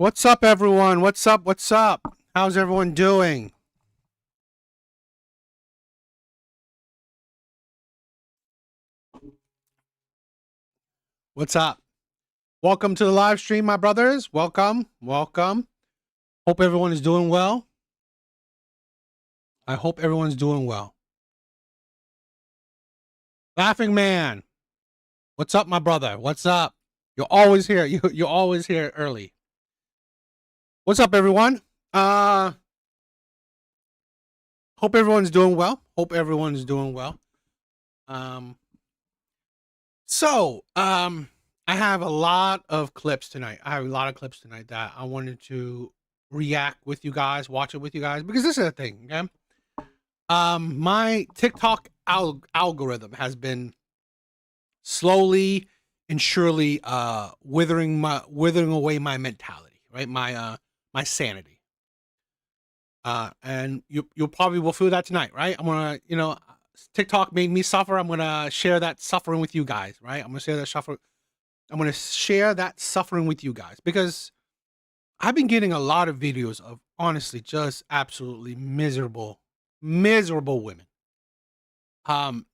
What's up, everyone? What's up? What's up? How's everyone doing? What's up? Welcome to the live stream, my brothers. Welcome. Welcome. Hope everyone is doing well. I hope everyone's doing well. Laughing Man. What's up, my brother? What's up? You're always here. You're always here early. What's up, everyone? Hope everyone's doing well. Hope everyone's doing well. I have a lot of clips tonight. That I wanted to react with you guys, watch it with you guys, because this is a thing, okay? My TikTok algorithm has been slowly and surely withering away my mentality, right? My sanity. And you probably will feel that tonight, right? I'm gonna, TikTok made me suffer. I'm gonna share that suffering with you guys, right? I'm gonna share that suffering with you guys because I've been getting a lot of videos of honestly just absolutely miserable women.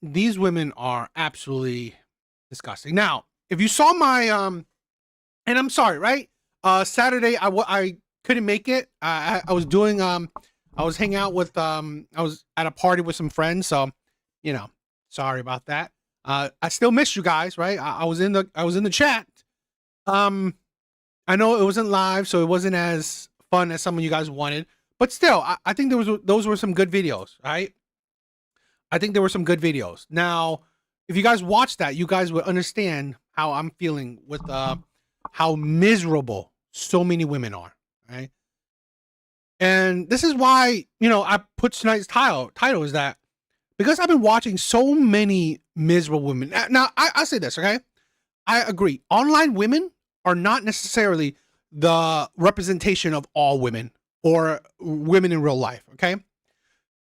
These women are absolutely disgusting. Now, if you saw my and I'm sorry, right? Saturday I couldn't make it. I was doing I was hanging out with I was at a party with some friends, so sorry about that. I still miss you guys, right? I was in the chat. I know it wasn't live, so it wasn't as fun as some of you guys wanted, but still, I think those were some good videos, right? I think there were some good videos. Now, if you guys watch that, you guys would understand how I'm feeling with how miserable so many women are, right? And this is why, I put tonight's title is that because I've been watching so many miserable women. Now, I say this, okay? I agree. Online women are not necessarily the representation of all women or women in real life, okay?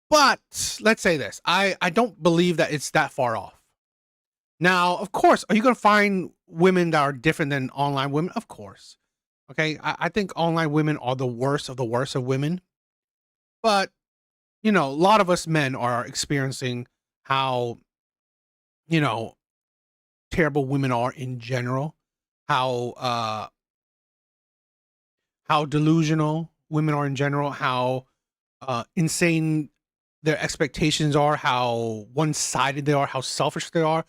But let's say this. I don't believe that it's that far off. Now, of course, are you going to find women that are different than online women? Of course. Okay, I think online women are the worst of women. But, a lot of us men are experiencing how, terrible women are in general, how delusional women are in general, how insane their expectations are, how one-sided they are, how selfish they are,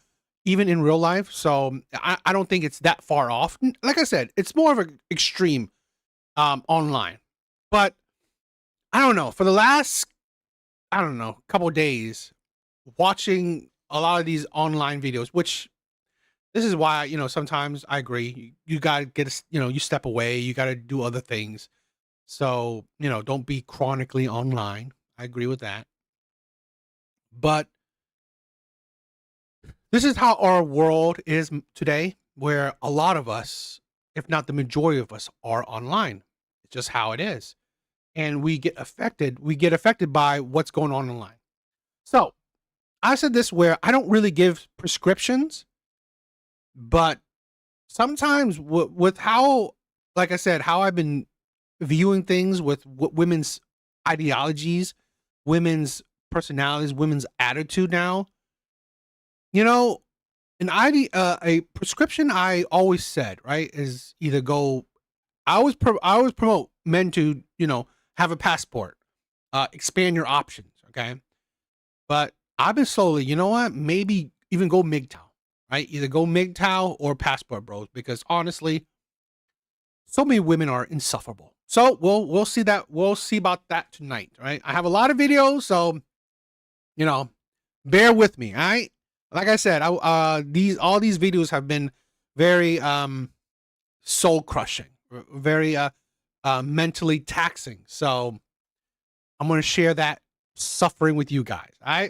even in real life. So I don't think it's that far off. Like I said, it's more of an extreme online. But I don't know. For the last, couple of days, watching a lot of these online videos, which this is why, sometimes I agree. You got to get, you step away. You got to do other things. So, don't be chronically online. I agree with that. But this is how our world is today, where a lot of us, if not the majority of us, are online. It's just how it is. And we get affected by what's going on online. So I said this where I don't really give prescriptions, but sometimes with how, like I said, how I've been viewing things with women's ideologies, women's personalities, women's attitude now, a prescription I always said, right, is either go, I always promote men to, have a passport, expand your options, okay? But I've been slowly, maybe even go MGTOW, right? Either go MGTOW or passport, bros, because honestly, so many women are insufferable. So we'll see that. We'll see about that tonight, right? I have a lot of videos, so bear with me, all right? Like I said, all these videos have been very soul crushing, very mentally taxing. So I'm going to share that suffering with you guys. All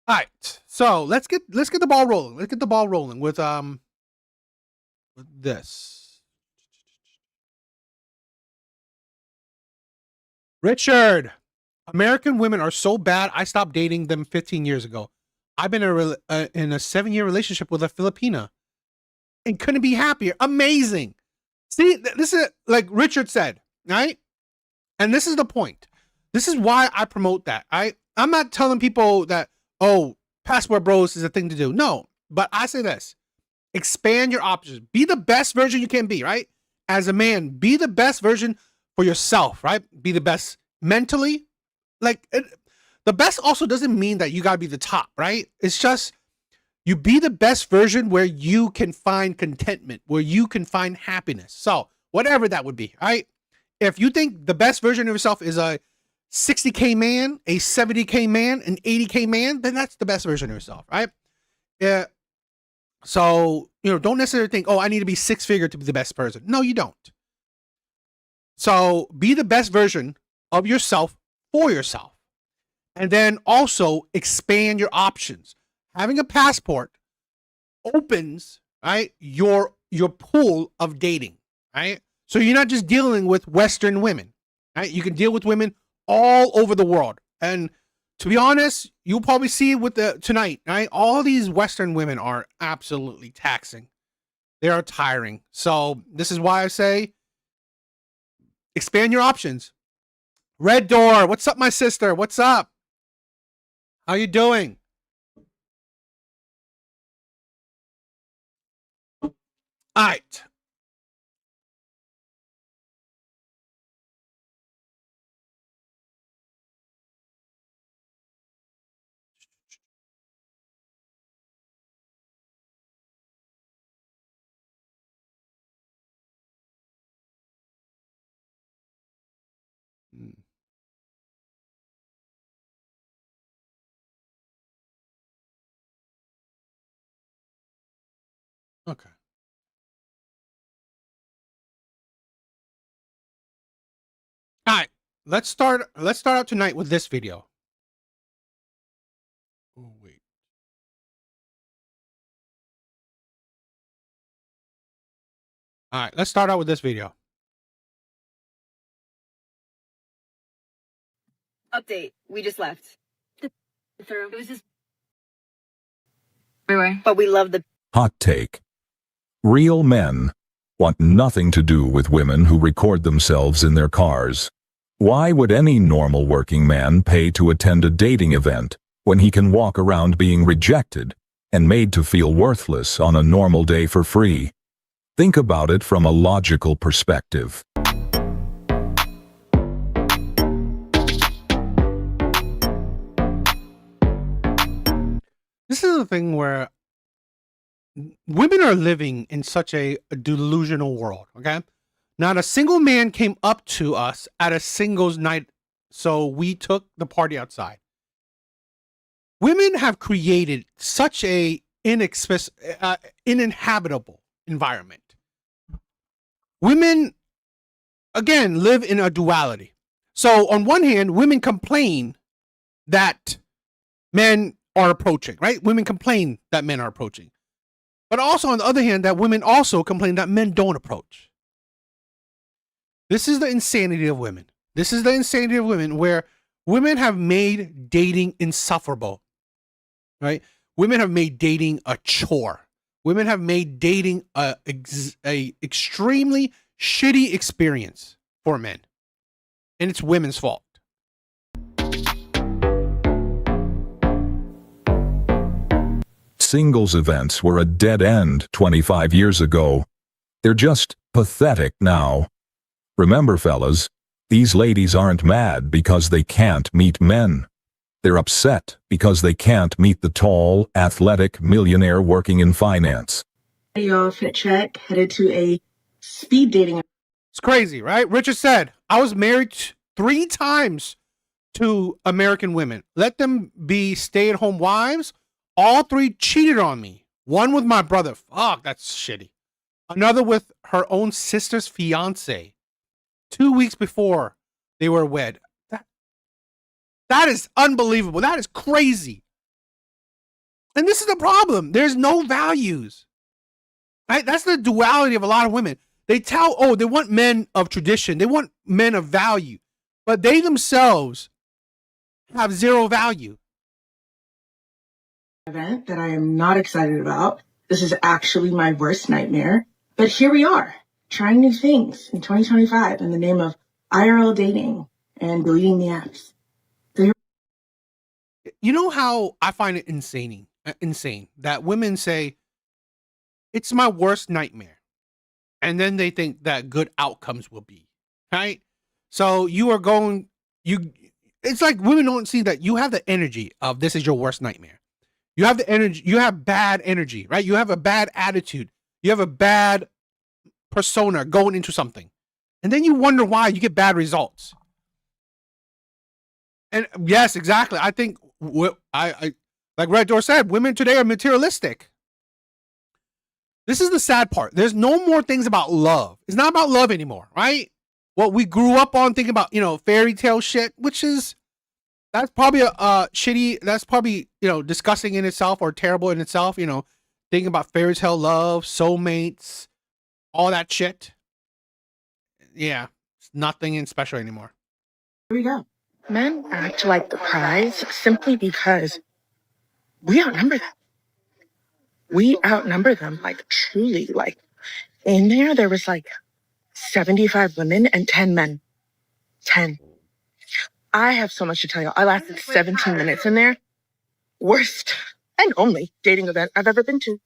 right. So let's get the ball rolling. Let's get the ball rolling with this. Richard, American women are so bad. I stopped dating them 15 years ago. I've been in a 7-year relationship with a Filipina and couldn't be happier. Amazing. See, this is like Richard said, right? And this is the point. This is why I promote that. I'm not telling people that, oh, passport bros is a thing to do. No, but I say this. Expand your options. Be the best version you can be, right? As a man, be the best version for yourself, right? Be the best mentally. Like, the best also doesn't mean that you got to be the top, right? It's just you be the best version where you can find contentment, where you can find happiness. So whatever that would be, right? If you think the best version of yourself is a 60K man, a 70K man, an 80K man, then that's the best version of yourself, right? Yeah. So, don't necessarily think, oh, I need to be 6-figure to be the best person. No, you don't. So be the best version of yourself for yourself. And then also expand your options. Having a passport opens, right, your pool of dating, right? So you're not just dealing with Western women, right? You can deal with women all over the world. And to be honest, you'll probably see it with tonight, right? All these Western women are absolutely taxing. They are tiring. So this is why I say expand your options. Red Door, what's up, my sister? What's up? How you doing? All right. Okay. All right. Let's start out tonight with this video. Oh, wait. All right, let's start out with this video. Update. We just left. It was just everywhere. But we love the Hot take. Real men want nothing to do with women who record themselves in their cars. Why would any normal working man pay to attend a dating event when he can walk around being rejected and made to feel worthless on a normal day for free? Think about it from a logical perspective. This is the thing where women are living in such a delusional world, okay? Not a single man came up to us at a singles night, so we took the party outside. Women have created such a uninhabitable environment. Women, again, live in a duality. So on one hand, women complain that men are approaching, right? Women complain that men are approaching. But also on the other hand, that women also complain that men don't approach. This is the insanity of women. This is the insanity of women, where women have made dating insufferable, right? Women have made dating a chore. Women have made dating a extremely shitty experience for men. And it's women's fault. Singles events were a dead end 25 years ago. They're just pathetic now. Remember, fellas, these ladies aren't mad because they can't meet men. They're upset because they can't meet the tall, athletic millionaire working in finance. Y'all fit check, headed to a speed dating. It's crazy, right? Richard said, I was married 3 times to American women. Let them be stay-at-home wives. All 3 cheated on me. One with my brother. Fuck, that's shitty. Another with her own sister's fiance. 2 weeks before they were wed. That is unbelievable. That is crazy. And this is the problem. There's no values. Right? That's the duality of a lot of women. They they want men of tradition. They want men of value. But they themselves have zero value. Event that I am not excited about. This is actually my worst nightmare. But here we are. trying new things in 2025 in the name of IRL dating and deleting the apps. You know how I find it insane that women say, it's my worst nightmare. And then they think that good outcomes will be, right? So you are going, it's like women don't see that you have the energy of this is your worst nightmare. You have the energy, you have bad energy, right? You have a bad attitude. You have a bad persona going into something. And then you wonder why you get bad results. And yes, exactly. I think I like Red Door said, women today are materialistic. This is the sad part. There's no more things about love. It's not about love anymore, right? What we grew up on thinking about, fairy tale shit, which is, that's probably a shitty, that's probably, disgusting in itself or terrible in itself, thinking about fairy tale love, soulmates, all that shit. Yeah, it's nothing special anymore. Here we go. Men act like the prize simply because we outnumber them. We outnumber them, truly. In there was 75 women and 10 men. 10. I have so much to tell you. I lasted 17 minutes in there. Worst and only dating event I've ever been to.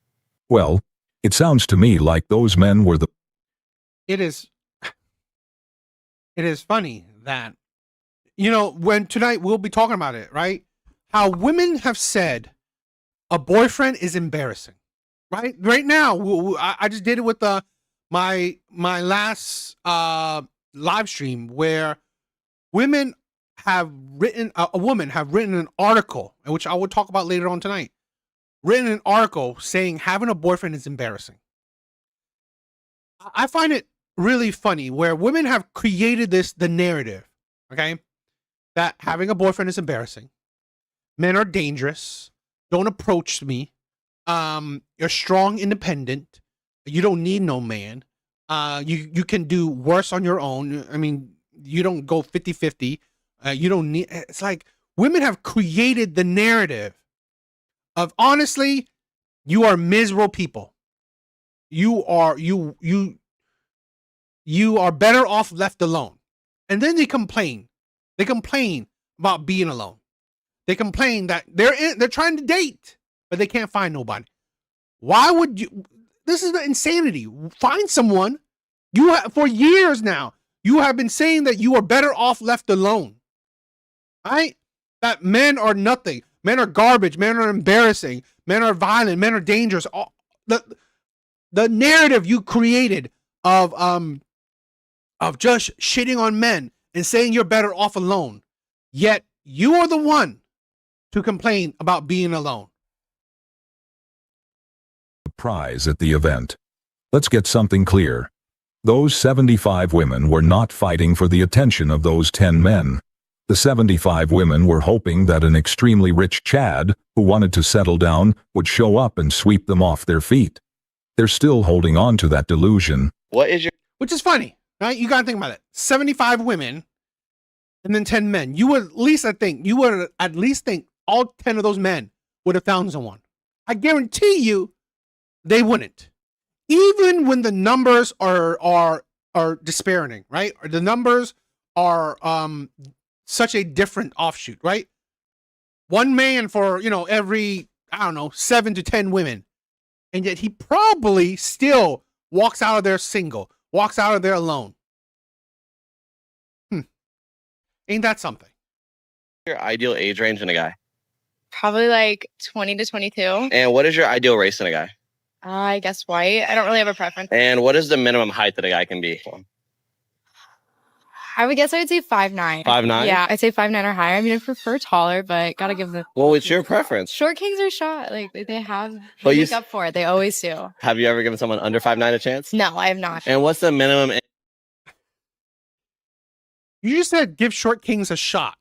Well, it sounds to me like those men were the... It is funny that, when tonight we'll be talking about it, right? How women have said a boyfriend is embarrassing, right? Right now, I just did it with my last live stream where women have written, a woman have written an article, which I will talk about later on tonight, written an article saying having a boyfriend is embarrassing. I find it really funny where women have created the narrative, okay, that having a boyfriend is embarrassing. Men are dangerous. Don't approach me. You're strong, independent. You don't need no man. You can do worse on your own. I mean, you don't go 50-50. You don't need, it's like women have created the narrative of, honestly, you are miserable people. You are better off left alone. And then they complain. They complain about being alone. They complain that they're trying to date, but they can't find nobody. Why would you? This is the insanity. Find someone. For years now, you have been saying that you are better off left alone. Right? That men are nothing. Men are garbage. Men are embarrassing. Men are violent. Men are dangerous. The narrative you created of just shitting on men and saying you're better off alone. Yet you are the one to complain about being alone. Prize at the event. Let's get something clear. Those 75 women were not fighting for the attention of those 10 men. The 75 women were hoping that an extremely rich Chad, who wanted to settle down, would show up and sweep them off their feet. They're still holding on to that delusion. Which is funny, right? You gotta think about it. 75 women and then 10 men. You would at least think all 10 of those men would have found someone. I guarantee you they wouldn't. Even when the numbers are despairing, right? Or the numbers are such a different offshoot, right? One man for, every, 7 to 10 women. And yet he probably still walks out of there single, walks out of there alone. Ain't that something? Your ideal age range in a guy? Probably 20 to 22. And what is your ideal race in a guy? I guess white. I don't really have a preference. And what is the minimum height that a guy can be? I would say 5'9". 5'9"? Yeah, I'd say 5'9" or higher. I mean, I prefer taller, but gotta give them. Well, what's your preference? Short kings are shot. They have. But They you make up for it. They always do. Have you ever given someone under 5'9" a chance? No, I have not. And what's the minimum? You just said give short kings a shot.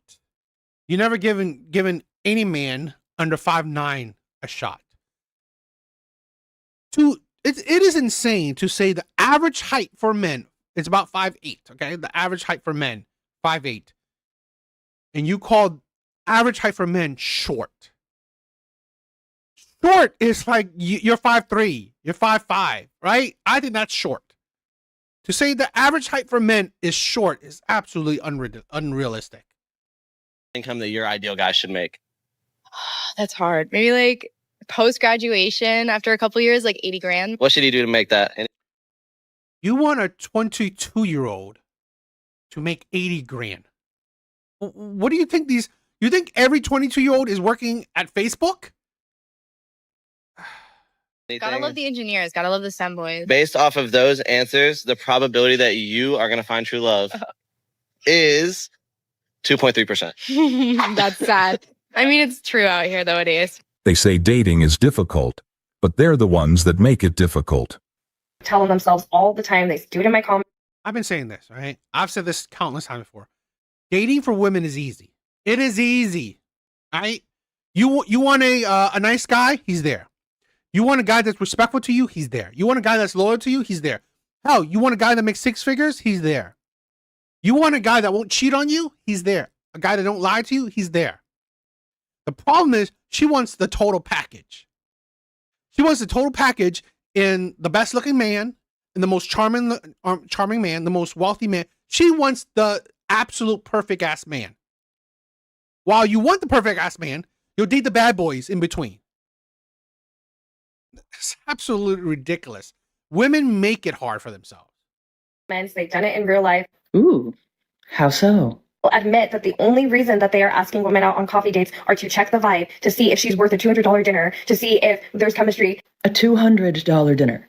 You never given any man under 5'9" a shot. It is insane to say the average height for men is about 5'8". Okay, the average height for men 5'8", and you called average height for men short. Short is like you're 5'3", you're 5'5", right? I think that's short. To say the average height for men is short is absolutely unrealistic. Income that your ideal guy should make. That's hard. Maybe like post graduation after a couple years, like 80 grand. What should he do to make that? And You want a 22-year-old to make 80 grand. What do you think you think every 22-year-old is working at Facebook? Gotta love the engineers. Gotta love the STEM boys. Based off of those answers, the probability that you are going to find true love is 2.3%. That's sad. I mean, it's true out here nowadays. They say dating is difficult, but they're the ones that make it difficult. Telling themselves all the time. They do it in my comments. I've been saying this, right? I've said this countless times before. Dating for women is easy. It is easy, right? You want a nice guy? He's there. You want a guy that's respectful to you? He's there. You want a guy that's loyal to you? He's there. Hell, you want a guy that makes 6 figures? He's there. You want a guy that won't cheat on you? He's there. A guy that don't lie to you? He's there. The problem is she wants the total package. She wants the total package in the best looking man, in the most charming man, the most wealthy man. She wants the absolute perfect ass man. While you want the perfect ass man, you'll date the bad boys in between. It's absolutely ridiculous. Women make it hard for themselves. They've done it in real life. Ooh, how so? Will admit that the only reason that they are asking women out on coffee dates are to check the vibe, to see if she's worth a $200 dinner, to see if there's chemistry. A $200 dinner?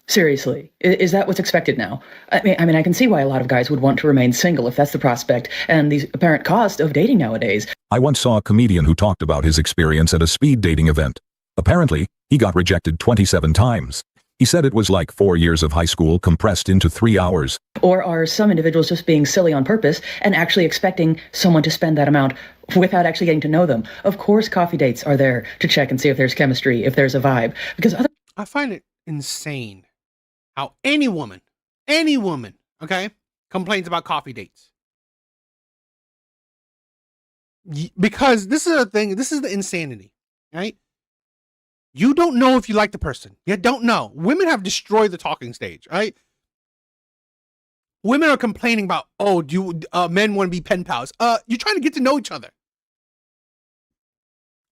Seriously, is that what's expected now? I mean, I can see why a lot of guys would want to remain single if that's the prospect and the apparent cost of dating nowadays. I once saw a comedian who talked about his experience at a speed dating event. Apparently, he got rejected 27 times. He said it was like 4 years of high school compressed into 3 hours. Or are some individuals just being silly on purpose and actually expecting someone to spend that amount without actually getting to know them? Of course, coffee dates are there to check and see if there's chemistry, if there's a vibe. Because I find it insane how any woman, okay, complains about coffee dates. Because this is a thing, this is the insanity, right? You don't know if you like the person. You don't know. Women have destroyed the talking stage, right? Women are complaining about, oh, do men want to be pen pals? You're trying to get to know each other.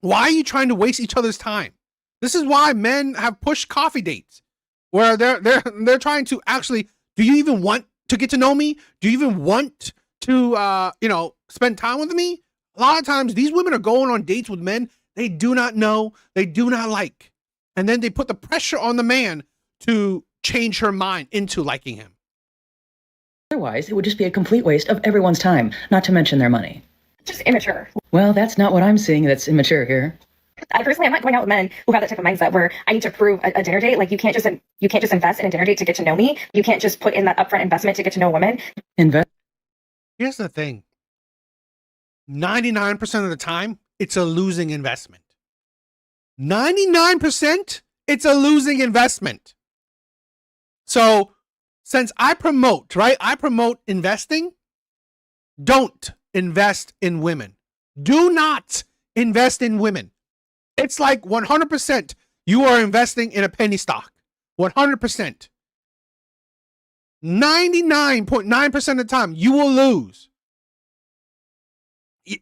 Why are you trying to waste each other's time? This is why men have pushed coffee dates, where they're trying to actually. Do you even want to get to know me? Do you even want to spend time with me? A lot of times, these women are going on dates with men they do not know, they do not like. And then they put the pressure on the man to change her mind into liking him. otherwise, it would just be a complete waste of everyone's time, not to mention their money. Just immature. Well, that's not what I'm seeing that's immature here. I personally, I'm not going out with men who have that type of mindset where I need to prove a dinner date. Like you can't just invest in a dinner date to get to know me. You can't just put in that upfront investment to get to know women. Here's the thing. 99% of the time, it's a losing investment. 99%, it's a losing investment. So since I promote, right? I promote investing. Don't invest in women. Do not invest in women. It's like 100% you are investing in a penny stock. 100%. 99.9% of the time, you will lose.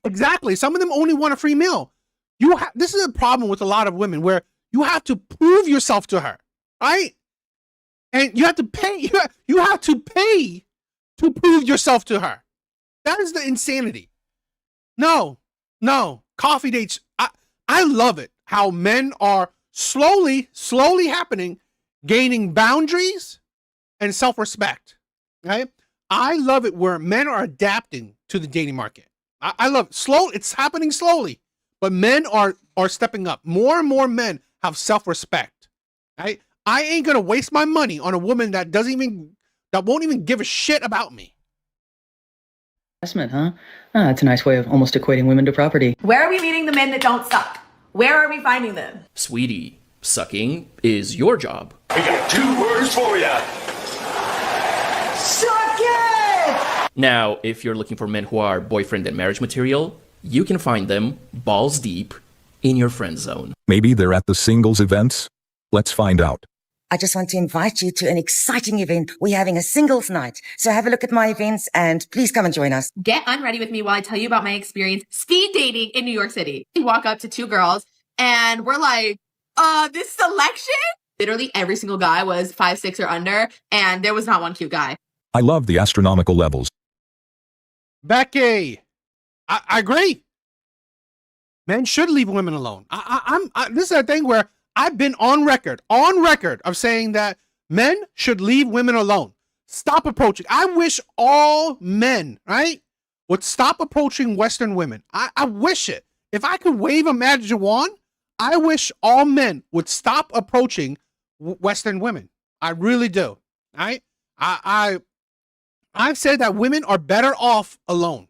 Exactly. Some of them only want a free meal. This is a problem with a lot of women where you have to prove yourself to her, right? And you have to pay. You have to pay to prove yourself to her. That is the insanity. No. Coffee dates. I love it how men are slowly happening, gaining boundaries and self-respect. Right? I love it where men are adapting to the dating market. I love it. It's happening slowly, but men are stepping up. More and more men have self-respect. Right? I ain't gonna waste my money on a woman that won't even give a shit about me. Investment, huh? That's a nice way of almost equating women to property. Where are we meeting the men that don't suck? Where are we finding them? Sweetie, sucking is your job. I got 2 words for you. Suck it! Now, if you're looking for men who are boyfriend and marriage material, you can find them balls deep in your friend zone. Maybe they're at the singles events? Let's find out. I just want to invite you to an exciting event. We're having a singles night. So have a look at my events and please come and join us. Get unready with me while I tell you about my experience speed dating in New York City. We walk up to two girls and we're like, this selection? Literally every single guy was 5'6" or under, and there was not one cute guy. I love the astronomical levels. Becky, I agree. Men should leave women alone. This is a thing where I've been on record of saying that men should leave women alone. Stop approaching. I wish all men, right, would stop approaching Western women. I wish it. If I could wave a magic wand, I wish all men would stop approaching Western women. I really do. Right? I've said that women are better off alone.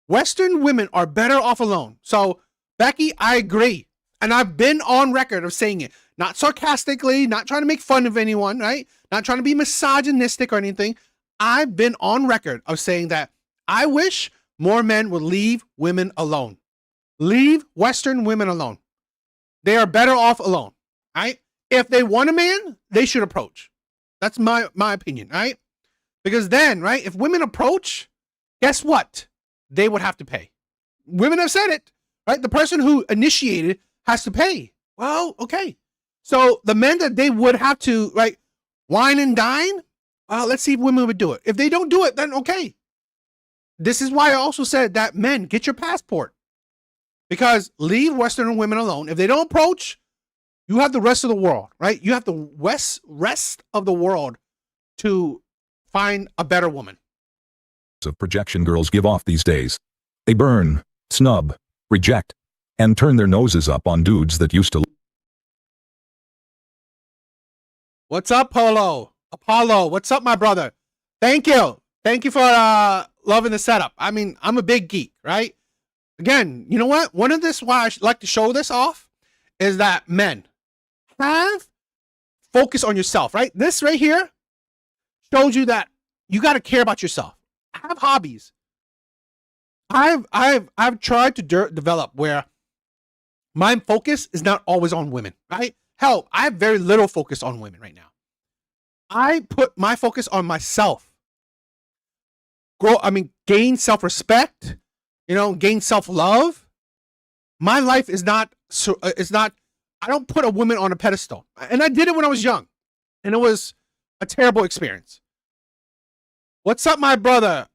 Western women are better off alone. So, Becky, I agree. And I've been on record of saying it. Not sarcastically, not trying to make fun of anyone, right? Not trying to be misogynistic or anything. I've been on record of saying that I wish more men would leave women alone. Leave Western women alone. They are better off alone, right? If they want a man, they should approach. That's my opinion, right? Because then, right, if women approach, guess what? They would have to pay. Women have said it, right? The person who initiated has to pay. Well, okay. So the men that they would have to, right, wine and dine, let's see if women would do it. If they don't do it, then okay. This is why I also said that men, get your passport. Because leave Western women alone. If they don't approach, you have the rest of the world, right? You have the rest of the world to find a better woman. Of projection girls give off these days. They burn, snub, reject, and turn their noses up on dudes that used to. What's up, Apollo, what's up, my brother? Thank you. Thank you for loving the setup. I mean, I'm a big geek, right? Again, you know what? One of this, why I like to show this off, is that men have focus on yourself, right? This right here shows you that you got to care about yourself. Have hobbies. I've tried to develop where my focus is not always on women, right? Hell, I have very little focus on women right now. I put my focus on myself. Gain self-respect, gain self-love. My life is not, I don't put a woman on a pedestal. And I did it when I was young. And it was a terrible experience. What's up, my brother?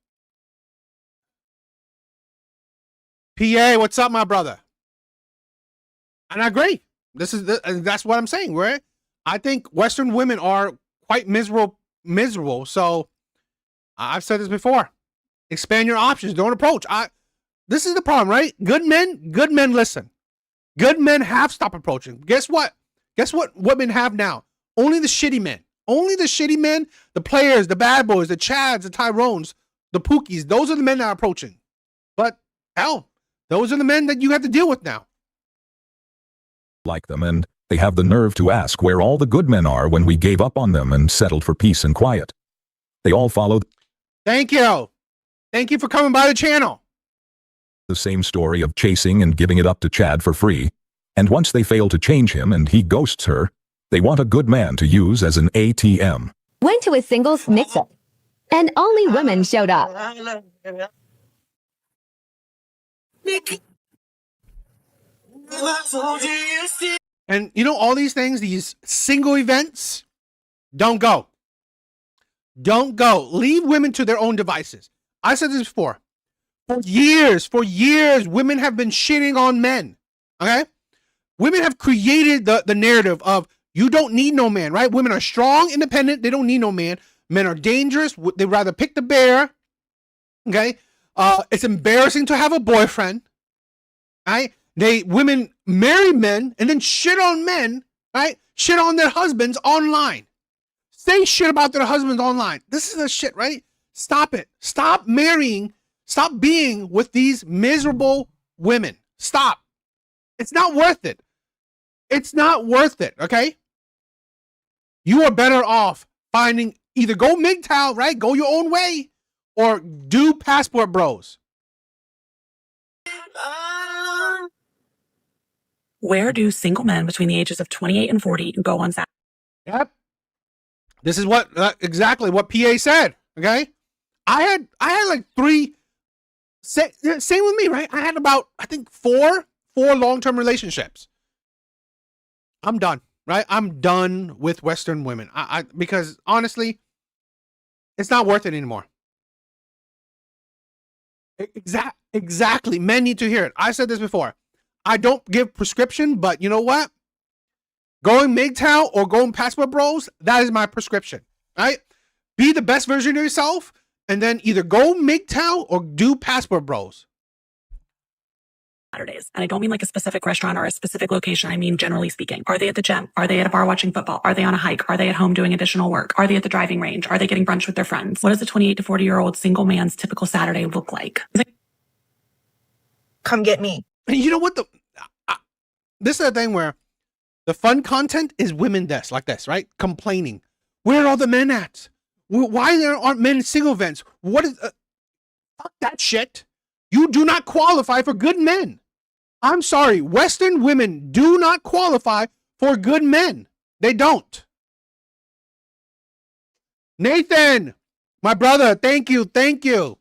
PA, what's up, my brother? And I agree. That's what I'm saying, right? I think Western women are quite miserable. So I've said this before. Expand your options. Don't approach. This is the problem, right? Good men listen. Good men have stopped approaching. Guess what? Guess what women have now? Only the shitty men. Only the shitty men, the players, the bad boys, the Chads, the Tyrones, the Pookies. Those are the men that are approaching. But hell, those are the men that you have to deal with now. Like them, and they have the nerve to ask where all the good men are when we gave up on them and settled for peace and quiet. They all followed. Thank you. Thank you for coming by the channel. The same story of chasing and giving it up to Chad for free. And once they fail to change him and he ghosts her, they want a good man to use as an ATM. Went to a singles mix-up, and only women showed up. And all these things, these single events, don't go. Don't go. Leave women to their own devices. I said this before. For years, women have been shitting on men. Okay? Women have created the narrative of you don't need no man, right? Women are strong, independent. They don't need no man. Men are dangerous. They'd rather pick the bear. Okay? It's embarrassing to have a boyfriend. Right? Women marry men and then shit on men, right? Shit on their husbands online. Say shit about their husbands online. This is the shit, right? Stop it. Stop marrying. Stop being with these miserable women. Stop. It's not worth it. It's not worth it, okay? You are better off finding, either go MGTOW, right? Go your own way, or do passport bros. Where do single men between the ages of 28 and 40 go on Saturday? Yep. This is what exactly what PA said. Okay, I had like 3. Same with me, right? I had about, I think, four long-term relationships. I'm done, right? I'm done with Western women. Because honestly, it's not worth it anymore. Exactly. Men need to hear it. I said this before. I don't give prescription, but you know what? Going MGTOW or going Passport Bros, that is my prescription, right? Be the best version of yourself, and then either go MGTOW or do Passport Bros. Saturdays. And I don't mean like a specific restaurant or a specific location. I mean, generally speaking. Are they at the gym? Are they at a bar watching football? Are they on a hike? Are they at home doing additional work? Are they at the driving range? Are they getting brunch with their friends? What does a 28 to 40-year-old single man's typical Saturday look like? Come get me. And you know what? This is the thing where the fun content is women like this, right? Complaining. Where are all the men at? Why there aren't men in single events? What is... fuck that shit. You do not qualify for good men. I'm sorry. Western women do not qualify for good men. They don't. Nathan, my brother, thank you. Thank you.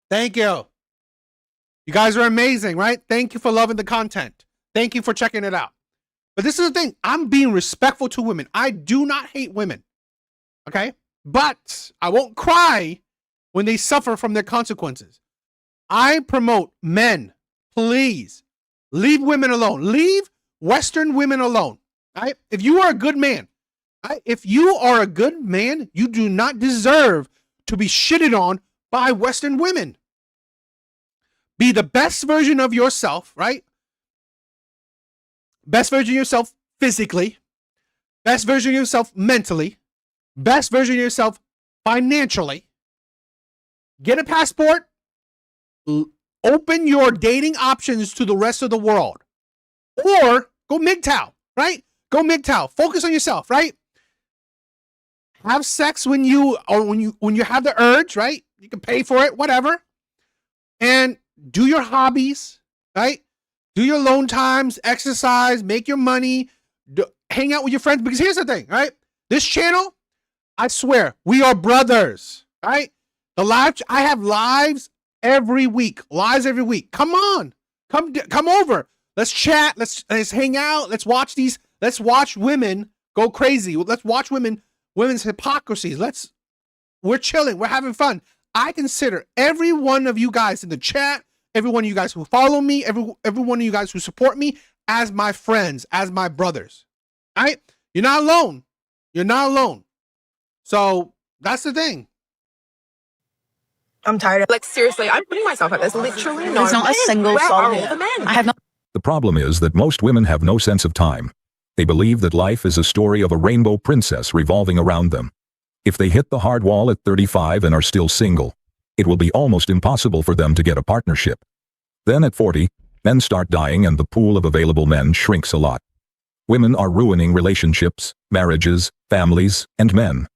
Thank you. You guys are amazing, right? Thank you for loving the content. Thank you for checking it out. But this is the thing. I'm being respectful to women. I do not hate women. Okay? But I won't cry when they suffer from their consequences. I promote men, please, leave women alone. Leave Western women alone. Right? If you are a good man, right? If you are a good man, you do not deserve to be shitted on by Western women. Be the best version of yourself, right? Best version of yourself physically, best version of yourself mentally, best version of yourself financially. Get a passport. Open your dating options to the rest of the world. Or go MGTOW, right? Go MGTOW. Focus on yourself, right? Have sex when you have the urge, right? You can pay for it, whatever. And do your hobbies, right? Do your alone times, exercise, make your money, hang out with your friends. Because here's the thing, right? This channel, I swear, we are brothers, right? I have lives every week. Lives every week. Come on. Come over. Let's chat. Let's hang out. Let's watch women go crazy. Let's watch women's hypocrisies. We're chilling. We're having fun. I consider every one of you guys in the chat, every one of you guys who follow me, every one of you guys who support me as my friends, as my brothers. All right? You're not alone. You're not alone. So that's the thing. I'm tired of... Like, seriously, I'm putting myself at this. Literally, no. There's not a single Where soul are here. all the men? I have not... The problem is that most women have no sense of time. They believe that life is a story of a rainbow princess revolving around them. If they hit the hard wall at 35 and are still single, it will be almost impossible for them to get a partnership. Then at 40, men start dying and the pool of available men shrinks a lot. Women are ruining relationships, marriages, families, and men.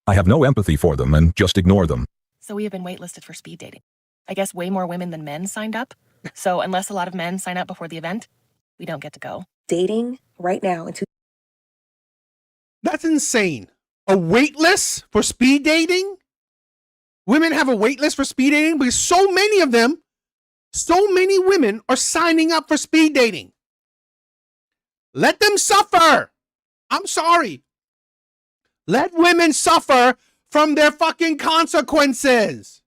I have no empathy for them and just ignore them. So we have been waitlisted for speed dating. I guess way more women than men signed up. So unless a lot of men sign up before the event, we don't get to go. Dating right now. That's insane. A wait list for speed dating? Women have a wait list for speed dating because so many women are signing up for speed dating. Let them suffer. I'm sorry. Let women suffer from their fucking consequences.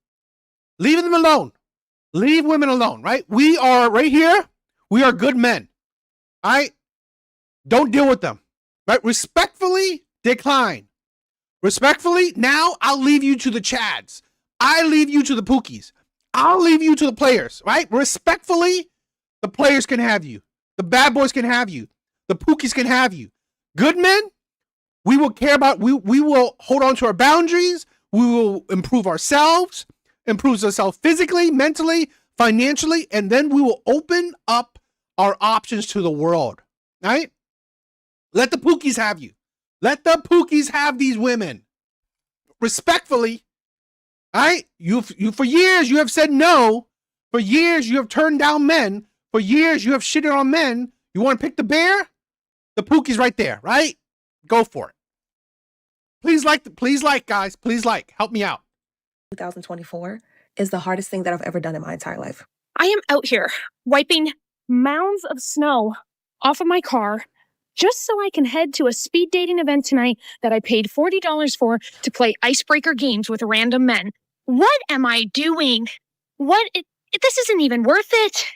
Leave them alone. Leave women alone, right? We are right here. We are good men. All right? Don't deal with them. Right? Respectfully decline. Respectfully, now I'll leave you to the Chads. I leave you to the Pookies. I'll leave you to the players, right? Respectfully, the players can have you. The bad boys can have you. The Pookies can have you. Good men, we will care about, we will hold on to our boundaries. We will improve ourselves physically, mentally, financially, and then we will open up our options to the world, right? Let the Pookies have you. Let the Pookies have these women. Respectfully, right? You for years you have said no. For years you have turned down men. For years you have shitted on men. You want to pick the bear? The Pookie's right there, right? Go for it. Please like, guys. Please like. Help me out. 2024 is the hardest thing that I've ever done in my entire life. I am out here wiping mounds of snow off of my car just so I can head to a speed dating event tonight that I paid $40 for to play icebreaker games with random men. What am I doing? This isn't even worth it.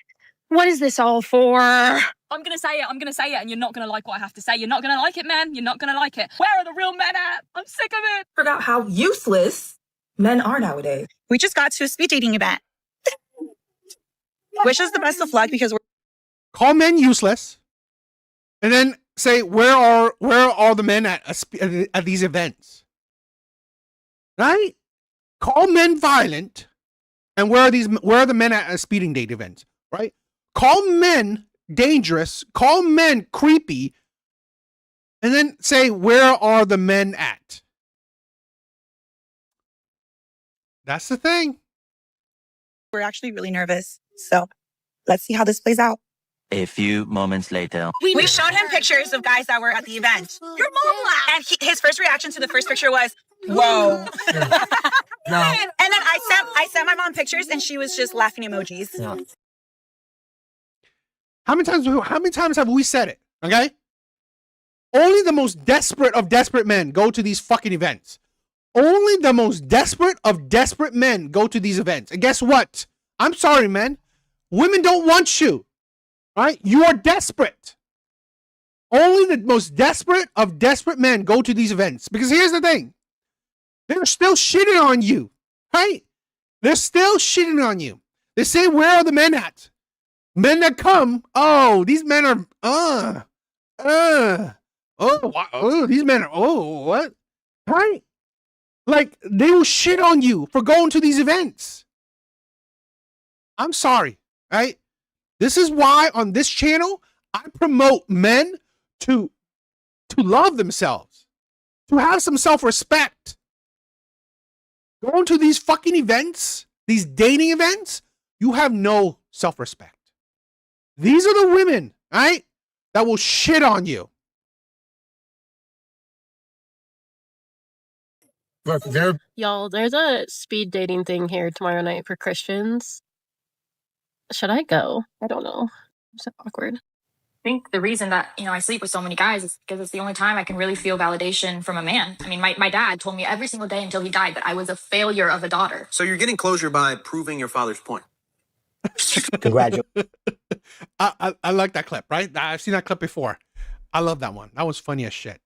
What is this all for? I'm going to say it, and you're not going to like what I have to say. You're not going to like it, man. You're not going to like it. Where are the real men at? I'm sick of it. Forgot how useless men are nowadays. We just got to a speed dating event. Wish us the best of luck because we're Call men useless, and then say where are all the men at these events? Right? Call men violent, and where are the men at a speeding date event? Right? Call men dangerous. Call men creepy, and then say where are the men at? That's the thing. actually really nervous. So let's see how this plays out. A few moments later. We showed him pictures of guys that were at the event. Your mom laughed. And his first reaction to the first picture was, whoa. No. And then I sent my mom pictures and she was just laughing emojis. Yeah. How many times have we said it? Okay? Only the most desperate of desperate men go to these fucking events. Only the most desperate of desperate men go to these events. And guess what? I'm sorry, men. Women don't want you. Right? You are desperate. Only the most desperate of desperate men go to these events. Because here's the thing. They're still shitting on you. Right? They're still shitting on you. They say, where are the men at? Men that come, oh, these men are, these men are, what? Right? Like, they will shit on you for going to these events. I'm sorry, right? This is why on this channel, I promote men to love themselves, to have some self-respect. Going to these fucking events, these dating events, you have no self-respect. These are the women, right, that will shit on you. Look, y'all, there's a speed dating thing here tomorrow night for Christians. Should I go? I don't know. It's so awkward. I think the reason that, I sleep with so many guys is because it's the only time I can really feel validation from a man. I mean, my dad told me every single day until he died that I was a failure of a daughter. So you're getting closure by proving your father's point. Congratulations. I like that clip, right? I've seen that clip before. I love that one. That was funny as shit.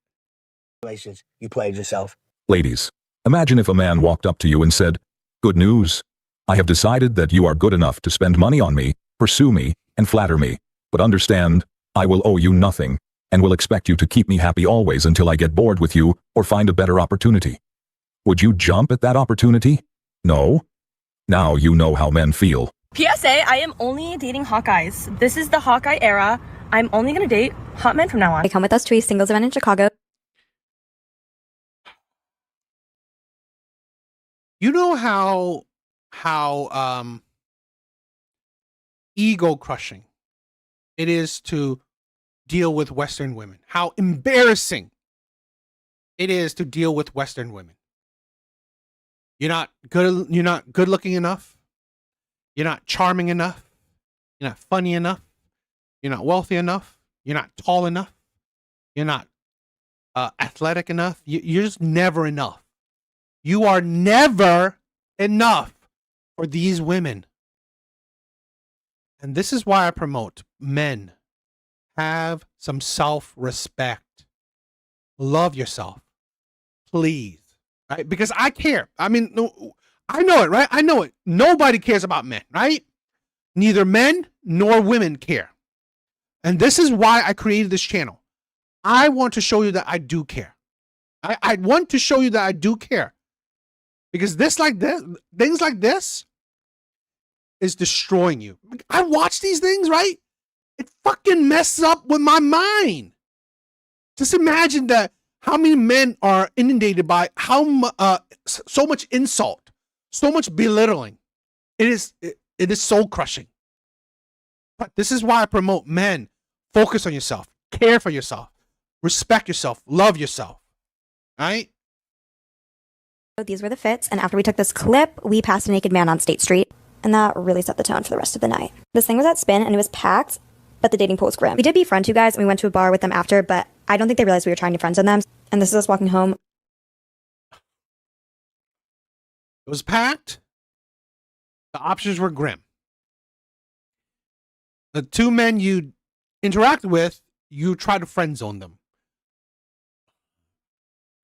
You played yourself. Ladies, imagine if a man walked up to you and said, "Good news. I have decided that you are good enough to spend money on me, pursue me, and flatter me. But understand, I will owe you nothing, and will expect you to keep me happy always until I get bored with you or find a better opportunity." Would you jump at that opportunity? No? Now you know how men feel. PSA, I am only dating hot guys. This is the Hawkeye era. I'm only going to date hot men from now on. Come with us to a singles event in Chicago. You know how ego crushing it is to deal with Western women. How embarrassing it is to deal with Western women. You're not good looking enough. You're not charming enough. You're not funny enough. You're not wealthy enough. You're not tall enough. You're not athletic enough. You're just never enough. You are never enough for these women. And this is why I promote men. Have some self-respect. Love yourself. Please. Right? Because I care. I mean, no, I know it, right? I know it. Nobody cares about men, right? Neither men nor women care. And this is why I created this channel. I want to show you that I do care. I want to show you that I do care. Because things like this is destroying you. I watch these things, right? It fucking messes up with my mind. Just imagine that how many men are inundated by so much insult, so much belittling. It is soul crushing. But this is why I promote men. Focus on yourself. Care for yourself. Respect yourself. Love yourself. Right? These were the fits, and after we took this clip, we passed a naked man on State Street, and that really set the tone for the rest of the night. This thing was at Spin, and it was packed, but the dating pool was grim. We did befriend two guys, and we went to a bar with them after, but I don't think they realized we were trying to friend zone them, and this is us walking home. It was packed. The options were grim. The two men you interact with, you try to friend zone them.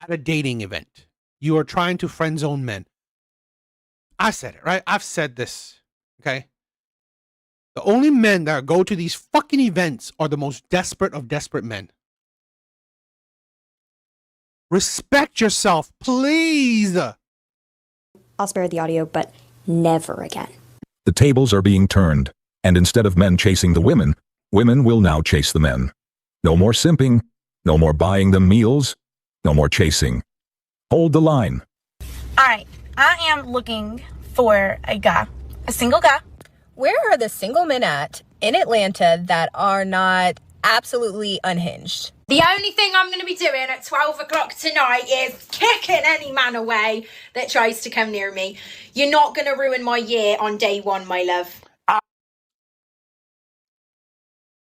At a dating event, you are trying to friend zone men. I said it, right? I've said this, okay? The only men that go to these fucking events are the most desperate of desperate men. Respect yourself, please. I'll spare the audio, but never again. The tables are being turned, and instead of men chasing the women, women will now chase the men. No more simping, no more buying them meals, no more chasing. Hold the line. All right, I am looking for a guy, a single guy. Where are the single men at in Atlanta that are not absolutely unhinged? The only thing I'm going to be doing at 12 o'clock tonight is kicking any man away that tries to come near me. You're not going to ruin my year on day one, my love.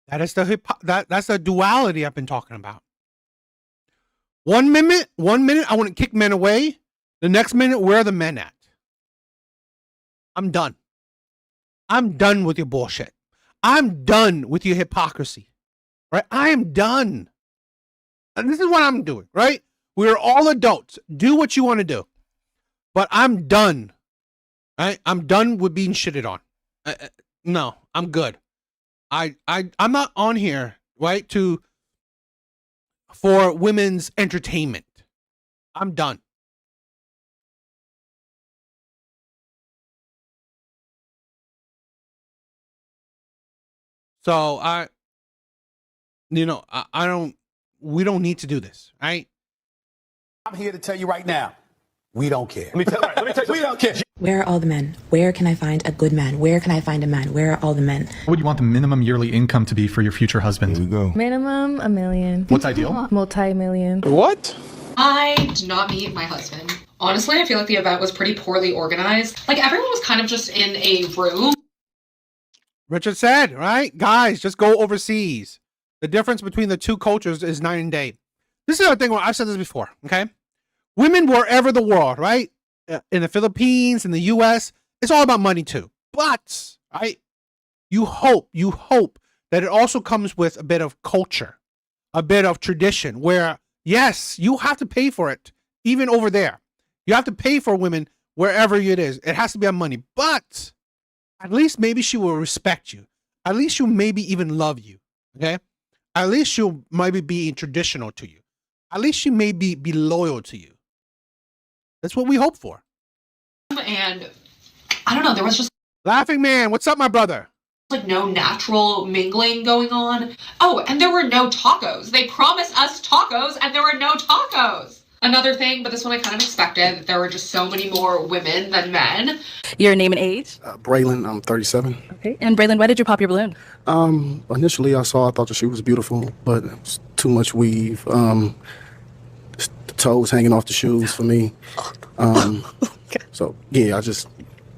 That is that's the duality I've been talking about. One minute I want to kick men away. The next minute, where are the men at? I'm done. I'm done with your bullshit. I'm done with your hypocrisy. Right? I am done. And this is what I'm doing, right? We're all adults. Do what you want to do. But I'm done. Right? I'm done with being shitted on. No, I'm good. I'm not on here, right, for women's entertainment. I'm done. So we don't need to do this, right? I'm here to tell you right now, we don't care. Let me tell you, we don't care. Where are all the men? Where can I find a good man? Where can I find a man? Where are all the men? What would you want the minimum yearly income to be for your future husband? Here we go. Minimum, $1 million. What's ideal? Multi-million. What? I did not meet my husband. Honestly, I feel like the event was pretty poorly organized. Like, everyone was kind of just in a room. Richard said, right? Guys, just go overseas. The difference between the two cultures is night and day. This is the thing where I've said this before, okay? Women wherever the world, right? In the Philippines, in the US, it's all about money too. But, right? You hope that it also comes with a bit of culture, a bit of tradition where, yes, you have to pay for it, even over there. You have to pay for women wherever it is. It has to be on money. But at least maybe she will respect you. At least she'll maybe even love you, okay? At least she'll maybe be traditional to you. At least she may be loyal to you. That's what we hope for. And I don't know, there was just Laughing Man, what's up, my brother? like no natural mingling going on. Oh, and there were no tacos. They promised us tacos and there were no tacos. Another thing, but this one I kind of expected, that there were just so many more women than men. Your name and age? Braylon, I'm 37. Okay. And Braylon, why did you pop your balloon? Initially I thought the shoe was beautiful, but it was too much weave. The toes hanging off the shoes for me. So yeah, I just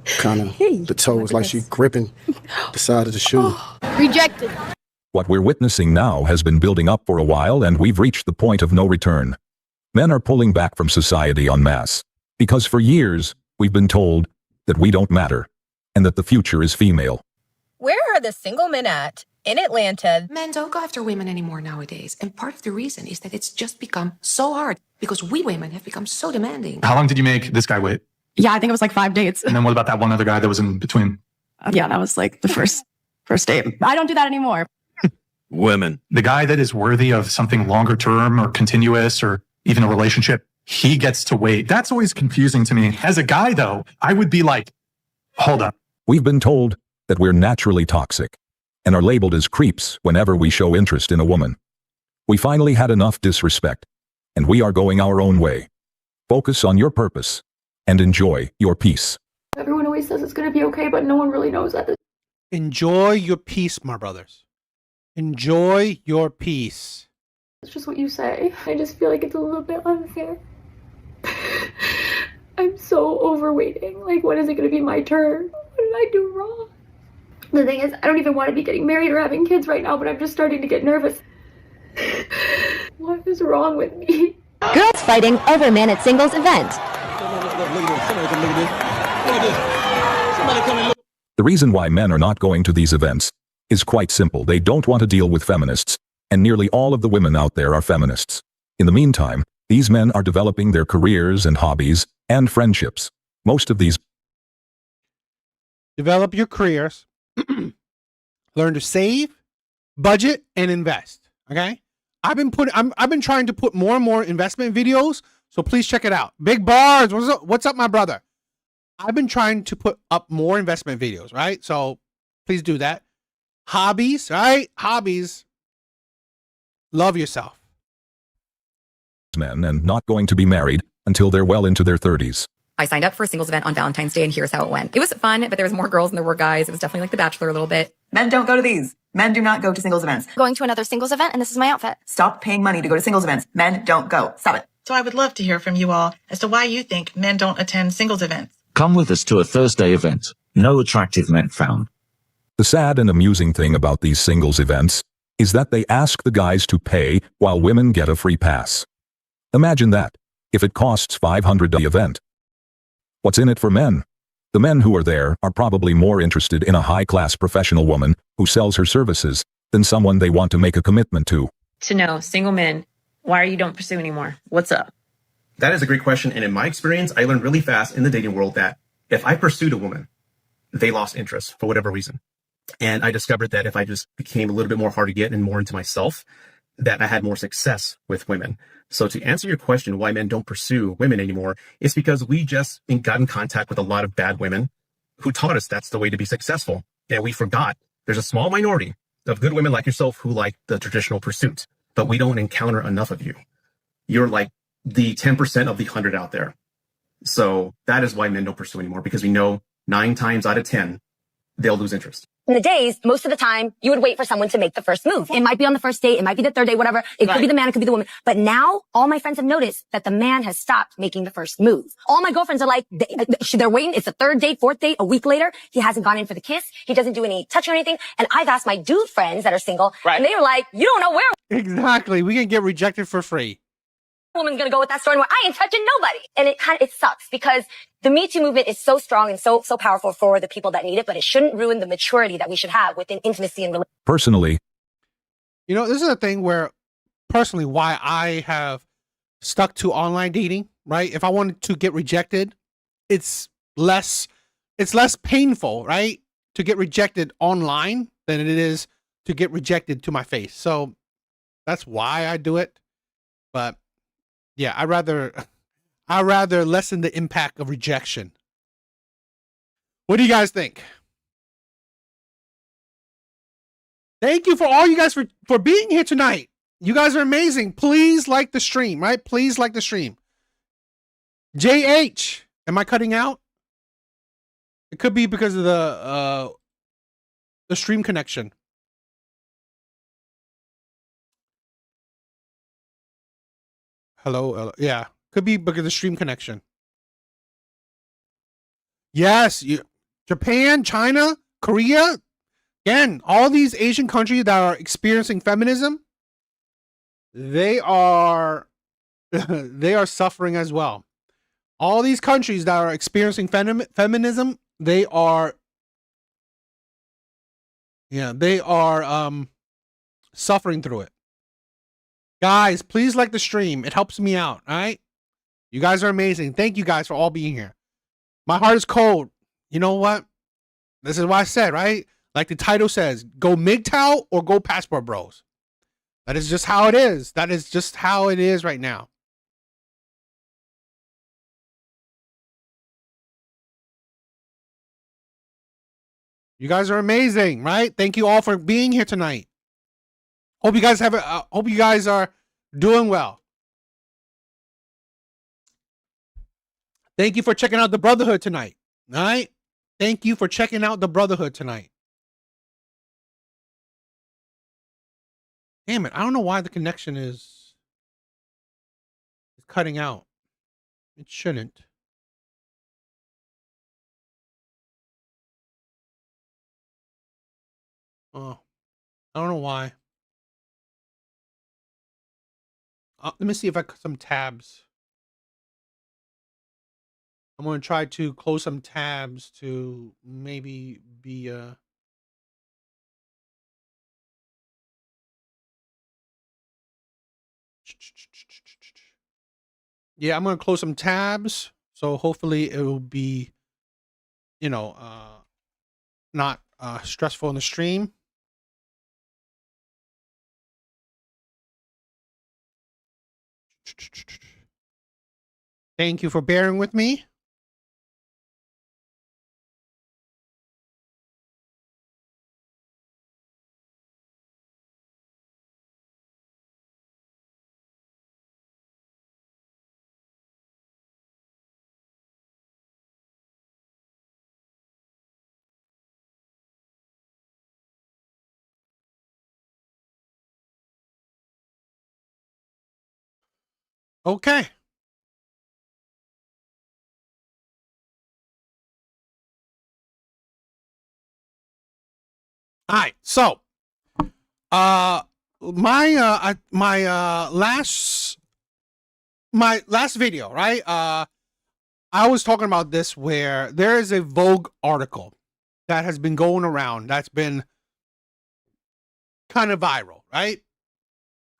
kind of, the toe was like she gripping the side of the shoe. Rejected. What we're witnessing now has been building up for a while, and we've reached the point of no return. Men are pulling back from society en masse, because for years we've been told that we don't matter, and that the future is female. Where are the single men at in Atlanta? Men don't go after women anymore nowadays, and part of the reason is that it's just become so hard, because we women have become so demanding. How long did you make this guy wait? Yeah, I think it was like 5 dates. And then what about that one other guy that was in between? Yeah, that was like the first date. I don't do that anymore. Women. The guy that is worthy of something longer term or continuous or even a relationship, he gets to wait. That's always confusing to me. As a guy, though, I would be like, hold up. We've been told that we're naturally toxic and are labeled as creeps whenever we show interest in a woman. We finally had enough disrespect, and we are going our own way. Focus on your purpose and enjoy your peace. Everyone always says it's going to be okay, but no one really knows that. Enjoy your peace, my brothers. Enjoy your peace. It's just what you say. I just feel like it's a little bit unfair. I'm so over waiting. Like, when is it going to be my turn? What did I do wrong? The thing is, I don't even want to be getting married or having kids right now, but I'm just starting to get nervous. What is wrong with me? Girls fighting over man at singles event. The reason why men are not going to these events is quite simple. They don't want to deal with feminists, and nearly all of the women out there are feminists. In the meantime, these men are developing their careers and hobbies and friendships. Most of these develop your careers, learn to save, budget, and invest. Okay, I've been trying to put more and more investment videos, so please check it out. Big Bars, what's up, my brother? I've been trying to put up more investment videos, right? So please do that. Hobbies, right? Hobbies. Love yourself. Men and not going to be married until they're well into their 30s. I signed up for a singles event on Valentine's Day, and here's how it went. It was fun, but there was more girls than there were guys. It was definitely like The Bachelor a little bit. Men don't go to these. Men do not go to singles events. Going to another singles event, and this is my outfit. Stop paying money to go to singles events. Men don't go. Stop it. So I would love to hear from you all as to why you think men don't attend singles events. Come with us to a Thursday event. No attractive men found. The sad and amusing thing about these singles events is that they ask the guys to pay while women get a free pass. Imagine that, if it costs $500 the event. What's in it for men? The men who are there are probably more interested in a high-class professional woman who sells her services than someone they want to make a commitment to. To know, single men, why you don't pursue anymore? What's up? That is a great question. And in my experience, I learned really fast in the dating world that if I pursued a woman, they lost interest for whatever reason. And I discovered that if I just became a little bit more hard to get and more into myself, that I had more success with women. So to answer your question, why men don't pursue women anymore, it's because we just got in contact with a lot of bad women who taught us that's the way to be successful. And we forgot there's a small minority of good women like yourself who like the traditional pursuit, but we don't encounter enough of you. You're like the 10% of the 100 out there. So that is why men don't pursue anymore, because we know 9 times out of 10, they'll lose interest. In the days, most of the time, you would wait for someone to make the first move. It might be on the first date. It might be the third date, whatever. It could be the man. It could be the woman. But now all my friends have noticed that the man has stopped making the first move. All my girlfriends are like, they're waiting. It's the third date, fourth date, a week later. He hasn't gone in for the kiss. He doesn't do any touch or anything. And I've asked my dude friends that are single, and they were like, you don't know where Exactly. We can get rejected for free. woman's gonna go with that story where I ain't touching nobody. And it sucks because the Me Too movement is so strong and so powerful for the people that need it, but it shouldn't ruin the maturity that we should have within intimacy and relationship. Personally, you know, this is a thing where personally why I have stuck to online dating, right? If I wanted to get rejected, it's less painful, right? To get rejected online than it is to get rejected to my face. So that's why I do it. But yeah, I rather lessen the impact of rejection. What do you guys think? Thank you for all you guys for being here tonight. You guys are amazing. Please like the stream, right? Please like the stream. JH, am I cutting out? It could be because of the stream connection. Hello, yeah. Could be because of the stream connection. Yes, Japan, China, Korea. Again, all these Asian countries that are experiencing feminism, they are suffering as well. All these countries that are experiencing feminism, they are suffering through it. Guys, please like the stream. It helps me out, all right? You guys are amazing. Thank you guys for all being here. My heart is cold. You know what? This is what I said, right? Like the title says, go MGTOW or go Passport Bros. That is just how it is. That is just how it is right now. You guys are amazing, right? Thank you all for being here tonight. Hope you guys are doing well. Thank you for checking out the Brotherhood tonight. All right? Thank you for checking out the Brotherhood tonight. Damn it. I don't know why the connection is cutting out. It shouldn't. Oh, I don't know why. Let me see if I cut some tabs. I'm going to try to close some tabs to maybe be yeah, I'm going to close some tabs, so hopefully it will be, you know, not stressful in the stream. Thank you for bearing with me. Okay. All right. So, my last video, right? I was talking about this where there is a Vogue article that has been going around that's been kind of viral, right?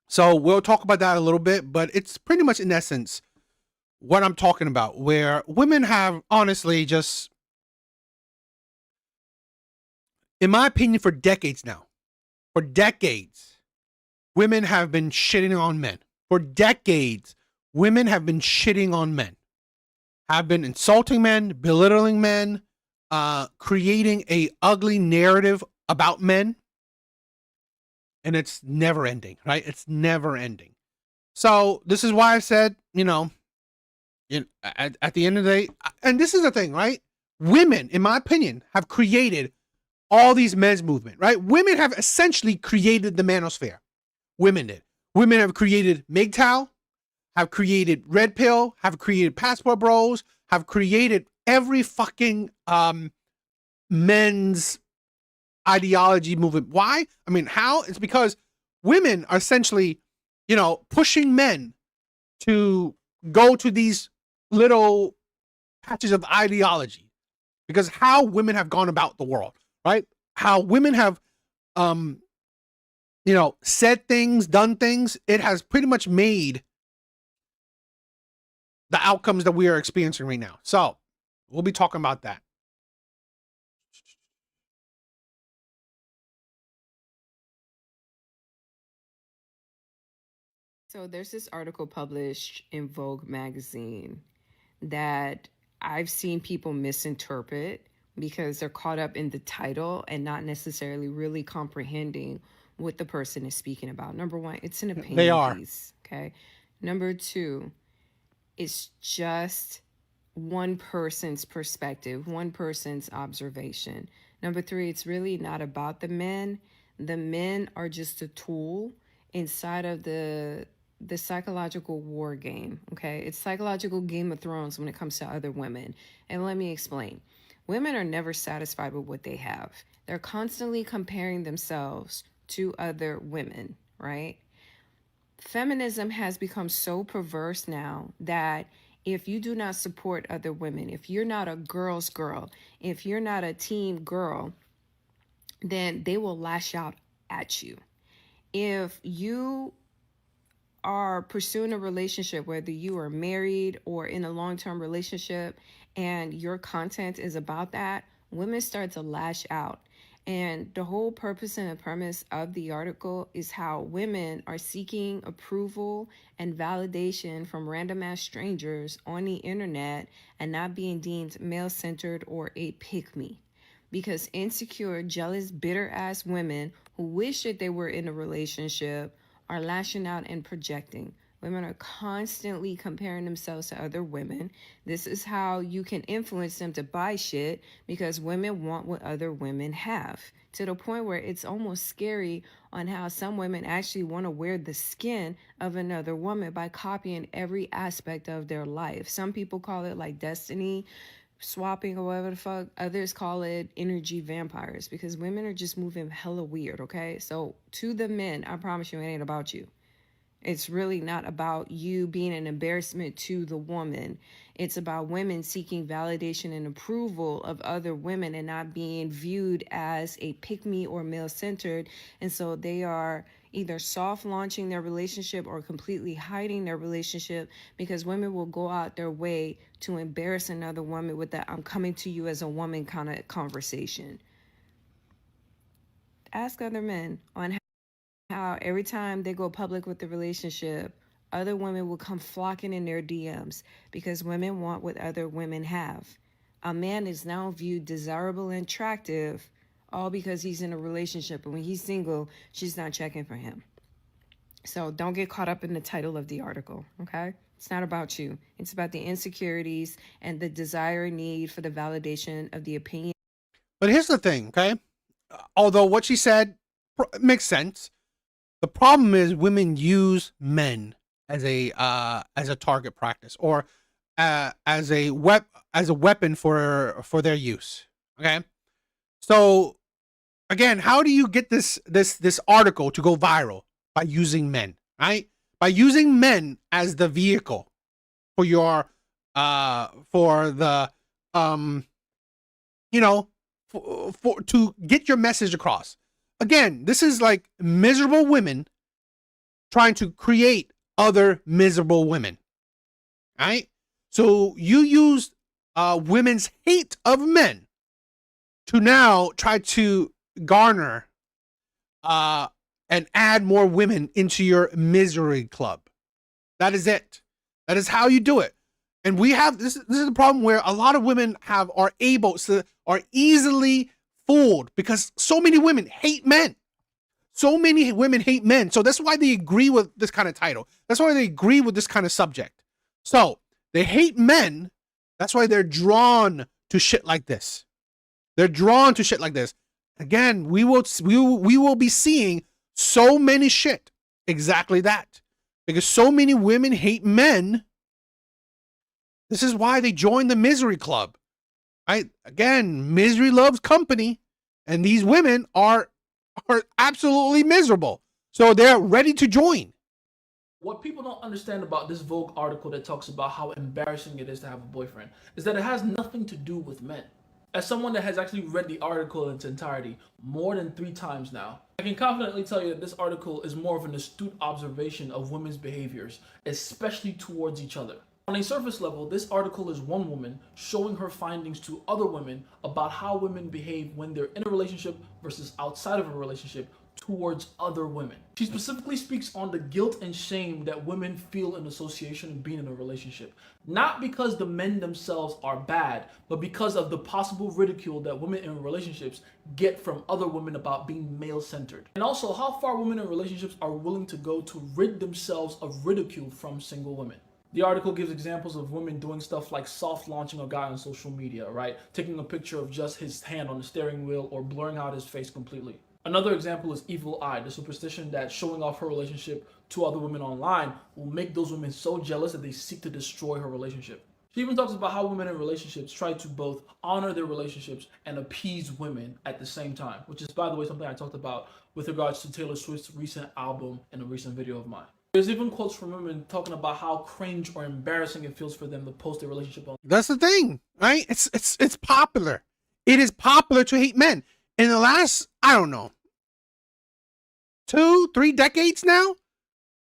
So we'll talk about that a little bit, but it's pretty much in essence what I'm talking about, where women have honestly just, in my opinion, for decades now, women have been shitting on men. For decades, women have been shitting on men, have been insulting men, belittling men, creating a ugly narrative about men. And it's never ending, right? It's never ending. So this is why I said, at the end of the day, and this is the thing, right? Women, in my opinion, have created all these men's movement, right? Women have essentially created the manosphere. Women did. Women have created MGTOW, have created Redpill, have created Passport Bros, have created every fucking men's ideology movement. Why? I mean, how? It's because women are essentially, pushing men to go to these little patches of ideology. Because how women have gone about the world, right? How women have, said things, done things. It has pretty much made the outcomes that we are experiencing right now. So we'll be talking about that. So there's this article published in Vogue magazine that I've seen people misinterpret because they're caught up in the title and not necessarily really comprehending what the person is speaking about. Number one, it's an opinion piece, okay? Number two, it's just one person's perspective, one person's observation. Number three, it's really not about the men. The men are just a tool inside of the psychological war game, okay? It's psychological Game of Thrones when it comes to other women. And let me explain. Women are never satisfied with what they have. They're constantly comparing themselves to other women, right? Feminism has become so perverse now that if you do not support other women, if you're not a girl's girl, if you're not a team girl, then they will lash out at you. If you are pursuing a relationship, whether you are married or in a long-term relationship, and your content is about that, women start to lash out. And the whole purpose and the premise of the article is how women are seeking approval and validation from random ass strangers on the internet and not being deemed male-centered or a pick-me. Because insecure, jealous, bitter ass women who wish that they were in a relationship are lashing out and projecting. Women are constantly comparing themselves to other women. This is how you can influence them to buy shit, because women want what other women have, to the point where it's almost scary on how some women actually want to wear the skin of another woman by copying every aspect of their life. Some people call it like destiny. swapping or whatever the fuck. Others call it energy vampires because women are just moving hella weird, okay? So to the men, I promise you it ain't about you. It's really not about you being an embarrassment to the woman. It's about women seeking validation and approval of other women and not being viewed as a pick-me or male-centered. And so they are either soft launching their relationship or completely hiding their relationship because women will go out their way to embarrass another woman with that "I'm coming to you as a woman" kind of conversation. Ask other men on how every time they go public with the relationship, other women will come flocking in their DMs because women want what other women have. A man is now viewed desirable and attractive all because he's in a relationship, and when he's single, she's not checking for him. So don't get caught up in the title of the article, okay? It's not about you. It's about the insecurities and the desire and need for the validation of the opinion. But here's the thing, okay? Although what she said makes sense, the problem is women use men as a target practice or as a weapon for their use. Okay, so again, how do you get this article to go viral? By using men, right? By using men as the vehicle for your for the to get your message across. Again, this is like miserable women trying to create other miserable women, right? So you use women's hate of men to now try to garner and add more women into your misery club. That is it. That is how you do it. And we have this is the problem where a lot of women are easily fooled because so many women hate men. So many women hate men. So that's why they agree with this kind of title. That's why they agree with this kind of subject. So they hate men. That's why they're drawn to shit like this. They're drawn to shit like this. Again, we will be seeing so many shit exactly that. Because so many women hate men. This is why they join the misery club. Right? Again, misery loves company, and these women are absolutely miserable. So they're ready to join. What people don't understand about this Vogue article that talks about how embarrassing it is to have a boyfriend is that it has nothing to do with men. As someone that has actually read the article in its entirety more than 3 times now, I can confidently tell you that this article is more of an astute observation of women's behaviors, especially towards each other. On a surface level, this article is one woman showing her findings to other women about how women behave when they're in a relationship versus outside of a relationship towards other women. She specifically speaks on the guilt and shame that women feel in association with being in a relationship. Not because the men themselves are bad, but because of the possible ridicule that women in relationships get from other women about being male-centered. And also how far women in relationships are willing to go to rid themselves of ridicule from single women. The article gives examples of women doing stuff like soft launching a guy on social media, right? Taking a picture of just his hand on the steering wheel or blurring out his face completely. Another example is evil eye, the superstition that showing off her relationship to other women online will make those women so jealous that they seek to destroy her relationship. She even talks about how women in relationships try to both honor their relationships and appease women at the same time, which is, by the way, something I talked about with regards to Taylor Swift's recent album in a recent video of mine. There's even quotes from women talking about how cringe or embarrassing it feels for them to post their relationship on. That's the thing, right? It's popular. It is popular to hate men. In the last, I don't know, 2-3 decades now,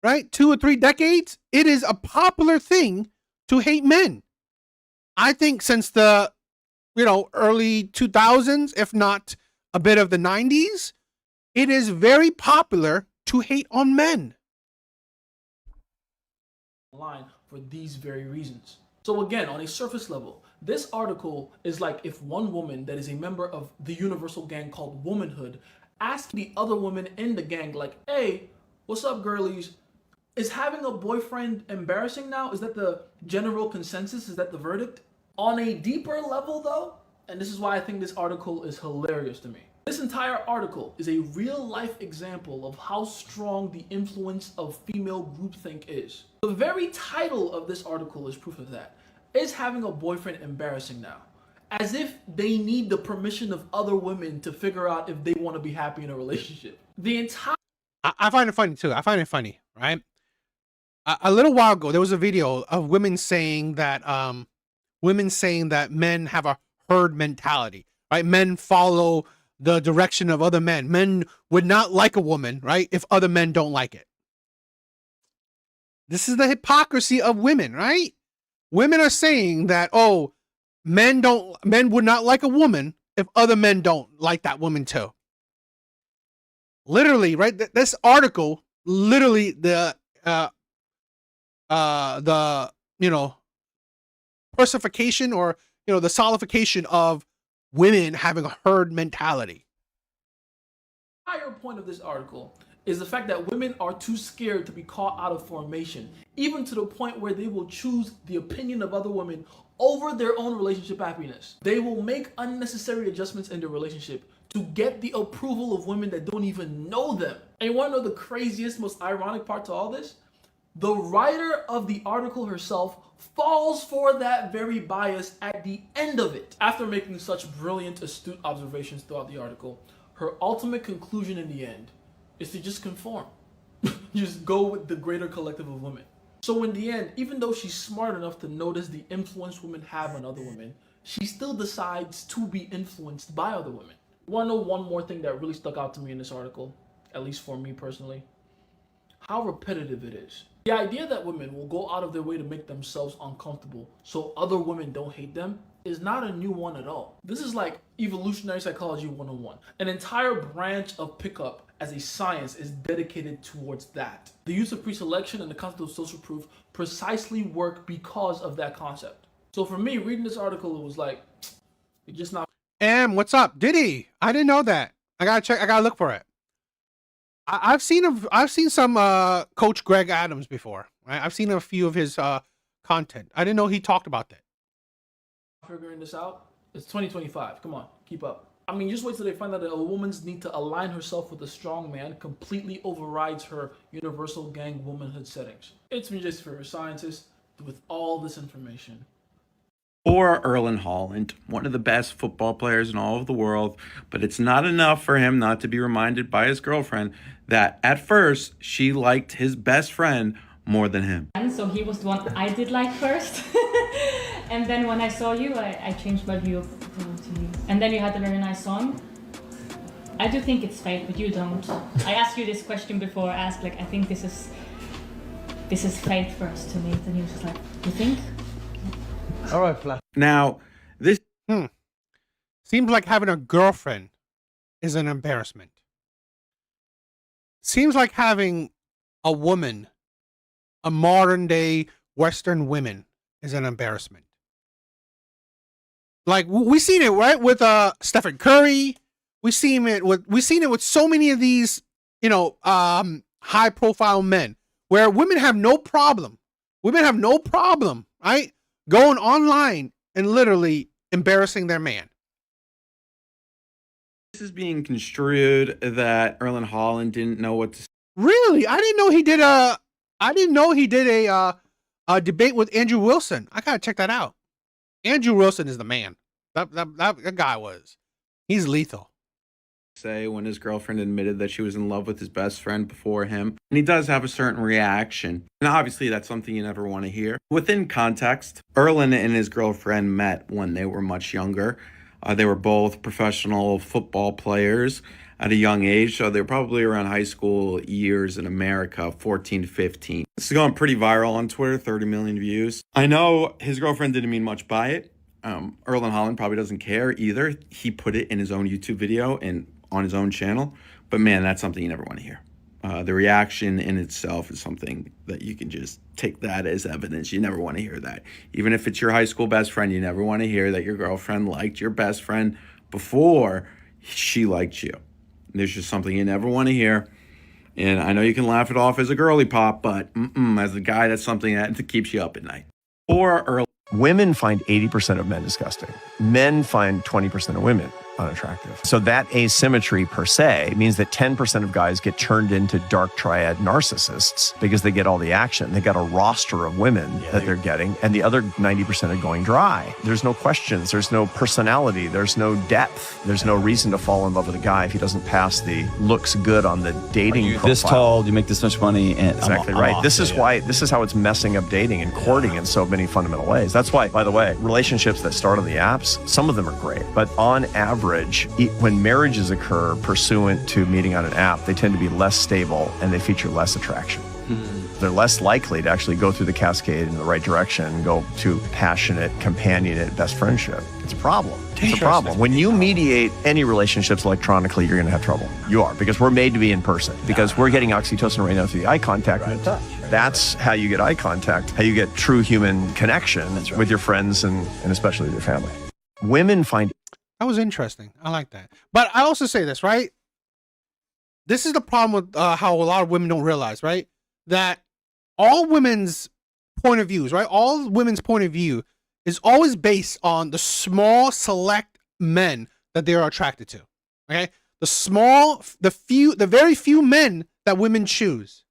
right? 2 or 3 decades, it is a popular thing to hate men. I think since the, early 2000s, if not a bit of the 90s, it is very popular to hate on men. Online for these very reasons. So again, on a surface level, this article is like if one woman that is a member of the universal gang called womanhood asked the other woman in the gang, like, hey, what's up, girlies? Is having a boyfriend embarrassing now? Is that the general consensus? Is that the verdict? On a deeper level though, and this is why I think this article is hilarious to me. This entire article is a real life example of how strong the influence of female groupthink is. The very title of this article is proof of that. Is having a boyfriend embarrassing now? as if they need the permission of other women to figure out if they want to be happy in a relationship. The entire I find it funny too. I find it funny, right? A little while ago, there was a video of women saying that men have a herd mentality, right? Men follow the direction of other men. Men would not like a woman, right, if other men don't like it. This is the hypocrisy of women, right? Women are saying that, oh, men would not like a woman if other men don't like that woman too. Literally, right? This article, literally the personification or, the solidification of women having a herd mentality. The entire point of this article is the fact that women are too scared to be caught out of formation, even to the point where they will choose the opinion of other women over their own relationship happiness. They will make unnecessary adjustments in their relationship to get the approval of women that don't even know them. And you want to know the craziest, most ironic part to all this? The writer of the article herself falls for that very bias at the end of it. After making such brilliant, astute observations throughout the article, her ultimate conclusion in the end is to just conform. Just go with the greater collective of women. So in the end, even though she's smart enough to notice the influence women have on other women, she still decides to be influenced by other women. Want to know one more thing that really stuck out to me in this article, at least for me personally? How repetitive it is. The idea that women will go out of their way to make themselves uncomfortable so other women don't hate them is not a new one at all. This is like evolutionary psychology 101. An entire branch of pickup as a science is dedicated towards that. The use of pre-selection and the concept of social proof precisely work because of that concept. So for me, reading this article, it was like, it's just not. What's up? Diddy? I didn't know that. I gotta check. I gotta look for it. I've seen some Coach Greg Adams before. Right? I've seen a few of his content. I didn't know he talked about that. Figuring this out. It's 2025. Come on, keep up. I mean, just wait till they find out that a woman's need to align herself with a strong man completely overrides her universal gang womanhood settings. It's me, just for a scientist, with all this information. Or Erling Haaland, one of the best football players in all of the world, but it's not enough for him not to be reminded by his girlfriend that at first she liked his best friend more than him. And so he was the one I did like first. And then when I saw you, I changed my view to you. And then you had a very nice song. I do think it's fake, but you don't. I asked you this question before. I asked, I think this is fake first to me. And he was just like, you think? All right, Flash. Now, this seems like having a girlfriend is an embarrassment. Seems like having a woman, a modern day Western women, is an embarrassment. Like we've seen it, right, with Stephen Curry. We've seen it with so many of these, high profile men, where women have no problem. Women have no problem, right, going online and literally embarrassing their man. This is being construed that Erling Haaland didn't know what to say. Really? I didn't know he did a debate with Andrew Wilson. I gotta check that out. Andrew Wilson is the man. That guy he's lethal. Say when his girlfriend admitted that she was in love with his best friend before him. And he does have a certain reaction. And obviously that's something you never want to hear. Within context, Erling and his girlfriend met when they were much younger. They were both professional football players at a young age. So they were probably around high school years in America, 14 to 15. This is going pretty viral on Twitter, 30 million views. I know his girlfriend didn't mean much by it. Erling Haaland probably doesn't care either. He put it in his own YouTube video and on his own channel. But man, that's something you never want to hear. The reaction in itself is something that you can just take that as evidence. You never want to hear that. Even if it's your high school best friend, you never want to hear that your girlfriend liked your best friend before she liked you. There's just something you never want to hear. And I know you can laugh it off as a girly pop, but as a guy, that's something that keeps you up at night. Or Women find 80% of men disgusting. Men find 20% of women. unattractive. So that asymmetry per se means that 10% of guys get turned into dark triad narcissists because they get all the action. They got a roster of women that they're getting, and the other 90% are going dry. There's no questions. There's no personality. There's no depth. There's no reason to fall in love with a guy if he doesn't pass the looks good on the dating profile. This tall, you make this much money, and exactly I'm right. off. This is how it's messing up dating and courting in so many fundamental ways. That's why, by the way, relationships that start on the apps, some of them are great, but on average, when marriages occur pursuant to meeting on an app, they tend to be less stable and they feature less attraction. They're less likely to actually go through the cascade in the right direction and go to passionate, companionate, best friendship. It's a problem. It's a problem. When you mediate any relationships electronically, you're going to have trouble. You are, because we're made to be in person. Because we're getting oxytocin right now through the eye contact. That's how you get eye contact, how you get true human connection with your friends and especially with your family. Women find... That was interesting. I like that. But I also say this, right? This is the problem with how a lot of women don't realize, right? That all women's point of views, right? All women's point of view is always based on the small, select men that they are attracted to. Okay? The very few men that women choose.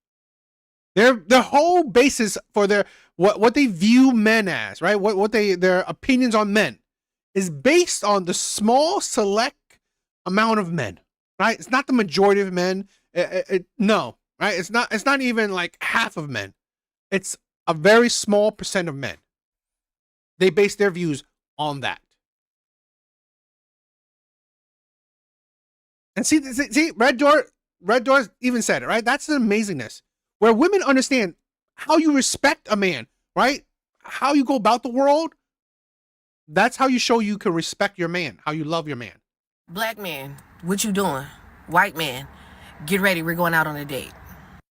Their whole basis for what they view men as, right? Their opinions on men is based on the small, select amount of men, right? It's not the majority of men. No, right? It's not even like half of men. It's a very small percent of men. They base their views on that. And see, Red Door even said it, right? That's the amazingness. Where women understand how you respect a man, right? How you go about the world. That's how you show you can respect your man, how you love your man. Black man, what you doing? White man, get ready, we're going out on a date.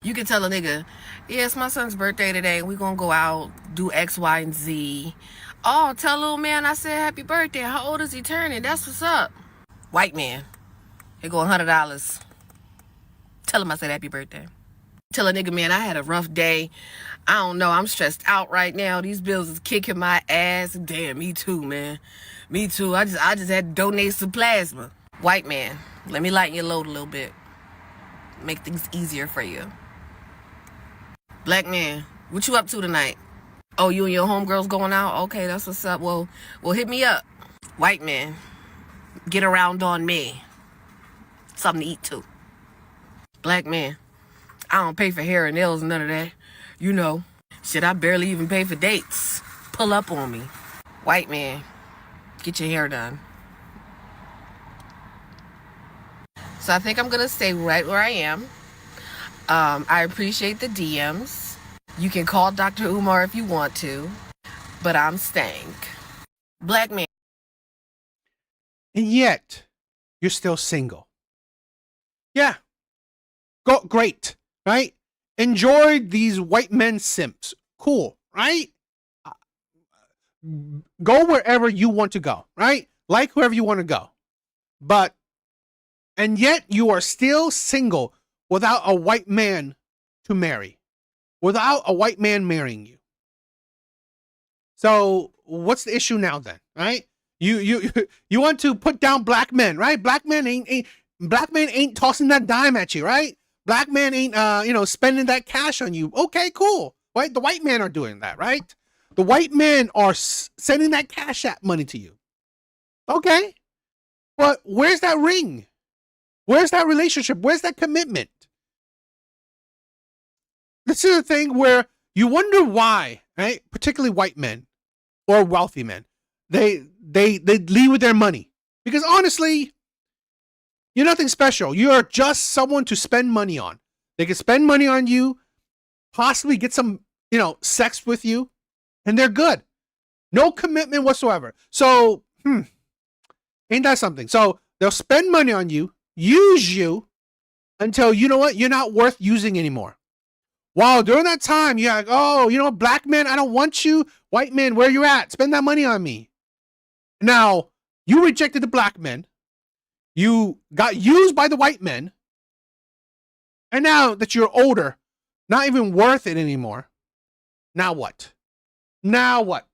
You can tell a nigga, yeah, it's my son's birthday today, we're gonna go out, do X, Y, and Z. Oh, tell little man I said happy birthday. How old is he turning? That's what's up. White man, here go $100. Tell him I said happy birthday. Tell a nigga, man, I had a rough day. I don't know, I'm stressed out right now. These bills is kicking my ass. Damn, me too, man. Me too. I just had to donate some plasma. White man, let me lighten your load a little bit. Make things easier for you. Black man, what you up to tonight? Oh, you and your homegirls going out? Okay, that's what's up. Well, hit me up. White man, get around on me. Something to eat too. Black man, I don't pay for hair and nails and none of that. You know, shit, I barely even pay for dates. Pull up on me. White man, get your hair done. So I think I'm going to stay right where I am. I appreciate the DMs. You can call Dr. Umar if you want to, but I'm staying. Black man. And yet, you're still single. Yeah. Great, right? Enjoy these white men simps. Cool, right? Go wherever you want to go, right? Like whoever you want to go. And yet you are still single without a white man to marry. Without a white man marrying you. So what's the issue now then, right? You want to put down black men, right? Black men ain't tossing that dime at you, right? Black man ain't, spending that cash on you. Okay, cool. Right? The white men are doing that, right? The white men are sending that cash app money to you. Okay. But where's that ring? Where's that relationship? Where's that commitment? This is a thing where you wonder why, right? Particularly white men or wealthy men. They lead with their money. Because honestly, you're nothing special. You are just someone to spend money on. They can spend money on you, possibly get some, sex with you, and they're good. No commitment whatsoever. So, ain't that something? So they'll spend money on you, use you until, you know what, you're not worth using anymore. Wow, during that time, you're like, oh, black men, I don't want you. White men, where you at? Spend that money on me. Now, you rejected the black men. You got used by the white men. And now that you're older, not even worth it anymore. Now what? Now what?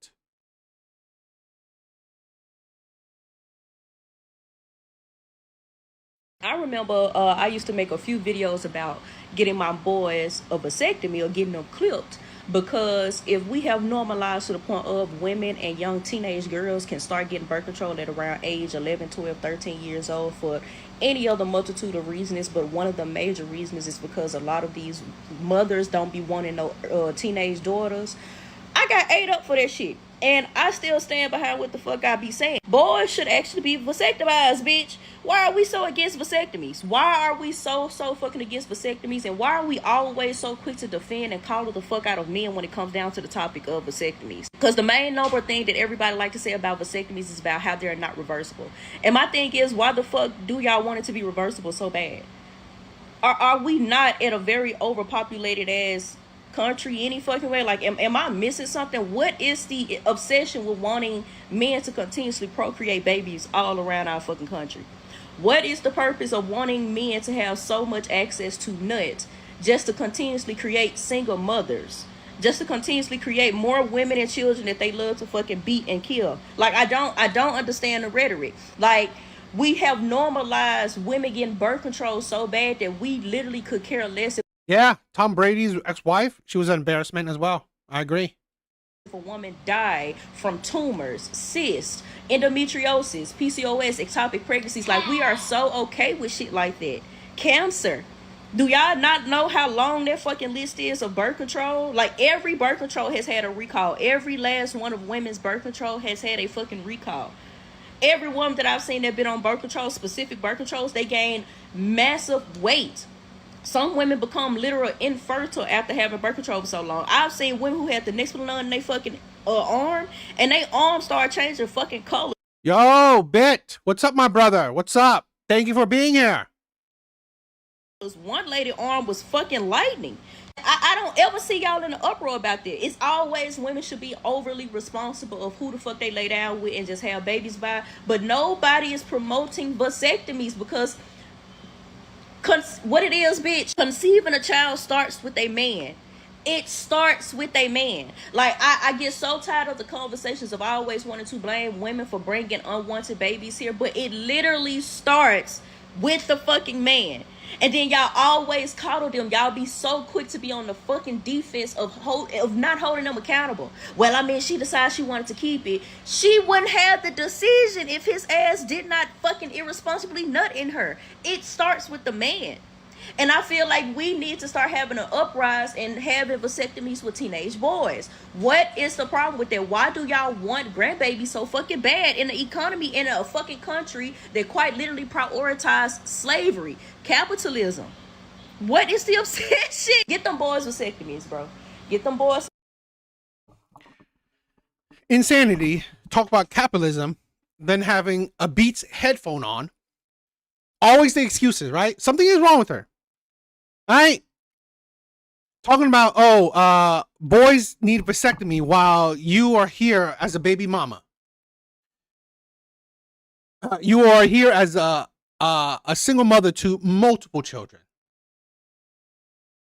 I remember I used to make a few videos about getting my boys a vasectomy or getting them clipped, because if we have normalized to the point of women and young teenage girls can start getting birth control at around age 11, 12, 13 years old for any other multitude of reasons, but one of the major reasons is because a lot of these mothers don't be wanting no teenage daughters. I got ate up for that shit. And I still stand behind what the fuck I be saying. Boys should actually be vasectomized, bitch. Why are we so against vasectomies? Why are we so fucking against vasectomies? And why are we always so quick to defend and call the fuck out of men when it comes down to the topic of vasectomies? Because the main number thing that everybody like to say about vasectomies is about how they're not reversible. And my thing is, why the fuck do y'all want it to be reversible so bad? Are we not at a very overpopulated ass country any fucking way? Like, am I missing something? What is the obsession with wanting men to continuously procreate babies all around our fucking country? What is the purpose of wanting men to have so much access to nuts just to continuously create single mothers, just to continuously create more women and children that they love to fucking beat and kill? Like, I don't understand the rhetoric. Like, we have normalized women getting birth control so bad that we literally could care less. Yeah, Tom Brady's ex-wife, she was an embarrassment as well. I agree. If a woman died from tumors, cysts, endometriosis, PCOS, ectopic pregnancies, like, we are so okay with shit like that. Cancer. Do y'all not know how long that fucking list is of birth control? Like, every birth control has had a recall. Every last one of women's birth control has had a fucking recall. Every woman that I've seen that been on birth control, specific birth controls, they gain massive weight. Some women become literal infertile after having birth control for so long. I've seen women who had the next one on their fucking arm, and their arm started changing fucking color. Yo, Bit, what's up, my brother? What's up? Thank you for being here. One lady arm was fucking lightning. I don't ever see y'all in an uproar about that. It's always women should be overly responsible of who the fuck they lay down with and just have babies by. But nobody is promoting vasectomies, because what it is, bitch, conceiving a child starts with a man. It starts with a man. Like, I get so tired of the conversations of always wanting to blame women for bringing unwanted babies here, but it literally starts with the fucking man. And then y'all always coddle them. Y'all be so quick to be on the fucking defense of not holding them accountable. Well, I mean, she decided she wanted to keep it. She wouldn't have the decision if his ass did not fucking irresponsibly nut in her. It starts with the man. And I feel like we need to start having an uprise and having vasectomies with teenage boys. What is the problem with that? Why do y'all want grandbabies so fucking bad in the economy in a fucking country that quite literally prioritizes slavery, capitalism? What is the obsession? Get them boys vasectomies, bro. Get them boys. Insanity. Talk about capitalism, then having a Beats headphone on. Always the excuses, right? Something is wrong with her. Right? Talking about, boys need a vasectomy while you are here as a baby mama. You are here as a single mother to multiple children.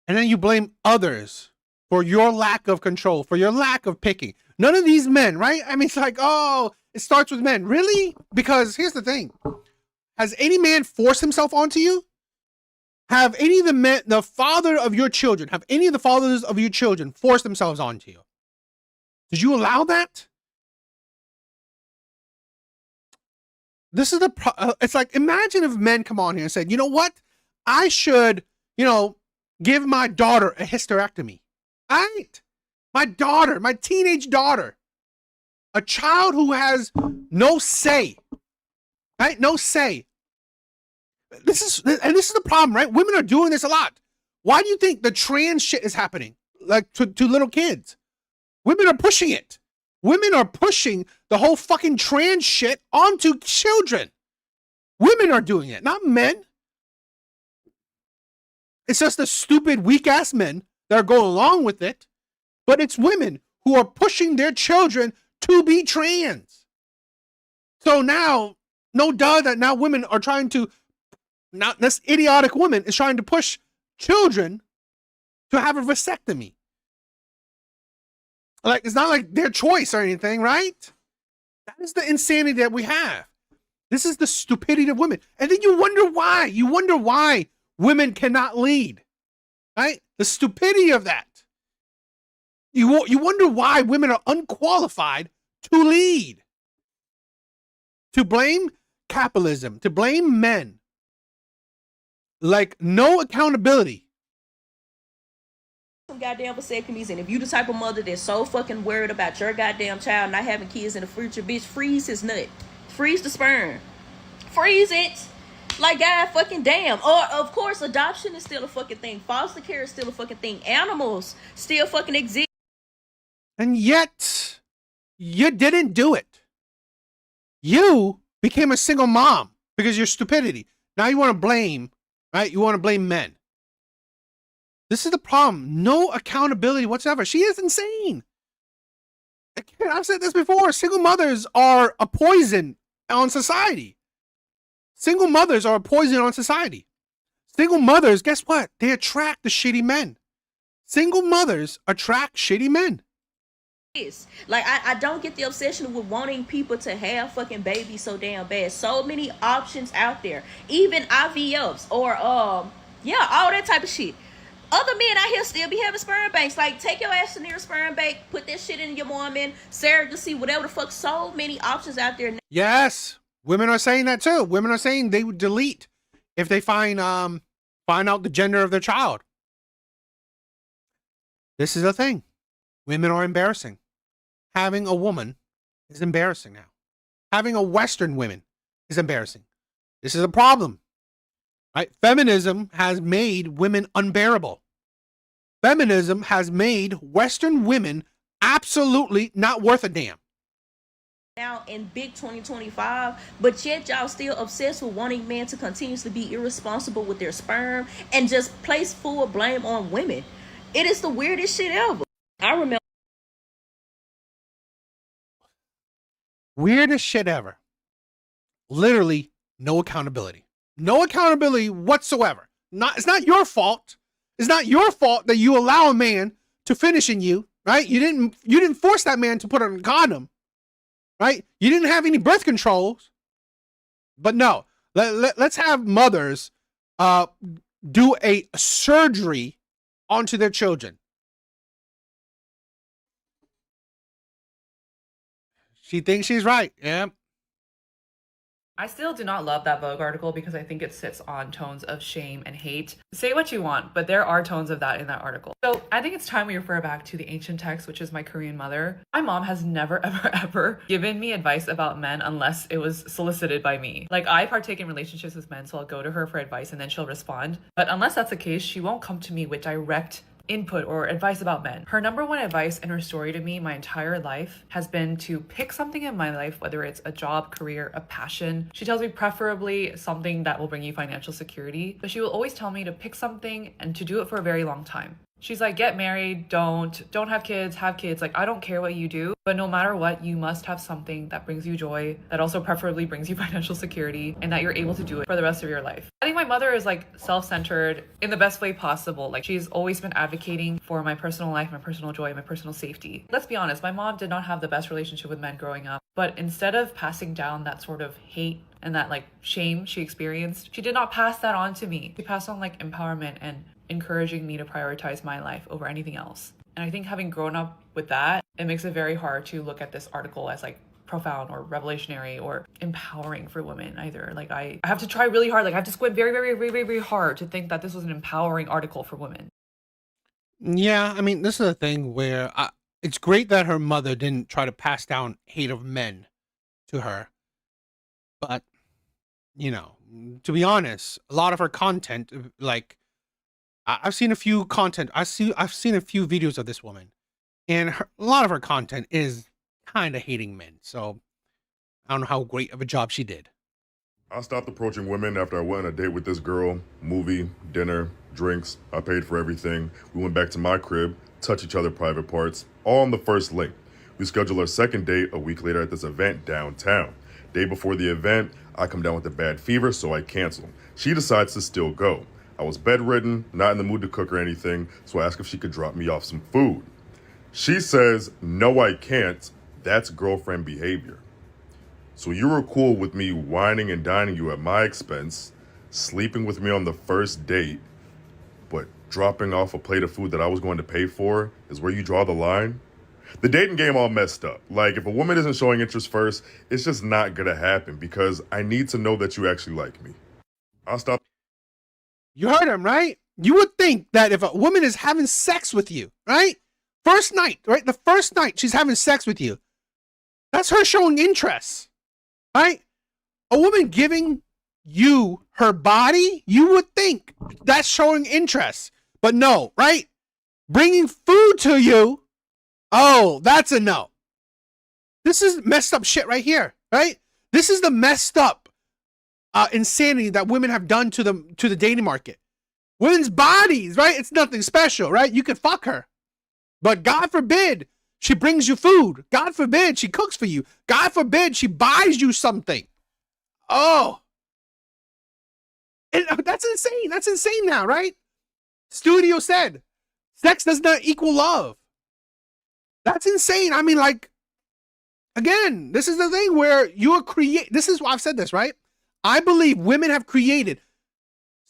And then you blame others for your lack of control, for your lack of picking. None of these men, right? I mean, it's like, oh, it starts with men. Really? Because here's the thing. Has any man forced himself onto you? Have any of the men, the father of your children, have any of the fathers of your children forced themselves onto you? Did you allow that? This is it's like, imagine if men come on here and said, you know what? I should, give my daughter a hysterectomy. Right? My daughter, my teenage daughter, a child who has no say, right? No say. This is the problem, right? Women are doing this a lot. Why do you think the trans shit is happening? Like to little kids. Women are pushing it. Women are pushing the whole fucking trans shit onto children. Women are doing it, not men. It's just the stupid, weak-ass men that are going along with it. But it's women who are pushing their children to be trans. So now, no duh that now women are trying to, not this idiotic woman is trying to push children to have a vasectomy. Like, it's not like their choice or anything, right? That is the insanity that we have. This is the stupidity of women. And then you wonder why. You wonder why women cannot lead, right? The stupidity of that. You wonder why women are unqualified to lead. To blame capitalism, to blame men. Like, no accountability. Some goddamn vasectomies, and if you the type of mother that's so fucking worried about your goddamn child not having kids in the future, bitch, freeze his nut. Freeze the sperm. Freeze it. Like, god fucking damn. Or, of course, adoption is still a fucking thing. Foster care is still a fucking thing. Animals still fucking exist. And yet, you didn't do it. You became a single mom because of your stupidity. Now you want to blame, right? You want to blame men. This is the problem. No accountability whatsoever. She is insane. Again, I've said this before. Single mothers are a poison on society. Single mothers are a poison on society. Single mothers, guess what? They attract the shitty men. Single mothers attract shitty men. Like, I don't get the obsession with wanting people to have fucking babies so damn bad. So many options out there. Even IVFs or yeah, all that type of shit. Other men out here still be having sperm banks. Like, take your ass to near a sperm bank, put that shit in your woman, surrogacy, whatever the fuck. So many options out there. Yes, women are saying that too. Women are saying they would delete if they find out the gender of their child. This is the thing. Women are embarrassing. Having a woman is embarrassing now. Having a Western woman is embarrassing. This is a problem. Right? Feminism has made women unbearable. Feminism has made Western women absolutely not worth a damn. Now in big 2025, but yet y'all still obsessed with wanting men to continuously be irresponsible with their sperm and just place full blame on women. It is the weirdest shit ever. I remember. Weirdest shit ever. Literally no accountability. No accountability whatsoever. It's not your fault. It's not your fault that you allow a man to finish in you, right? You didn't force that man to put on a condom, right? You didn't have any birth controls. But no, let's have mothers do a surgery onto their children. She thinks she's right. Yeah. I still do not love that Vogue article because I think it sits on tones of shame and hate. Say what you want, but there are tones of that in that article. So I think it's time we refer back to the ancient text, which is my Korean mother. My mom has never, ever, ever given me advice about men unless it was solicited by me. Like, I partake in relationships with men, so I'll go to her for advice and then she'll respond. But unless that's the case, she won't come to me with direct input or advice about men. Her number one advice in her story to me my entire life has been to pick something in my life, whether it's a job, career, a passion. She tells me preferably something that will bring you financial security, but she will always tell me to pick something and to do it for a very long time. She's like, get married, don't have kids, have kids. Like, I don't care what you do, but no matter what, you must have something that brings you joy, that also preferably brings you financial security, and that you're able to do it for the rest of your life. I think my mother is like self-centered in the best way possible. Like, she's always been advocating for my personal life, my personal joy, my personal safety. Let's be honest, my mom did not have the best relationship with men growing up, but instead of passing down that sort of hate and that like shame she experienced, she did not pass that on to me. She passed on like empowerment and encouraging me to prioritize my life over anything else. And I think having grown up with that, it makes it very hard to look at this article as like profound or revelationary or empowering for women either. Like, I have to try really hard. Like, I have to squint very, very, very, very, very hard to think that this was an empowering article for women. Yeah, I mean, this is a thing where it's great that her mother didn't try to pass down hate of men to her. But, you know, to be honest, a lot of her content, like, I've seen a few content. I've seen a few videos of this woman, and a lot of her content is kind of hating men. So I don't know how great of a job she did. I stopped approaching women after I went on a date with this girl. Movie, dinner, drinks. I paid for everything. We went back to my crib, touched each other private parts, all on the first link. We scheduled our second date a week later at this event downtown. Day before the event, I come down with a bad fever, so I cancel. She decides to still go. I was bedridden, not in the mood to cook or anything, so I asked if she could drop me off some food. She says, no, I can't. That's girlfriend behavior. So you were cool with me whining and dining you at my expense, sleeping with me on the first date, but dropping off a plate of food that I was going to pay for is where you draw the line? The dating game all messed up. Like, if a woman isn't showing interest first, it's just not gonna happen because I need to know that you actually like me. I'll stop. You heard him, right? You would think that if a woman is having sex with you, right? First night, right? The first night she's having sex with you. That's her showing interest, right? A woman giving you her body, you would think that's showing interest. But no, right? Bringing food to you, oh, that's a no. This is messed up shit right here, right? This is the messed up insanity that women have done to the dating market. Women's bodies, right? It's nothing special, right? You could fuck her. But God forbid she brings you food. God forbid she cooks for you. God forbid she buys you something. Oh. And that's insane. That's insane now, right? Studio said, sex does not equal love. That's insane. I mean, like, again, this is the thing where you are this is why I've said this, right? I believe women have created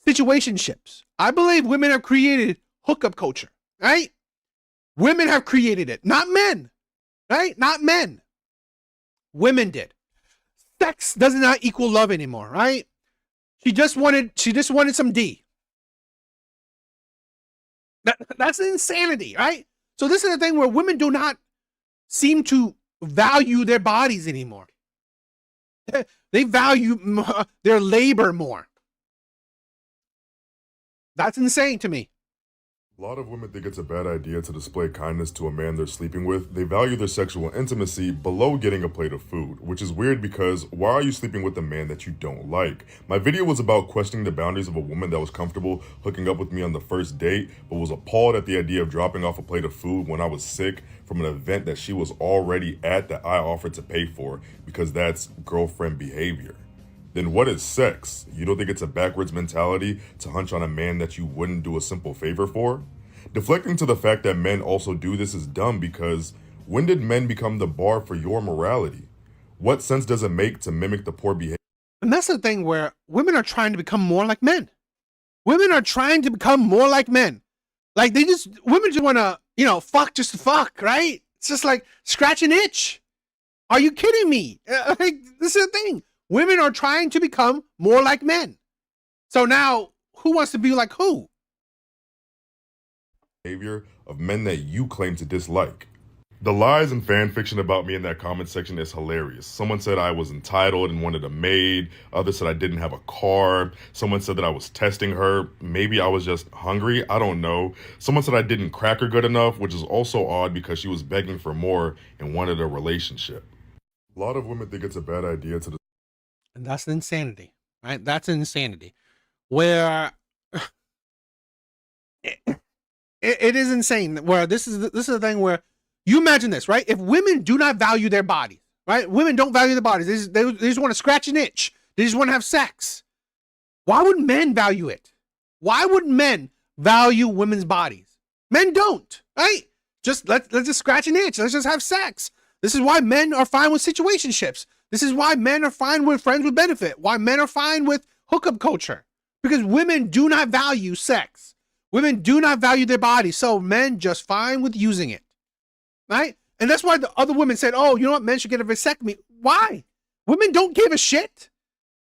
situationships. I believe women have created hookup culture, right? Women have created it, not men, right? Not men. Women did. Sex does not equal love anymore, right? She just wanted some D. That's insanity, right? So this is the thing where women do not seem to value their bodies anymore. They value their labor more. That's insane to me. A lot of women think it's a bad idea to display kindness to a man they're sleeping with. They value their sexual intimacy below getting a plate of food, which is weird because why are you sleeping with a man that you don't like? My video was about questioning the boundaries of a woman that was comfortable hooking up with me on the first date, but was appalled at the idea of dropping off a plate of food when I was sick from an event that she was already at that I offered to pay for because that's girlfriend behavior. Then what is sex? You don't think it's a backwards mentality to hunch on a man that you wouldn't do a simple favor for? Deflecting to the fact that men also do this is dumb because when did men become the bar for your morality? What sense does it make to mimic the poor behavior? And that's the thing where women are trying to become more like men. Women are trying to become more like men. Like women just want to, fuck just to fuck, right? It's just like scratch an itch. Are you kidding me? Like, this is the thing. Women are trying to become more like men. So now, who wants to be like who? Behavior of men that you claim to dislike. The lies and fan fiction about me in that comment section is hilarious. Someone said I was entitled and wanted a maid. Others said I didn't have a car. Someone said that I was testing her. Maybe I was just hungry. I don't know. Someone said I didn't crack her good enough, which is also odd because she was begging for more and wanted a relationship. A lot of women think it's a bad idea to. And that's insanity, right? That's insanity. Where it is insane. Where this is the thing where you imagine this, right? If women do not value their bodies, right? Women don't value their bodies. They just want to scratch an itch. They just want to have sex. Why would men value it? Why would men value women's bodies? Men don't, right? Let's just scratch an itch. Let's just have sex. This is why men are fine with situationships. This is why men are fine with friends with benefit. Why men are fine with hookup culture. Because women do not value sex. Women do not value their bodies. So men just fine with using it. Right? And that's why the other women said, oh, you know what? Men should get a vasectomy. Why? Women don't give a shit.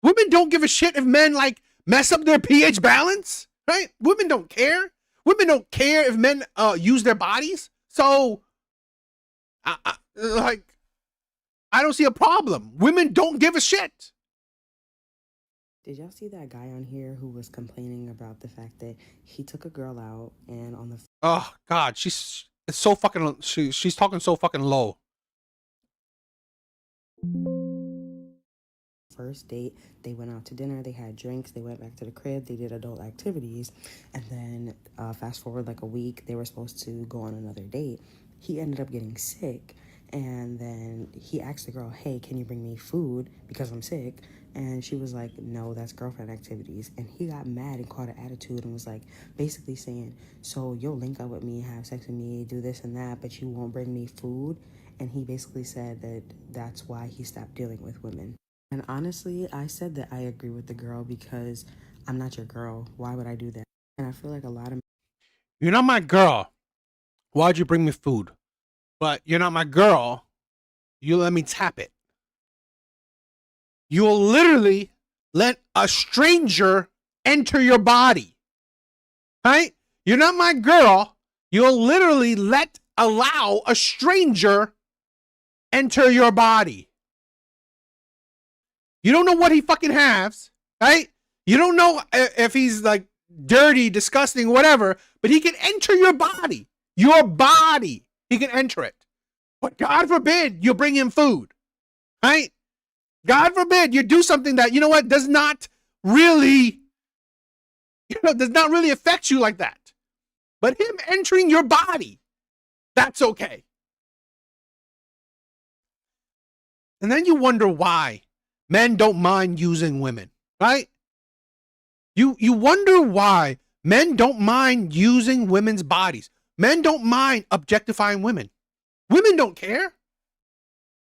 Women don't give a shit if men like mess up their pH balance. Right? Women don't care. Women don't care if men use their bodies. So, I don't see a problem. Women don't give a shit. Did y'all see that guy on here who was complaining about the fact that he took a girl out and on the... Oh, God. She's so fucking... She's talking so fucking low. First date, they went out to dinner, they had drinks, they went back to the crib, they did adult activities, and then fast forward like a week, they were supposed to go on another date. He ended up getting sick. And then he asked the girl, hey, can you bring me food because I'm sick? And she was like, no, that's girlfriend activities. And he got mad and caught an attitude and was like, basically saying, so you'll link up with me, have sex with me, do this and that, but you won't bring me food. And he basically said that that's why he stopped dealing with women. And honestly, I said that I agree with the girl because I'm not your girl. Why would I do that? And I feel like a lot of... You're not my girl. Why'd you bring me food? But you're not my girl. You let me tap it. You'll literally let a stranger enter your body. Right? You're not my girl. You'll literally allow a stranger enter your body. You don't know what he fucking has, right? You don't know if he's like dirty, disgusting, whatever, but he can enter your body. Your body. He can enter it. But God forbid you bring him food, right? God forbid you do something that, you know what, does not really affect you like that. But him entering your body, that's okay. And then you wonder why men don't mind using women, right? You wonder why men don't mind using women's bodies. Men don't mind objectifying women. Women don't care.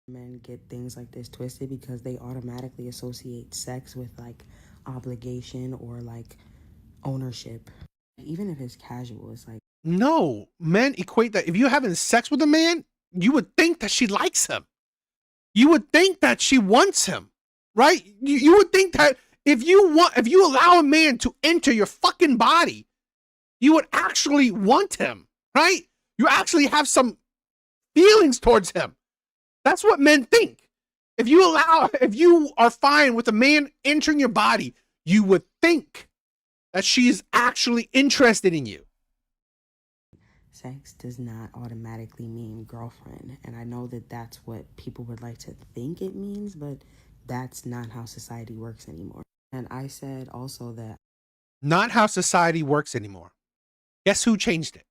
Men get things like this twisted because they automatically associate sex with like obligation or like ownership. Even if it's casual, it's like... No, men equate that if you're having sex with a man, you would think that she likes him. You would think that she wants him, right? You would think that if you allow a man to enter your fucking body, you would actually want him, right? You actually have some feelings towards him. That's what men think. If you are fine with a man entering your body, you would think that she's actually interested in you. Sex does not automatically mean girlfriend. And I know that that's what people would like to think it means, but that's not how society works anymore. And I said also that... Not how society works anymore. Guess who changed it?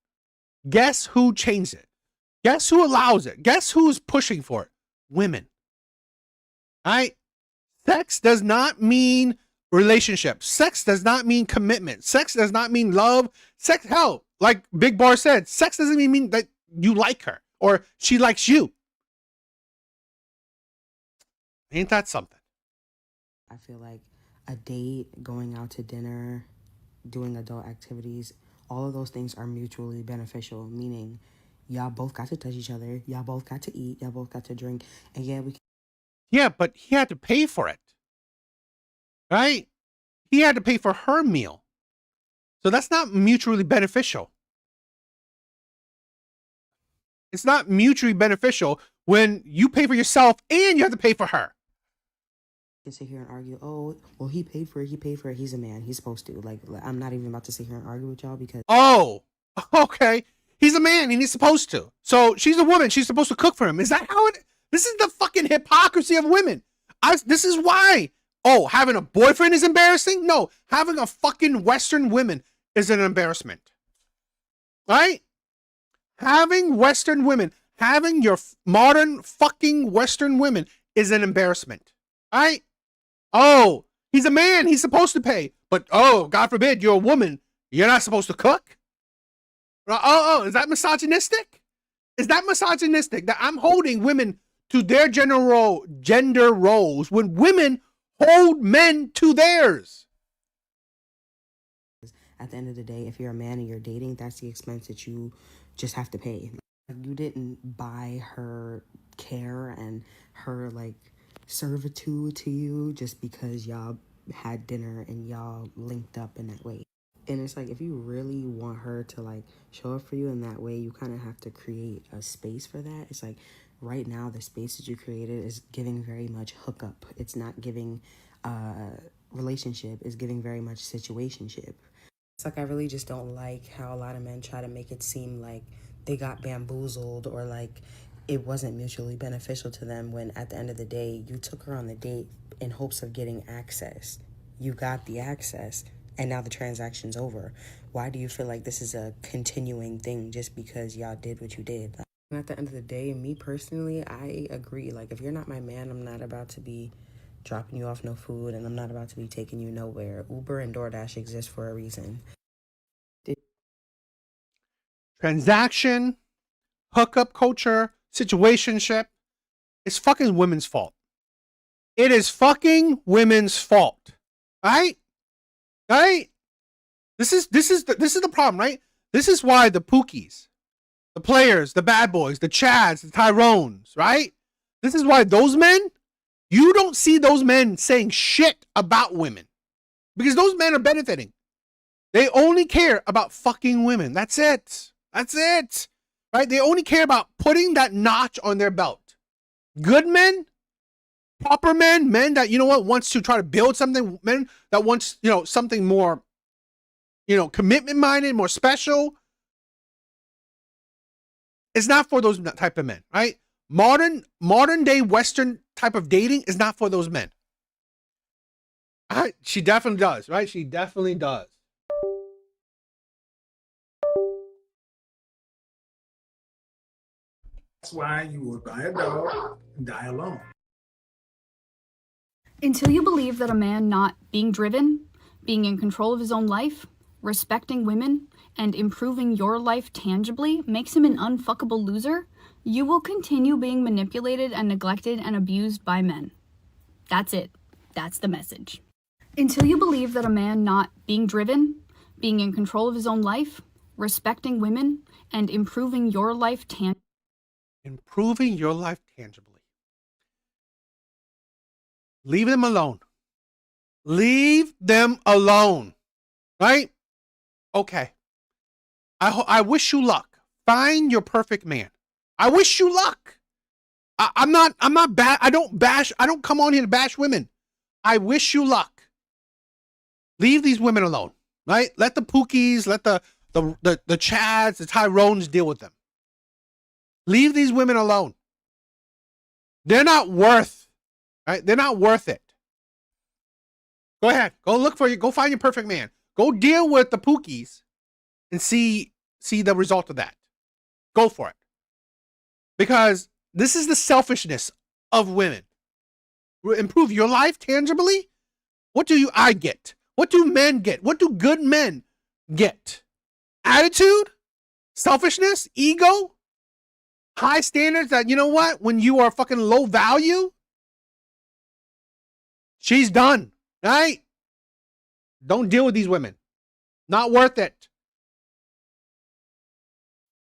Guess who changed it? Guess who allows it? Guess who's pushing for it? Women. All right? Sex does not mean relationship. Sex does not mean commitment. Sex does not mean love. Sex, hell, like Big Bar said, sex doesn't even mean that you like her or she likes you. Ain't that something? I feel like a date, going out to dinner, doing adult activities, all of those things are mutually beneficial, meaning y'all both got to touch each other, y'all both got to eat, y'all both got to drink, and yeah, but he had to pay for it, right? He had to pay for her meal. So that's not mutually beneficial. It's not mutually beneficial when you pay for yourself and you have to pay for her. To sit here and argue, oh, well, he paid for it, he's a man, he's supposed to. Like, I'm not even about to sit here and argue with y'all because... Oh, okay. He's a man and he's supposed to. So she's a woman, she's supposed to cook for him. Is that how it... This is the fucking hypocrisy of women. This is why. Oh, having a boyfriend is embarrassing? No, having a fucking Western woman is an embarrassment. Right? Having Western women, having your modern fucking Western women is an embarrassment. Right? Oh, he's a man, he's supposed to pay. But oh, God forbid, you're a woman, you're not supposed to cook? Oh, is that misogynistic? Is that misogynistic that I'm holding women to their gender roles when women hold men to theirs? At the end of the day, if you're a man and you're dating, that's the expense that you just have to pay. You didn't buy her care and her like servitude to you just because y'all had dinner and y'all linked up in that way. And it's like, if you really want her to like show up for you in that way, you kind of have to create a space for that. It's like right now, the space that you created is giving very much hookup. It's not giving relationship, it's giving very much situationship. It's like, I really just don't like how a lot of men try to make it seem like they got bamboozled or like it wasn't mutually beneficial to them, when at the end of the day, you took her on the date in hopes of getting access. You got the access, and now the transaction's over. Why do you feel like this is a continuing thing just because y'all did what you did? And at the end of the day, me personally, I agree. Like, if you're not my man, I'm not about to be dropping you off no food, and I'm not about to be taking you nowhere. Uber and DoorDash exist for a reason. Transaction, hookup culture, situationship, it's fucking women's fault. It is fucking women's fault. Right? Right? This is the problem, right? This is why the Pookies, the players, the bad boys, the Chads, the Tyrones, right? This is why those men, you don't see those men saying shit about women. Because those men are benefiting. They only care about fucking women. That's it. That's it. Right? They only care about putting that notch on their belt. Good men, proper men, men that, you know what, wants to try to build something, men that wants, you know, something more, you know, commitment minded, more special. It's not for those type of men, right? Modern day Western type of dating is not for those men. She definitely does, right? She definitely does. That's why you will buy a dog and die alone. Until you believe that a man not being driven, being in control of his own life, respecting women, and improving your life tangibly makes him an unfuckable loser, you will continue being manipulated and neglected and abused by men. That's it. That's the message. Until you believe that a man not being driven, being in control of his own life, respecting women, and improving your life tangibly. Improving your life tangibly. Leave them alone. Leave them alone. Right? Okay. I wish you luck. Find your perfect man. I wish you luck. I'm not bad. I don't come on here to bash women. I wish you luck. Leave these women alone. Right? Let the Pookies, let the Chads, the Tyrones deal with them. Leave these women alone. They're not worth, right? They're not worth it. Go ahead. Go find your perfect man. Go deal with the Pookies and see the result of that. Go for it. Because this is the selfishness of women. Improve your life tangibly? What do I get? What do men get? What do good men get? Attitude? Selfishness? Ego? High standards that, you know what? When you are fucking low value, she's done, right? Don't deal with these women. Not worth it.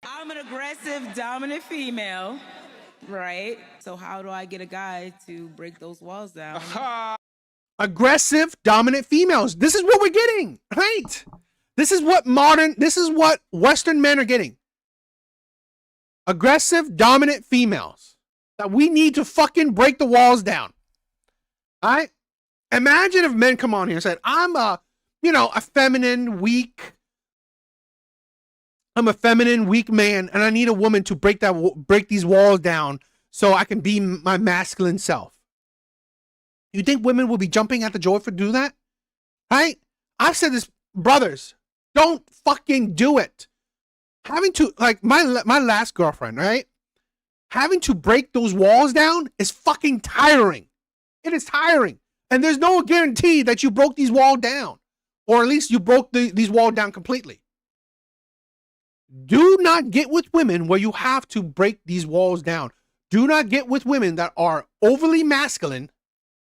I'm an aggressive, dominant female, right? So how do I get a guy to break those walls down? Aggressive, dominant females. This is what we're getting, right? This is what Western men are getting. Aggressive, dominant females. That we need to fucking break the walls down. All right? Imagine if men come on here and said, I'm a feminine, weak man, and I need a woman to break these walls down so I can be my masculine self. You think women will be jumping at the joy for do that? Right? I've said this, brothers, don't fucking do it. Having to, like my last girlfriend, right? Having to break those walls down is fucking tiring. It is tiring. And there's no guarantee that you broke these walls down. Or at least you broke these walls down completely. Do not get with women where you have to break these walls down. Do not get with women that are overly masculine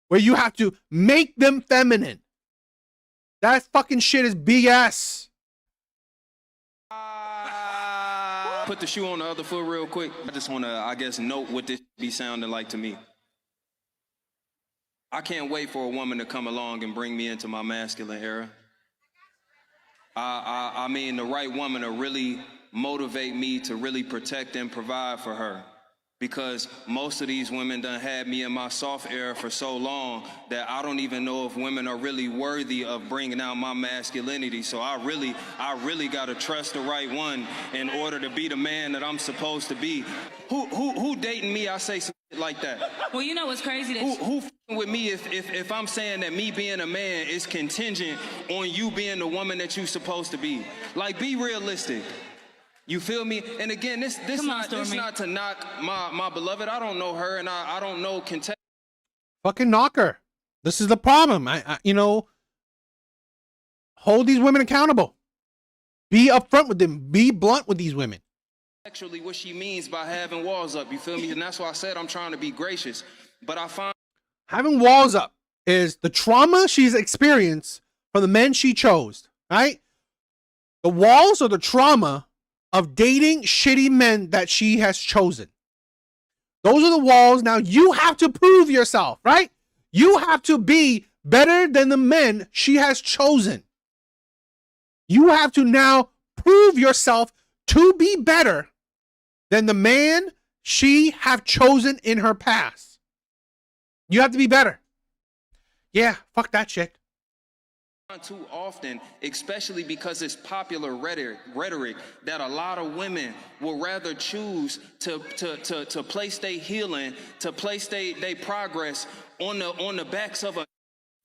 where you have to make them feminine. That fucking shit is BS. Put the shoe on the other foot real quick. I just want to, note what this be sounding like to me. I can't wait for a woman to come along and bring me into my masculine era. I mean, the right woman to really motivate me to really protect and provide for her. Because most of these women done had me in my soft era for so long that I don't even know if women are really worthy of bringing out my masculinity. So I really got to trust the right one in order to be the man that I'm supposed to be. Who dating me? I say some shit like that. Well, you know what's crazy? Who with me if I'm saying that me being a man is contingent on you being the woman that you're supposed to be? Like, be realistic. You feel me? And again, this not to knock my beloved. I don't know her, and I don't know Kentucky. Fucking knock her. This is the problem. Hold these women accountable. Be upfront with them. Be blunt with these women. Actually, what she means by having walls up, you feel me? And that's why I said I'm trying to be gracious. But I find having walls up is the trauma she's experienced from the men she chose, right? The walls are the trauma of dating shitty men that she has chosen. Those are the walls. Now you have to prove yourself, right? You have to be better than the men she has chosen. You have to now prove yourself to be better than the man she have chosen in her past. You have to be better. Yeah, fuck that shit. Too often, especially because it's popular rhetoric that a lot of women will rather choose to place their healing, to place their progress on the backs of a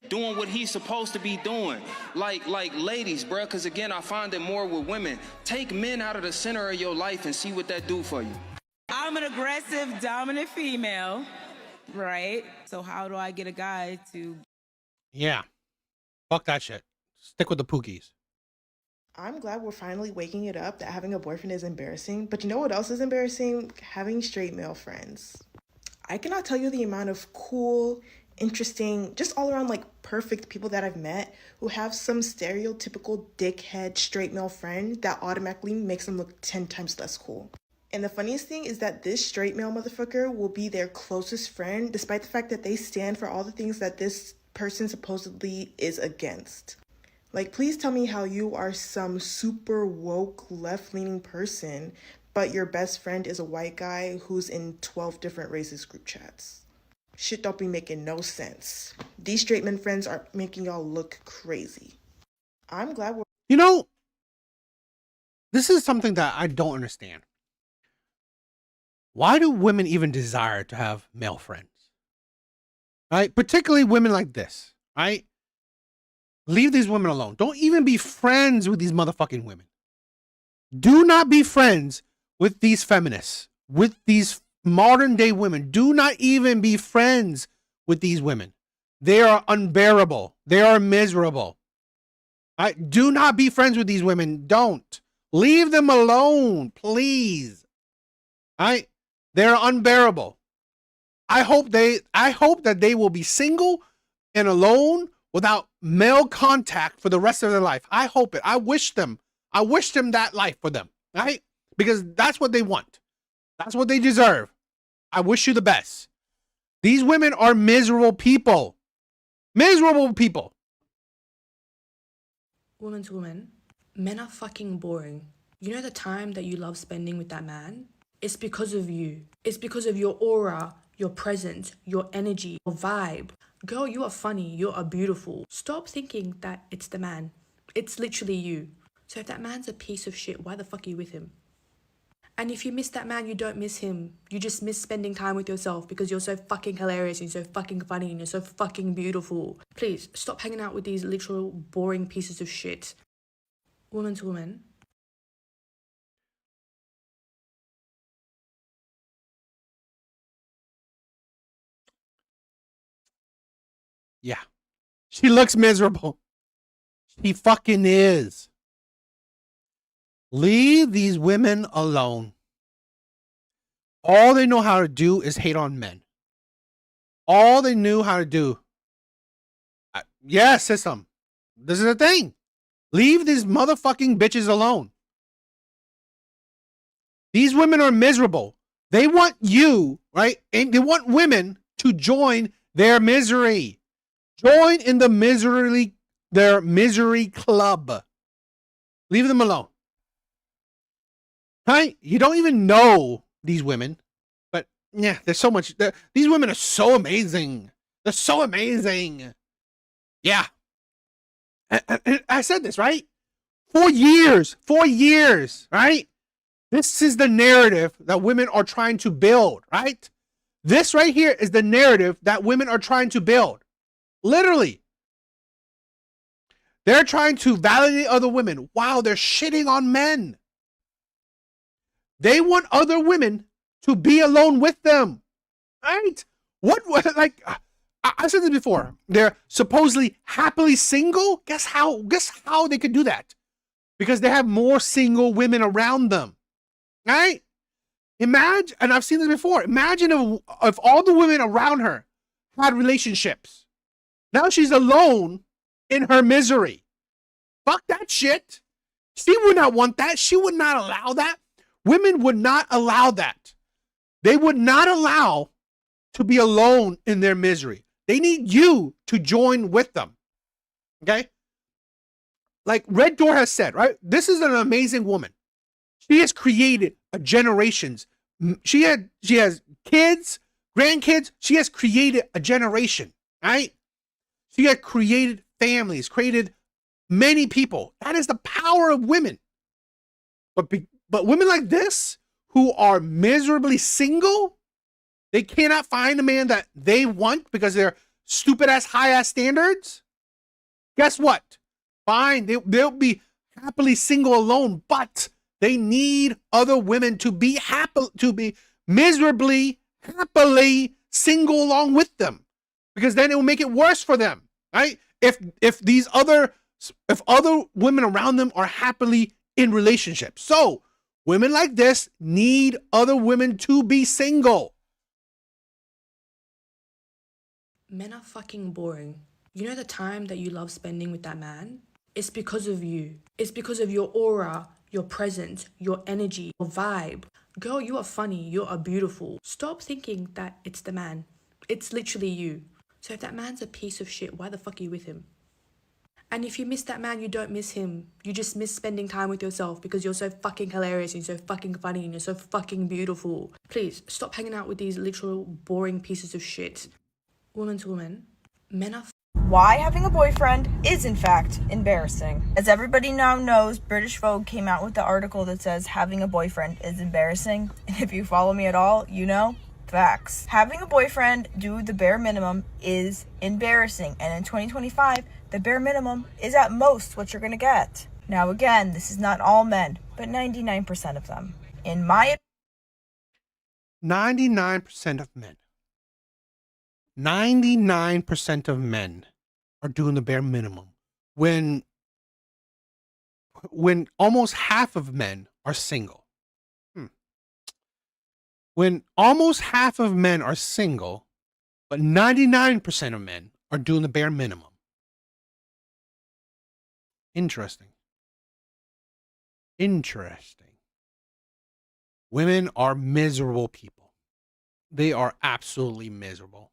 doing what he's supposed to be doing. Like ladies, bro, because again, I find it more with women. Take men out of the center of your life and see what that do for you. I'm an aggressive, dominant female, right? So how do I get a guy to... Yeah. Fuck that shit. Stick with the pookies. I'm glad we're finally waking it up that having a boyfriend is embarrassing. But you know what else is embarrassing? Having straight male friends. I cannot tell you the amount of cool, interesting, just all around like perfect people that I've met who have some stereotypical dickhead straight male friend that automatically makes them look 10 times less cool. And the funniest thing is that this straight male motherfucker will be their closest friend despite the fact that they stand for all the things that this person supposedly is against. Like, please tell me how you are some super woke left-leaning person, but your best friend is a white guy who's in 12 different racist group chats. Shit don't be making no sense. These straight men friends are making y'all look crazy. I'm glad we're... You know, this is something that I don't understand. Why do women even desire to have male friends? Right? Particularly women like this, right? Leave these women alone. Don't even be friends with these motherfucking women. Do not be friends with these feminists, with these modern day women. Do not even be friends with these women. They are unbearable. They are miserable. Right? Do not be friends with these women. Don't. Leave them alone, please. Right? They're unbearable. I hope that they will be single and alone without male contact for the rest of their life. I hope it. I wish them that life for them, right? Because that's what they want. That's what they deserve. I wish you the best. These women are miserable people. Miserable people. Woman to woman, men are fucking boring. You know the time that you love spending with that man? It's because of you. It's because of your aura, your presence, your energy, your vibe. Girl, you are funny. You are beautiful. Stop thinking that it's the man. It's literally you. So if that man's a piece of shit, why the fuck are you with him? And if you miss that man, you don't miss him. You just miss spending time with yourself because you're so fucking hilarious and you're so fucking funny and you're so fucking beautiful. Please, stop hanging out with these literal boring pieces of shit. Woman to woman. Yeah. She looks miserable. She fucking is. Leave these women alone. All they know how to do is hate on men. All they knew how to do. Yeah, system. This is the thing. Leave these motherfucking bitches alone. These women are miserable. They want you, right? And they want women to join their misery. Join in their misery club. Leave them alone. Right? You don't even know these women, but yeah, there's so much. These women are so amazing. They're so amazing. Yeah. I said this, right? 4 years, right? This is the narrative that women are trying to build, right? This right here is the narrative that women are trying to build. Literally. They're trying to validate other women. Wow, they're shitting on men. They want other women to be alone with them. Right? What like I said this before. They're supposedly happily single. Guess how they could do that? Because they have more single women around them. Right? Imagine, and I've seen this before, imagine if all the women around her had relationships. Now she's alone in her misery. Fuck that shit. She would not want that. She would not allow that. Women would not allow that. They would not allow to be alone in their misery. They need you to join with them. Okay? Like Red Door has said, right? This is an amazing woman. She has created a generations. She has kids, grandkids. She has created a generation, right? She has created families, created many people. That is the power of women. But women like this who are miserably single, they cannot find a man that they want because they're stupid ass high ass standards. Guess what? Fine, they'll be happily single alone, but they need other women to be happy, to be miserably, happily single along with them, because then it will make it worse for them, right? If other women around them are happily in relationships. So women like this need other women to be single. Men are fucking boring. You know the time that you love spending with that man? It's because of you. It's because of your aura, your presence, your energy, your vibe. Girl, you are funny. You are beautiful. Stop thinking that it's the man. It's literally you. So if that man's a piece of shit, why the fuck are you with him? And if you miss that man, you don't miss him. You just miss spending time with yourself because you're so fucking hilarious and you're so fucking funny and you're so fucking beautiful. Please, stop hanging out with these literal boring pieces of shit. Woman to woman, men are why having a boyfriend is in fact embarrassing. As everybody now knows, British Vogue came out with the article that says having a boyfriend is embarrassing. And if you follow me at all, you know, facts. Having a boyfriend do the bare minimum is embarrassing. And in 2025, the bare minimum is at most what you're gonna get. Now again, this is not all men, but 99% of them. In my 99% of men. 99% of men are doing the bare minimum when almost half of men are single. When almost half of men are single, but 99% of men are doing the bare minimum. Interesting. Women are miserable people. They are absolutely miserable.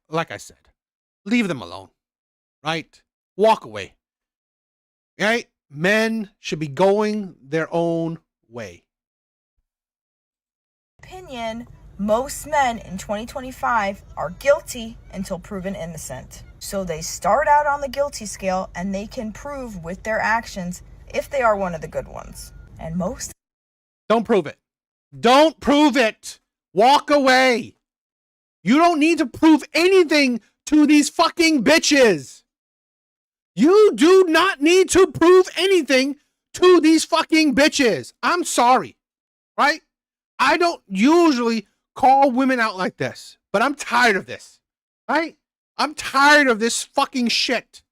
Like I said, leave them alone, right? Walk away, right? Men should be going their own way. opinion, most men in 2025 are guilty until proven innocent. So they start out on the guilty scale and they can prove with their actions if they are one of the good ones. And most... Don't prove it. Don't prove it. Walk away. You don't need to prove anything to these fucking bitches. You do not need to prove anything to these fucking bitches. I'm sorry, right? I don't usually call women out like this, but I'm tired of this, right? I'm tired of this fucking shit.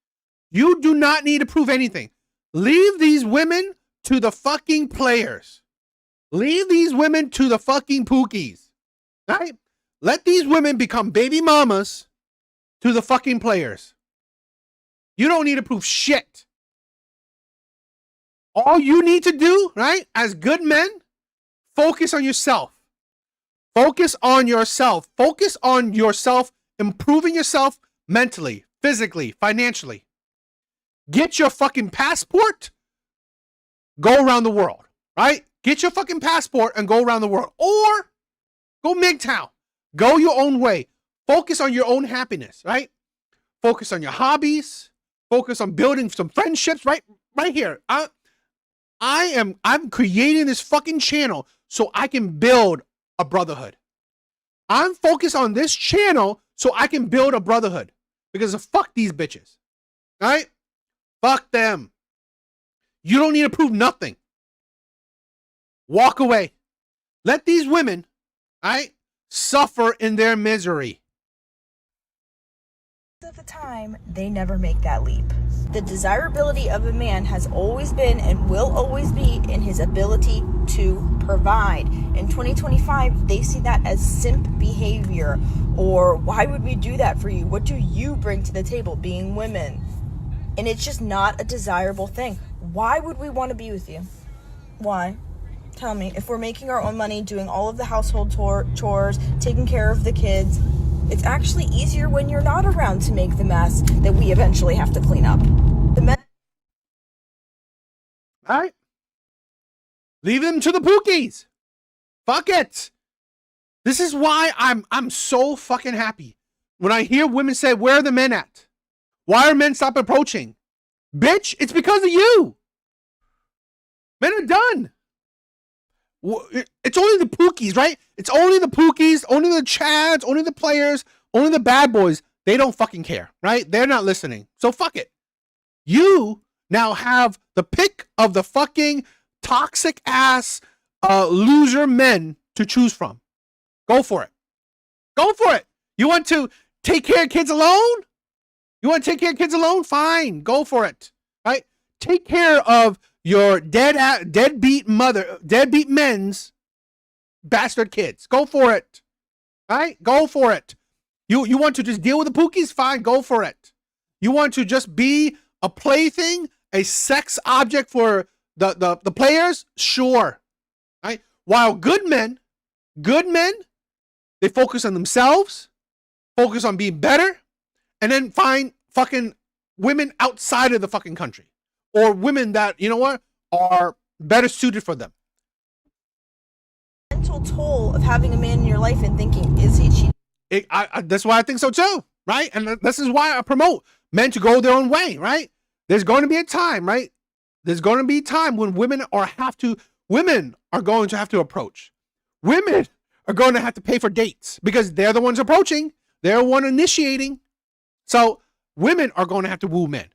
You do not need to prove anything. Leave these women to the fucking players. Leave these women to the fucking pookies, right? Let these women become baby mamas to the fucking players. You don't need to prove shit. All you need to do, right, as good men, focus on yourself. Focus on yourself. Focus on yourself, improving yourself mentally, physically, financially. Get your fucking passport. Go around the world, right? Get your fucking passport and go around the world. Or go MGTOW. Go your own way. Focus on your own happiness, right? Focus on your hobbies. Focus on building some friendships, right here. I'm creating this fucking channel so I can build a brotherhood. I'm focused on this channel so I can build a brotherhood. Because of fuck these bitches. Right? Fuck them. You don't need to prove nothing. Walk away. Let these women, right, suffer in their misery. of the time, they never make that leap. The desirability of a man has always been and will always be in his ability to provide. In 2025, they see that as simp behavior, or why would we do that for you? What do you bring to the table, being women? And it's just not a desirable thing. Why would we want to be with you? Why? Tell me. If we're making our own money, doing all of the household chores, taking care of the kids, it's actually easier when you're not around to make the mess that we eventually have to clean up. All right. Leave them to the pookies. Fuck it. This is why I'm so fucking happy when I hear women say, where are the men at? Why are men stop approaching? Bitch, it's because of you. Men are done. It's only the pookies, right? It's only the pookies, only the chads, only the players, only the bad boys. They don't fucking care, right? They're not listening. So fuck it. You now have the pick of the fucking toxic ass loser men to choose from. Go for it. Go for it. You want to take care of kids alone? You want to take care of kids alone? Fine. Go for it. Right? Take care of your deadbeat men's bastard kids. Go for it. Right? Go for it. You want to just deal with the pookies? Fine. Go for it. You want to just be a plaything, a sex object for the players? Sure. Right? While good men, they focus on themselves, focus on being better, and then find fucking women outside of the fucking country. Or women that, you know what, are better suited for them. Mental toll of having a man in your life and thinking, is he cheating? That's why I think so too, right? And this is why I promote men to go their own way, right? There's going to be a time, right? There's going to be a time when women are going to have to approach. Women are going to have to pay for dates because they're the ones approaching. They're the one initiating. So women are going to have to woo men.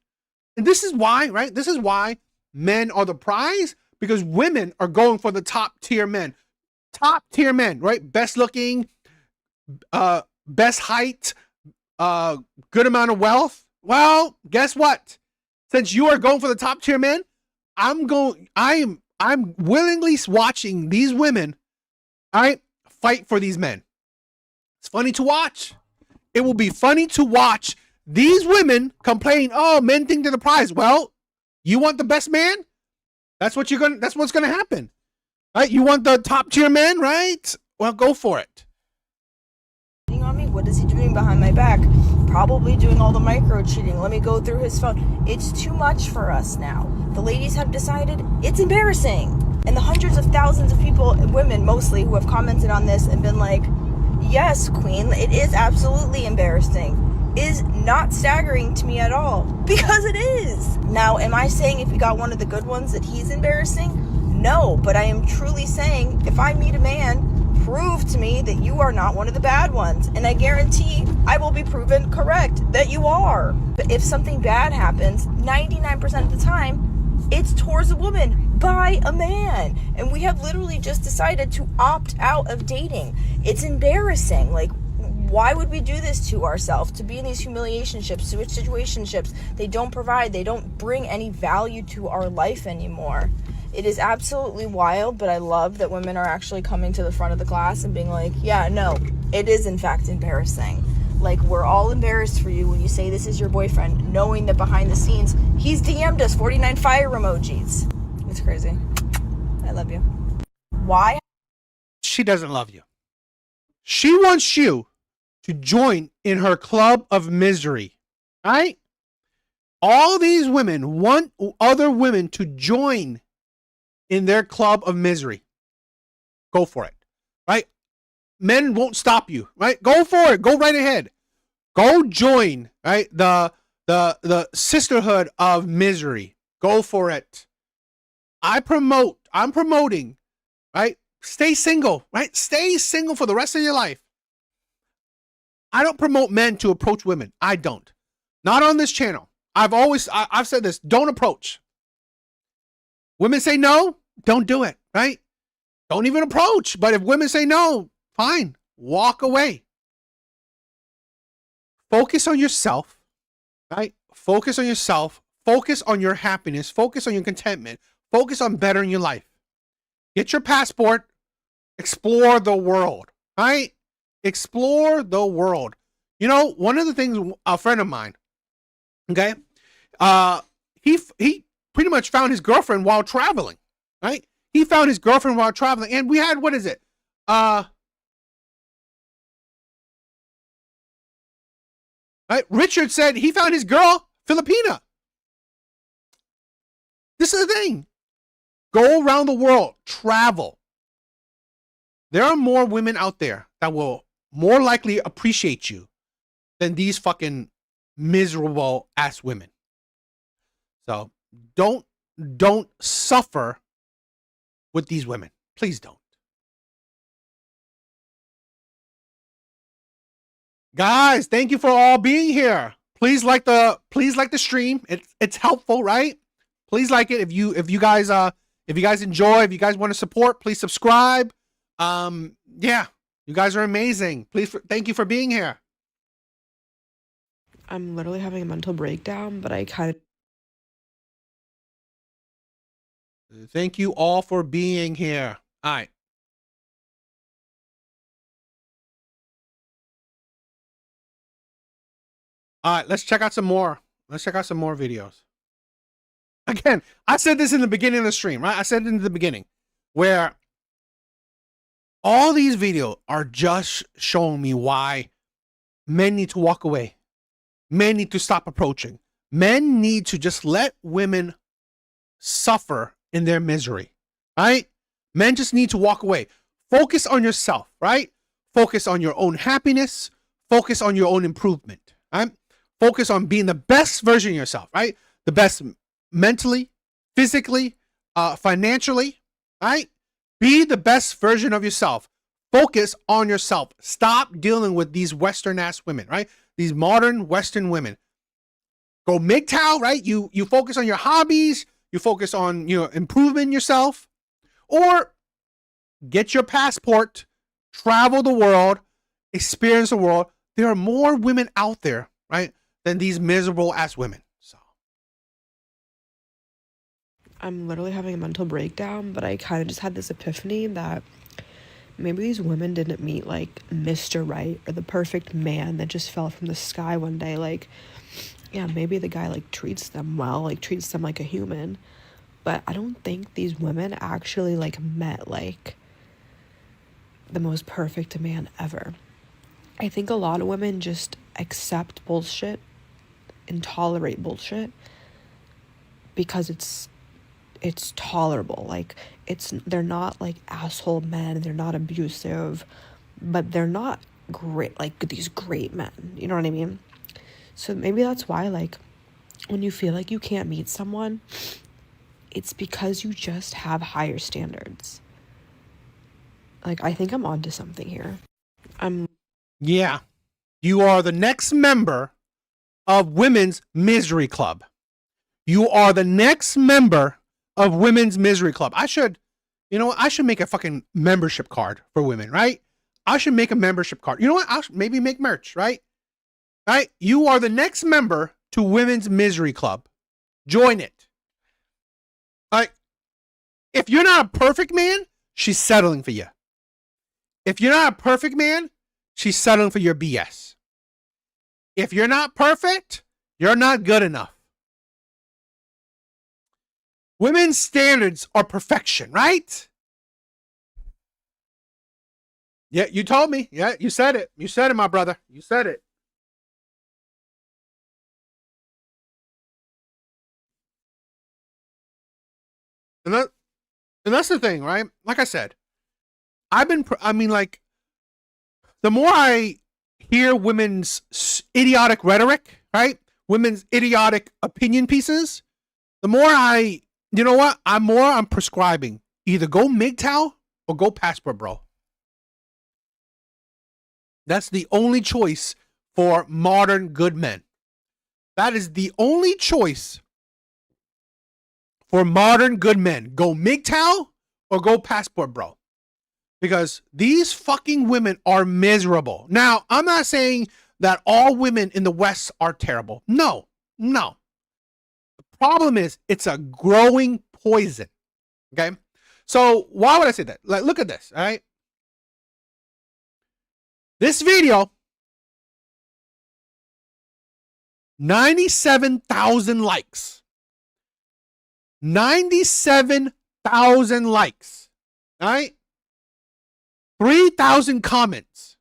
And this is why, right? This is why men are the prize, because women are going for the top tier men. Top tier men, right? Best looking, best height, good amount of wealth. Well, guess what? Since you are going for the top tier men, I'm willingly watching these women, all right, fight for these men. It's funny to watch. It will be funny to watch these women complain, oh, men think they're the prize. Well, you want the best man? That's what's gonna happen. Right? You want the top tier man, right? Well, go for it. On me, what is he doing behind my back? Probably doing all the micro cheating. Let me go through his phone. It's too much for us now. The ladies have decided it's embarrassing. And the hundreds of thousands of people, women mostly, who have commented on this and been like, yes, queen, it is absolutely embarrassing, is not staggering to me at all, because it is. Now, am I saying if you got one of the good ones that he's embarrassing? No, but I am truly saying if I meet a man, prove to me that you are not one of the bad ones, and I guarantee I will be proven correct that you are. But if something bad happens, 99% of the time, it's towards a woman by a man, and we have literally just decided to opt out of dating. It's embarrassing. Like, why would we do this to ourselves, to be in these humiliationships, situationships? They don't provide, they don't bring any value to our life anymore. It is absolutely wild, but I love that women are actually coming to the front of the class and being like, yeah, no, it is in fact embarrassing. Like, we're all embarrassed for you when you say this is your boyfriend, knowing that behind the scenes, he's DM'd us 49 fire emojis. It's crazy. I love you. Why? She doesn't love you. She wants you to join in her club of misery, right? All these women want other women to join in their club of misery. Go for it, right? Men won't stop you, right? Go for it. Go right ahead. Go join, right? The sisterhood of misery. Go for it. I'm promoting, right? Stay single, right? Stay single for the rest of your life. I don't promote men to approach women. I don't. Not on this channel. I've said this. Don't approach. Women say no, don't do it, right? Don't even approach. But if women say no, fine. Walk away. Focus on yourself. right? Focus on yourself. Focus on your happiness. Focus on your contentment. Focus on bettering your life. Get your passport. Explore the world, right? Explore the world. You know, one of the things, a friend of mine, okay, he pretty much found his girlfriend while traveling, right? He found his girlfriend while traveling, and we had, what is it? Right? Richard said he found his girl, Filipina. This is the thing. Go around the world, travel. There are more women out there that will more likely appreciate you than these fucking miserable ass women. So don't suffer with these women. Please don't. Guys, thank you for all being here. Please like the stream. It's helpful, right? Please like it. If you guys enjoy, if you guys want to support, please subscribe. Yeah, you guys are amazing. Thank you for being here. I'm literally having a mental breakdown, but I kind of... Thank you all for being here. All right. All right, let's check out some more. Let's check out some more videos. Again, I said this in the beginning of the stream, right? I said it in the beginning, where all these videos are just showing me why men need to walk away. Men need to stop approaching. Men need to just let women suffer in their misery, right? Men just need to walk away. Focus on yourself, right? Focus on your own happiness. Focus on your own improvement, right? Focus on being the best version of yourself, right? The best mentally, physically, financially, right? Be the best version of yourself. Focus on yourself. Stop dealing with these Western ass women, right? These modern Western women. Go MGTOW, right? You focus on your hobbies. You focus on improving yourself, or get your passport, travel the world, experience the world. There are more women out there, right, than these miserable ass women. So I'm literally having a mental breakdown, but I kind of just had this epiphany that maybe these women didn't meet like Mr. Right or the perfect man that just fell from the sky one day. Like, yeah, maybe the guy like treats them well, like treats them like a human, but I don't think these women actually like met like the most perfect man ever. I think a lot of women just accept bullshit and tolerate bullshit because it's tolerable. Like they're not like asshole men, they're not abusive, but they're not great, like these great men, you know what I mean? So maybe that's why, like, when you feel like you can't meet someone, it's because you just have higher standards. Like, I think I'm onto something here. yeah, you are the next member of Women's Misery Club. You are the next member of Women's Misery Club. I should make a fucking membership card for women, right? I should make a membership card. You know what? I'll maybe make merch, right? Right? You are the next member to Women's Misery Club. Join it. Like, if you're not a perfect man, she's settling for you. If you're not a perfect man, she's settling for your BS. If you're not perfect, you're not good enough. Women's standards are perfection, right? Yeah, you told me. Yeah, you said it. You said it, my brother. You said it. And that's the thing, right? Like I said, the more I hear women's idiotic rhetoric, right? Women's idiotic opinion pieces, the more I'm prescribing. Either go MGTOW or go passport, bro. That's the only choice for modern good men. That is the only choice for modern good men. Go MGTOW or go passport, bro. Because these fucking women are miserable. Now, I'm not saying that all women in the West are terrible. No, No. The problem is it's a growing poison. Okay? So why would I say that? Like, look at this, all right? This video, 97,000 likes. 97,000 likes. All right? 3,000 comments.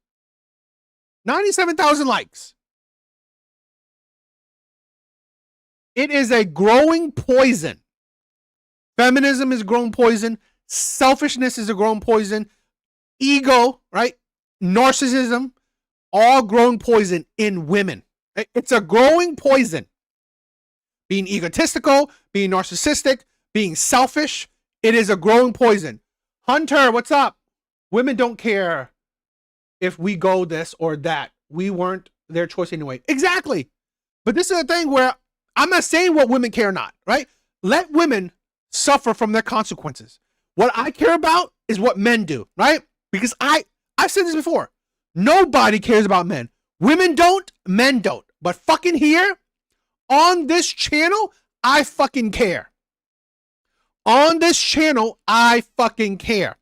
97,000 likes. It is a growing poison. Feminism is a growing poison. Selfishness is a growing poison. Ego, right? Narcissism, all growing poison in women. It's a growing poison. Being egotistical, being narcissistic, being selfish, it is a growing poison. Hunter, what's up? Women don't care if we go this or that. We weren't their choice anyway. Exactly. But this is a thing where I'm not saying what women care or not, right? Let women suffer from their consequences. What I care about is what men do, right? Because I've said this before. Nobody cares about men. Women don't, men don't. But fucking here, on this channel, I fucking care. On this channel, I fucking care,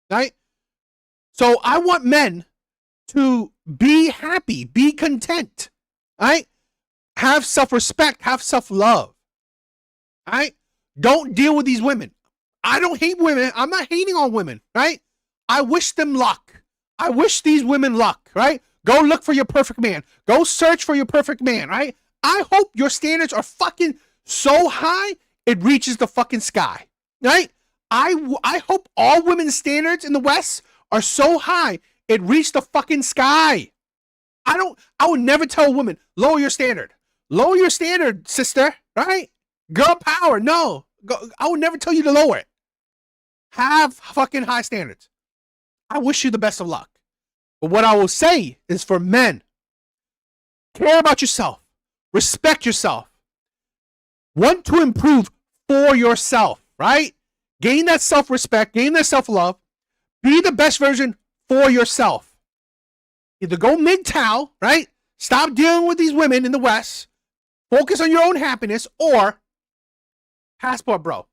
right? So I want men to be happy, be content, right? Have self-respect, have self-love, right? Don't deal with these women. I don't hate women. I'm not hating on women, right? I wish them luck. I wish these women luck, right? Go look for your perfect man. Go search for your perfect man, right? I hope your standards are fucking so high it reaches the fucking sky, right? I hope all women's standards in the West are so high it reached the fucking sky. I would never tell a woman, lower your standard. Lower your standard, sister, right? Girl power, no. I would never tell you to lower it. Have fucking high standards. I wish you the best of luck. But what I will say is for men, care about yourself. Respect yourself. Want to improve for yourself, right? Gain that self-respect, gain that self-love. Be the best version for yourself. Either go MGTOW, right? Stop dealing with these women in the West. Focus on your own happiness, or passport, bro.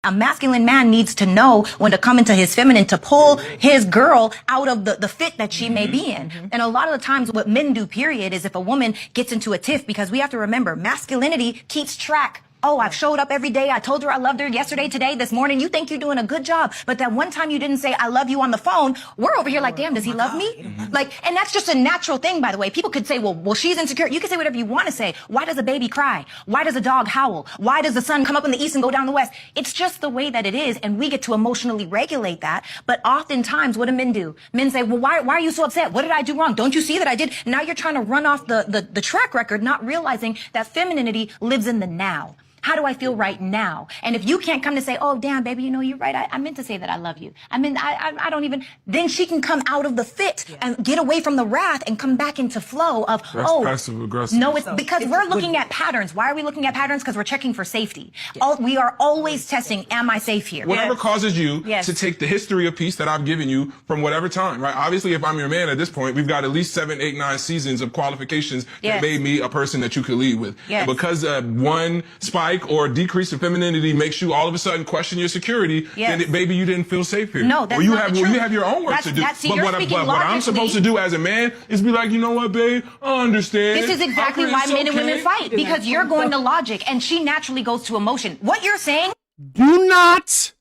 A masculine man needs to know when to come into his feminine to pull his girl out of the fit that she may be in. And a lot of the times what men do, period, is if a woman gets into a tiff, because we have to remember, masculinity keeps track. Oh, I've showed up every day. I told her I loved her yesterday, today, this morning. You think you're doing a good job. But that one time you didn't say, I love you on the phone, we're over here like, damn, does he love me? Like, and that's just a natural thing, by the way. People could say, well, she's insecure. You can say whatever you want to say. Why does a baby cry? Why does a dog howl? Why does the sun come up in the east and go down the west? It's just the way that it is. And we get to emotionally regulate that. But oftentimes, what do men do? Men say, well, why are you so upset? What did I do wrong? Don't you see that I did? Now you're trying to run off the track record, not realizing that femininity lives in the now. How do I feel right now? And if you can't come to say, oh, damn, baby, you know, you're right. I meant to say that I love you. I mean, I don't even, then she can come out of the fit and get away from the wrath and come back into flow of, that's passive aggressive. No, it's because we're looking at patterns. Why are we looking at patterns? Because we're checking for safety. We are always testing, am I safe here? Whatever causes you to take the history of peace that I've given you from whatever time, right? Obviously, if I'm your man at this point, we've got at least 7, 8, 9 seasons of qualifications that made me a person that you could lead with. And because one spike or decrease in femininity makes you all of a sudden question your security, then maybe you didn't feel safe here. No, that's you not have true. You have your own work to do. See, but what I'm supposed to do as a man is be like, you know what, babe, I understand. This is exactly why men and women fight, because you're going to logic and she naturally goes to emotion. What you're saying? Do not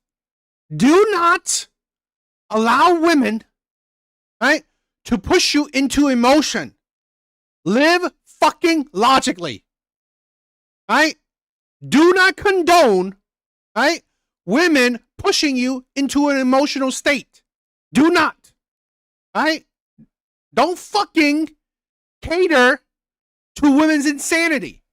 allow women, right, to push you into emotion. Live fucking logically, right? Do not condone, right, women pushing you into an emotional state. Do not, right? Don't fucking cater to women's insanity.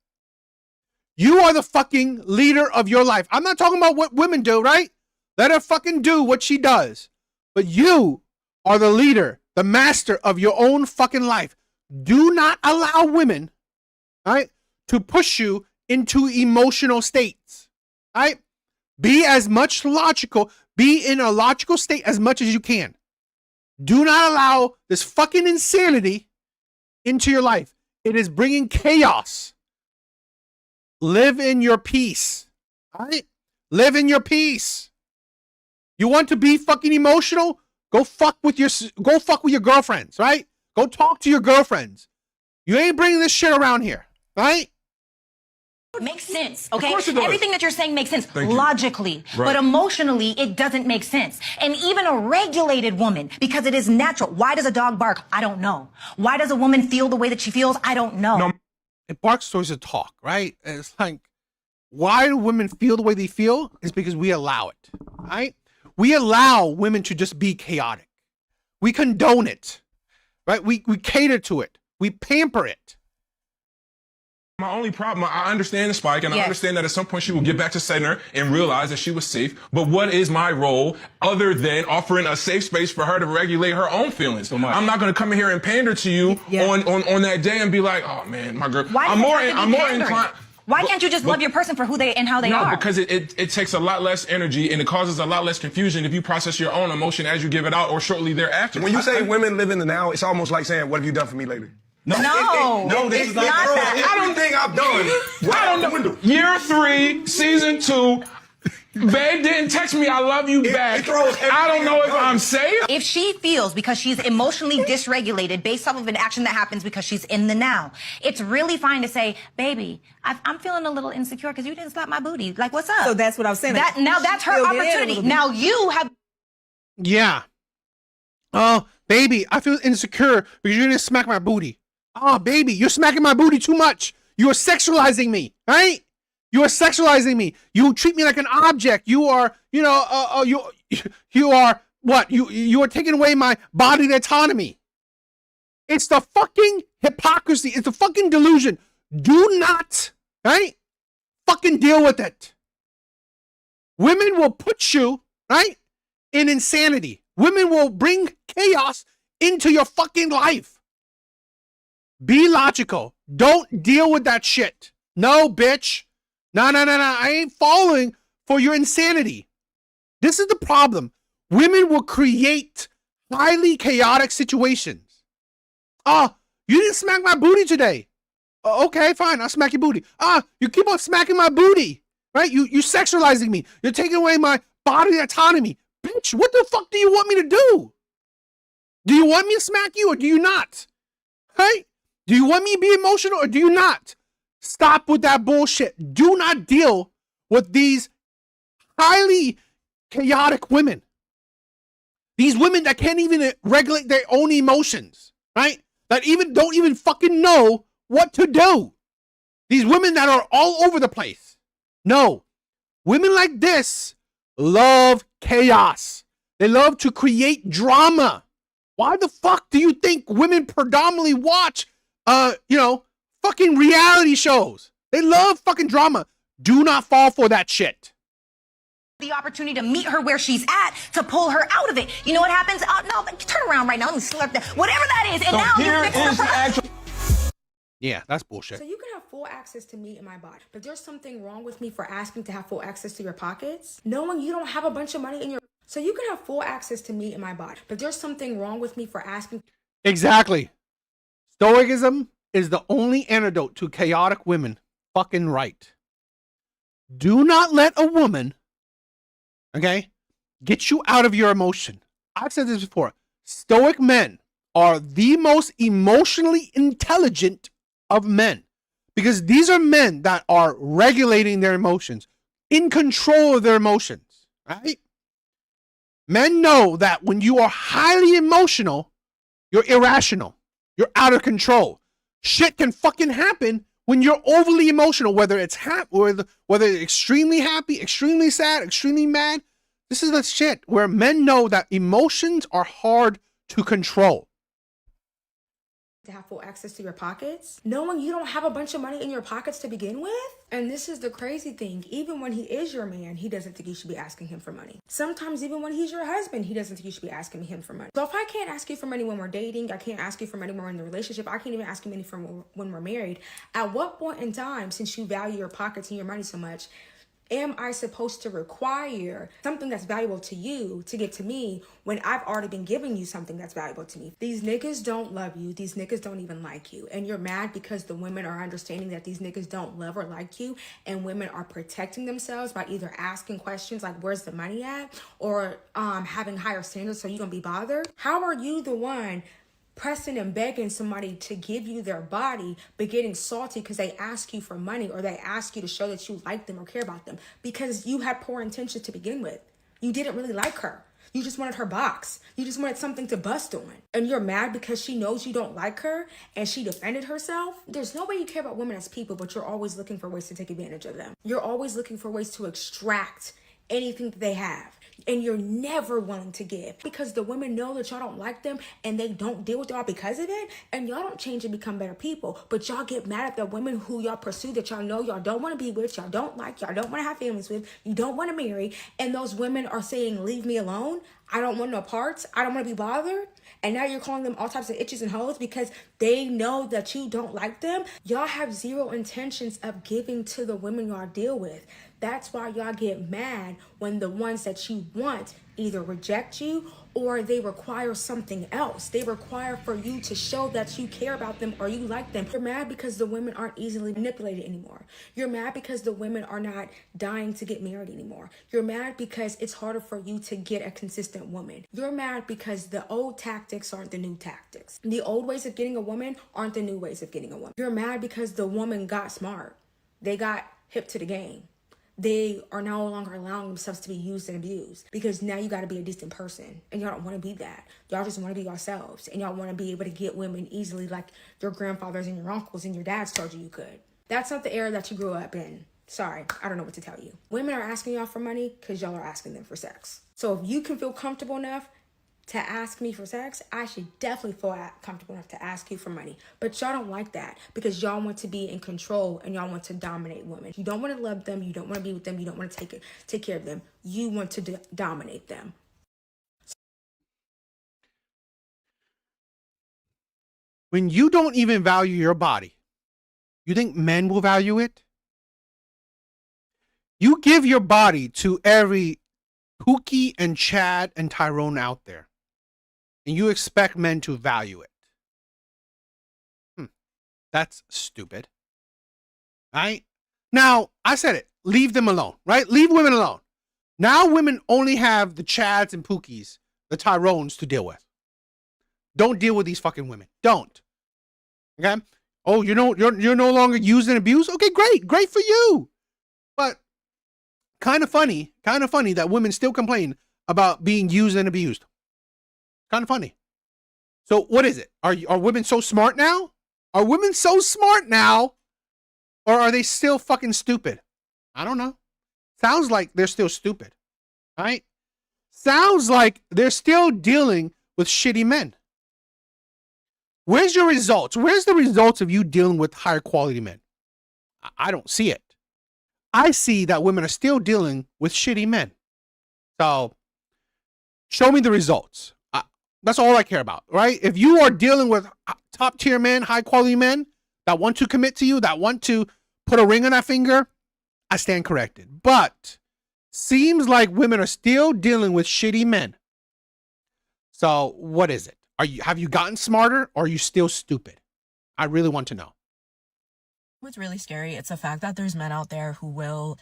You are the fucking leader of your life. I'm not talking about what women do, right? Let her fucking do what she does. But you are the leader, the master of your own fucking life. Do not allow women, right, to push you into emotional states, right? Be as much logical, be in a logical state as much as you can. Do not allow this fucking insanity into your life. It is bringing chaos. Live in your peace. All right? Live in your peace. You want to be fucking emotional? Go fuck with your girlfriends, right? Go talk to your girlfriends. You ain't bringing this shit around here, right? Makes sense, okay? Of course it does. Everything that you're saying makes sense Thank you. logically, Right. but emotionally, it doesn't make sense. And even a regulated woman, because it is natural. Why does a dog bark? I don't know. Why does a woman feel the way that she feels? I don't know. It barks towards the talk, right? And it's like, why do women feel the way they feel? It's because we allow it, right? We allow women to just be chaotic. We condone it, right? We cater to it. We pamper it. My only problem, I understand the spike, and I understand that at some point she will get back to center and realize that she was safe. But what is my role other than offering a safe space for her to regulate her own feelings? I'm not going to come in here and pander to you on that day and be like, oh man, my girl. I'm more inclined. Why can't you just love your person for who they and how they are? No, because it takes a lot less energy and it causes a lot less confusion if you process your own emotion as you give it out or shortly thereafter. When you say women live in the now, it's almost like saying, what have you done for me lately? No, this is not that. Everything I've done. I don't know. Year 3, season 2. Babe didn't text me, I love you back. I don't know if I'm safe. If she feels because she's emotionally dysregulated based off of an action that happens because she's in the now, it's really fine to say, baby, I'm feeling a little insecure because you didn't slap my booty. Like, what's up? So that's what I'm saying. Now that's her opportunity. Now you have. Yeah. Oh, baby, I feel insecure because you didn't smack my booty. Oh, baby, you're smacking my booty too much. You are sexualizing me, right? You are sexualizing me. You treat me like an object. You are, you are what? You are taking away my bodily autonomy. It's the fucking hypocrisy. It's the fucking delusion. Do not, right? Fucking deal with it. Women will put you, right, in insanity. Women will bring chaos into your fucking life. Be logical. Don't deal with that shit. No, bitch. No. I ain't falling for your insanity. This is the problem. Women will create highly chaotic situations. Oh, you didn't smack my booty today. Okay, fine. I'll smack your booty. You keep on smacking my booty. Right? You sexualizing me. You're taking away my bodily autonomy. Bitch, what the fuck do you want me to do? Do you want me to smack you or do you not? Right? Do you want me to be emotional or do you not? Stop with that bullshit. Do not deal with these highly chaotic women. These women that can't even regulate their own emotions, right? That don't even fucking know what to do. These women that are all over the place. No. Women like this love chaos. They love to create drama. Why the fuck do you think women predominantly watch fucking reality shows? They love fucking drama. Do not fall for that shit. The opportunity to meet her where she's at to pull her out of it. You know what happens? No, turn around right now. Let me slap that. Whatever that is. And now you're fixing her. Yeah, that's bullshit. So you can have full access to me and my body, but there's something wrong with me for asking to have full access to your pockets, knowing you don't have a bunch of money in your. So you can have full access to me and my body, but there's something wrong with me for asking. Exactly. Stoicism is the only antidote to chaotic women. Fucking right. Do not let a woman, okay, get you out of your emotion. I've said this before. Stoic men are the most emotionally intelligent of men because these are men that are regulating their emotions, in control of their emotions, right? Men know that when you are highly emotional, you're irrational. You're out of control. Shit can fucking happen when you're overly emotional, whether it's whether it's extremely happy, extremely sad, extremely mad. This is the shit where men know that emotions are hard to control. To have full access to your pockets, knowing you don't have a bunch of money in your pockets to begin with. And this is the crazy thing. Even when he is your man, he doesn't think you should be asking him for money. Sometimes even when he's your husband, he doesn't think you should be asking him for money. So if I can't ask you for money when we're dating, I can't ask you for money when we're in the relationship, I can't even ask you money for when we're married. At what point in time, since you value your pockets and your money so much, Am I supposed to require something that's valuable to you to give to me when I've already been giving you something that's valuable to me? These niggas don't love you. These niggas don't even like you. And you're mad because the women are understanding that these niggas don't love or like you, and women are protecting themselves by either asking questions like, where's the money at? Or having higher standards so you don't be bothered. How are you the one pressing and begging somebody to give you their body, but getting salty because they ask you for money or they ask you to show that you like them or care about them because you had poor intentions to begin with? You didn't really like her. You just wanted her box. You just wanted something to bust on. And you're mad because she knows you don't like her and she defended herself? There's no way you care about women as people, but you're always looking for ways to take advantage of them. You're always looking for ways to extract anything that they have. And you're never willing to give because the women know that y'all don't like them and they don't deal with y'all because of it, and y'all don't change and become better people, but y'all get mad at the women who y'all pursue that y'all know y'all don't want to be with, y'all don't like, y'all don't want to have families with, you don't want to marry, and those women are saying, leave me alone, I don't want no parts, I don't want to be bothered. And now you're calling them all types of itches and hoes because they know that you don't like them. Y'all have zero intentions of giving to the women y'all deal with. That's why y'all get mad when the ones that you want either reject you or they require something else. They require for you to show that you care about them or you like them. You're mad because the women aren't easily manipulated anymore. You're mad because the women are not dying to get married anymore. You're mad because it's harder for you to get a consistent woman. You're mad because the old tactics aren't the new tactics. The old ways of getting a woman aren't the new ways of getting a woman. You're mad because the woman got smart. They got hip to the game. They are no longer allowing themselves to be used and abused because now you got to be a decent person and y'all don't want to be that. Y'all just want to be yourselves and y'all want to be able to get women easily like your grandfathers and your uncles and your dads told you could. That's not the era that you grew up in. Sorry, I don't know what to tell you. Women are asking y'all for money because y'all are asking them for sex. So if you can feel comfortable enough to ask me for sex, I should definitely feel comfortable enough to ask you for money. But y'all don't like that because y'all want to be in control and y'all want to dominate women. You don't want to love them. You don't want to be with them. You don't want to take care of them. You want to dominate them. When you don't even value your body, you think men will value it? You give your body to every Pookie and Chad and Tyrone out there, and you expect men to value it. That's stupid. Right? Now, I said it. Leave them alone, right? Leave women alone. Now women only have the Chads and Pookies, the Tyrones to deal with. Don't deal with these fucking women. Don't. Okay? Oh, you're no longer used and abused? Okay, great. Great for you. But kind of funny that women still complain about being used and abused. Kind of funny. So what is it? Are women so smart now? Are women so smart now? Or are they still fucking stupid? I don't know. Sounds like they're still stupid. Right? Sounds like they're still dealing with shitty men. Where's your results? Where's the results of you dealing with higher quality men? I don't see it. I see that women are still dealing with shitty men. So show me the results. That's all I care about, right? If you are dealing with top tier men, high quality men that want to commit to you, that want to put a ring on that finger, I stand corrected. But seems like women are still dealing with shitty men. So what is it? Have you gotten smarter or are you still stupid? I really want to know. What's really scary, it's the fact that there's men out there who will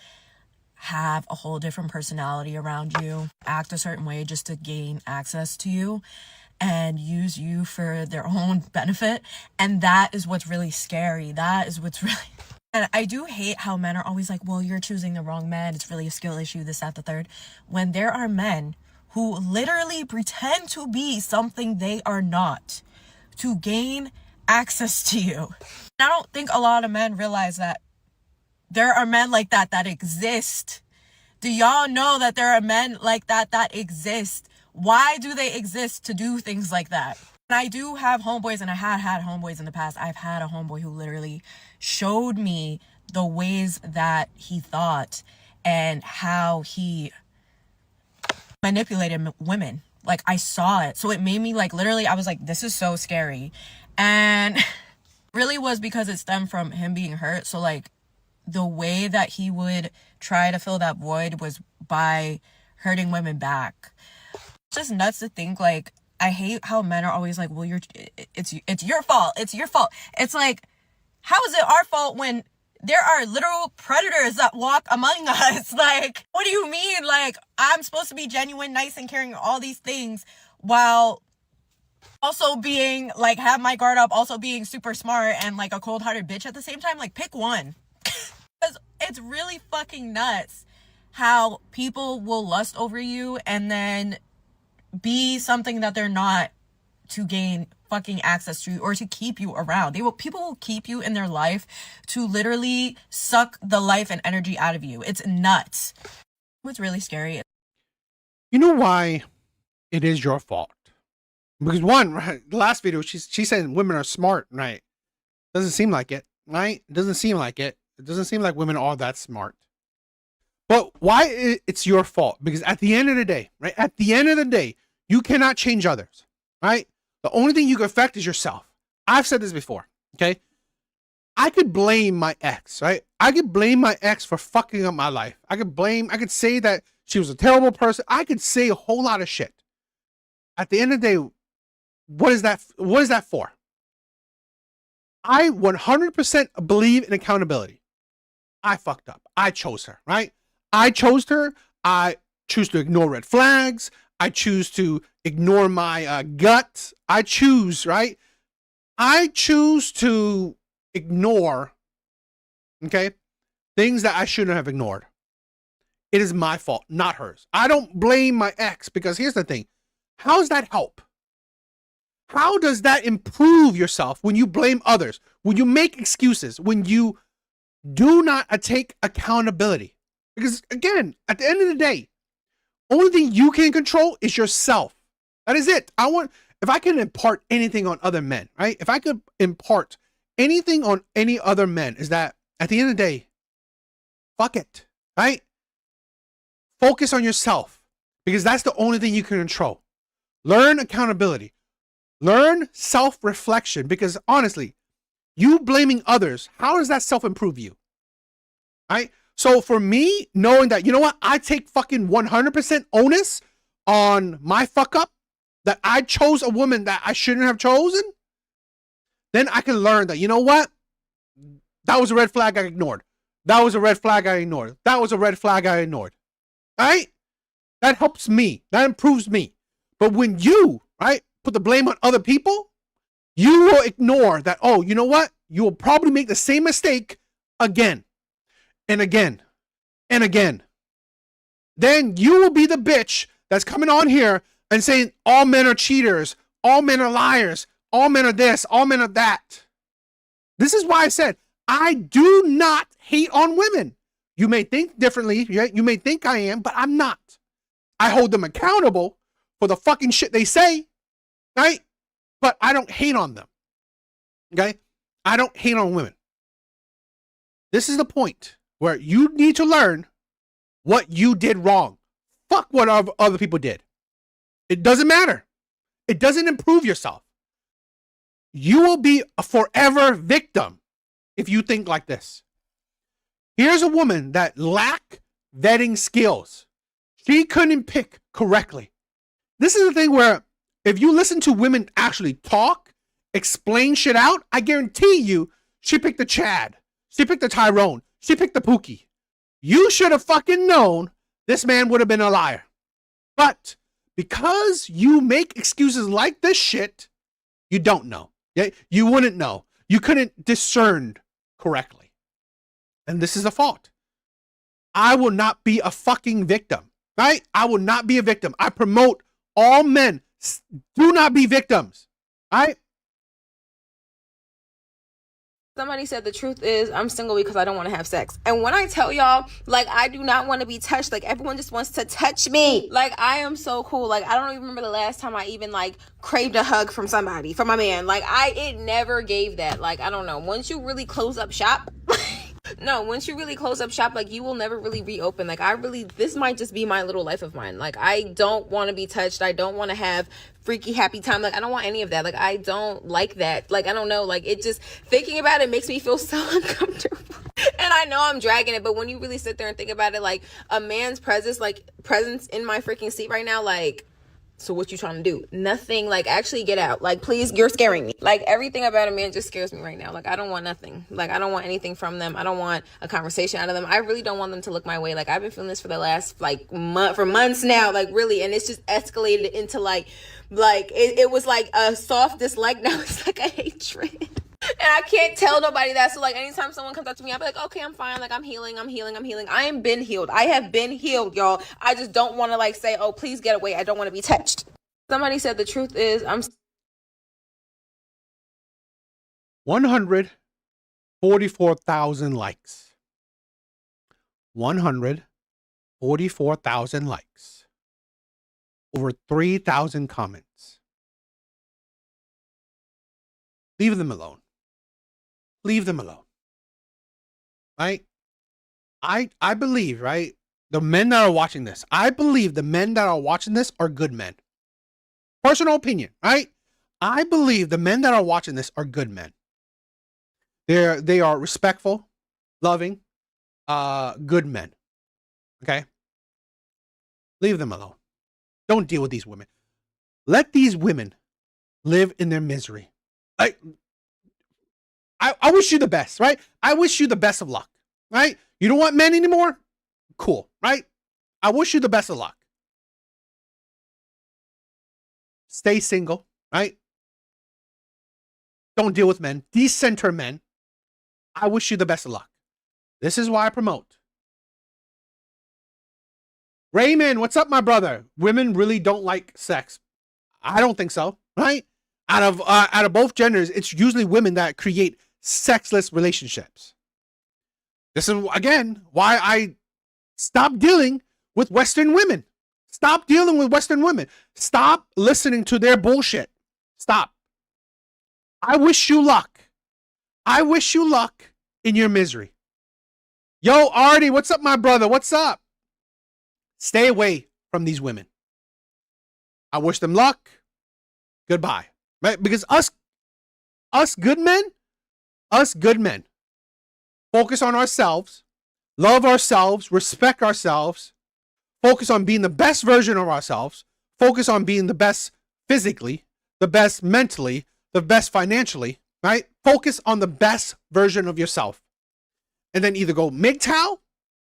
have a whole different personality around you, act a certain way just to gain access to you and use you for their own benefit. And that is what's really scary. That is what's really... And I do hate how men are always like, well, you're choosing the wrong man. It's really a skill issue, this, that, the third. When there are men who literally pretend to be something they are not to gain access to you. I don't think a lot of men realize that there are men like that that exist. Do y'all know that there are men like that that exist? Why do they exist to do things like that? And I do have homeboys, and I had homeboys in the past. I've had a homeboy who literally showed me the ways that he thought and how he manipulated women. Like, I saw it. So it made me, like, literally, I was like, this is so scary. And really was because it stemmed from him being hurt. So, like, the way that he would try to fill that void was by hurting women back. It's just nuts to think, like, I hate how men are always like, well, it's your fault. It's your fault. It's like, how is it our fault when there are literal predators that walk among us? Like, what do you mean? Like, I'm supposed to be genuine, nice, and caring, all these things, while also being, like, have my guard up, also being super smart and, like, a cold-hearted bitch at the same time. Like, pick one. Because it's really fucking nuts how people will lust over you and then be something that they're not to gain fucking access to or to keep you around. People will keep you in their life to literally suck the life and energy out of you. It's nuts. What's really scary. You know why it is your fault? Because one, right, the last video, she said women are smart, right? Doesn't seem like it, right? It doesn't seem like it. It doesn't seem like women are that smart. But why it's your fault? Because at the end of the day, right? At the end of the day, you cannot change others, right? The only thing you can affect is yourself. I've said this before, okay? I could blame my ex, right? I could blame my ex for fucking up my life. I could say that she was a terrible person. I could say a whole lot of shit. At the end of the day, what is that for? I 100% believe in accountability. I fucked up. I chose her, right? I chose her. I choose to ignore red flags. I choose to ignore my gut. I choose, right? I choose to ignore, okay, things that I shouldn't have ignored. It is my fault, not hers. I don't blame my ex, because here's the thing. How does that help? How does that improve yourself when you blame others, when you make excuses, when you do not take accountability? Because again, at the end of the day, only thing you can control is yourself. That is it. If I can impart anything on other men, right? If I could impart anything on any other men, is that at the end of the day, fuck it, right? Focus on yourself, because that's the only thing you can control. Learn accountability. Learn self-reflection, because honestly, you blaming others, how does that self-improve you? Right? So for me, knowing that, you know what, I take fucking 100% onus on my fuck up, that I chose a woman that I shouldn't have chosen, then I can learn that, you know what, that was a red flag I ignored. That was a red flag I ignored. That was a red flag I ignored. Right? That helps me. That improves me. But when you, right, put the blame on other people, you will ignore that, oh, you know what, you will probably make the same mistake again. And again, and again. Then you will be the bitch that's coming on here and saying all men are cheaters, all men are liars, all men are this, all men are that. This is why I said, I do not hate on women. You may think differently, you may think I am, but I'm not. I hold them accountable for the fucking shit they say, right? But I don't hate on them, okay? I don't hate on women. This is the point where you need to learn what you did wrong. Fuck what other people did. It doesn't matter. It doesn't improve yourself. You will be a forever victim if you think like this. Here's a woman that lacked vetting skills. She couldn't pick correctly. This is the thing where if you listen to women actually talk, explain shit out, I guarantee you she picked the Chad. She picked the Tyrone. She picked the Pookie. You should have fucking known this man would have been a liar. But because you make excuses like this shit, you don't know. Yeah? You wouldn't know. You couldn't discern correctly. And this is a fault. I will not be a fucking victim, right? I will not be a victim. I promote all men. Do not be victims, right? Somebody said the truth is I'm single because I don't want to have sex. And when I tell y'all, like, I do not want to be touched. Like, everyone just wants to touch me. Like, I am so cool. Like, I don't even remember the last time I even, like, craved a hug from somebody, from my man. Like, it never gave that. Like, I don't know. Once you really close up shop... once you really close up shop, like, you will never really reopen. Like, this might just be my little life of mine. Like, I don't want to be touched. I don't want to have freaky happy time. Like, I don't want any of that. Like, I don't like that. Like, I don't know. Like, it just, thinking about it makes me feel so uncomfortable. And I know I'm dragging it, but when you really sit there and think about it, like a man's presence in my freaking seat right now, like, so what you trying to do? Nothing. Like, actually get out. Like, please, you're scaring me. Like, everything about a man just scares me right now. Like, I don't want nothing. Like, I don't want anything from them. I don't want a conversation out of them. I really don't want them to look my way. Like, I've been feeling this for the last for months now. Like, really, and it's just escalated into like it was like a soft dislike. Now it's like a hatred. And I can't tell nobody that. So, like, anytime someone comes up to me, I'll be like, okay, I'm fine. Like, I'm healing. I am been healed. I have been healed, y'all. I just don't want to, like, say, oh, please get away. I don't want to be touched. Somebody said the truth is 144,000 likes. 144,000 likes. Over 3,000 comments. Leave them alone. Leave them alone. Right? I believe, right? The men that are watching this, I believe the men that are watching this are good men. Personal opinion, right? I believe the men that are watching this are good men. They are respectful, loving, good men. Okay? Leave them alone. Don't deal with these women. Let these women live in their misery. I wish you the best, right? I wish you the best of luck, right? You don't want men anymore? Cool, right? I wish you the best of luck. Stay single, right? Don't deal with men. Decenter men. I wish you the best of luck. This is why I promote. Raymond, what's up, my brother? Women really don't like sex. I don't think so, right? Out of both genders, it's usually women that create sexless relationships. This is, again, why I stopped dealing with Western women. Stop dealing with Western women. Stop listening to their bullshit. Stop. I wish you luck. I wish you luck in your misery. Yo, Artie, what's up, my brother? What's up? Stay away from these women. I wish them luck. Goodbye. Right? Because us good men, focus on ourselves, love ourselves, respect ourselves, focus on being the best version of ourselves, focus on being the best physically, the best mentally, the best financially, right? Focus on the best version of yourself. And then either go MGTOW,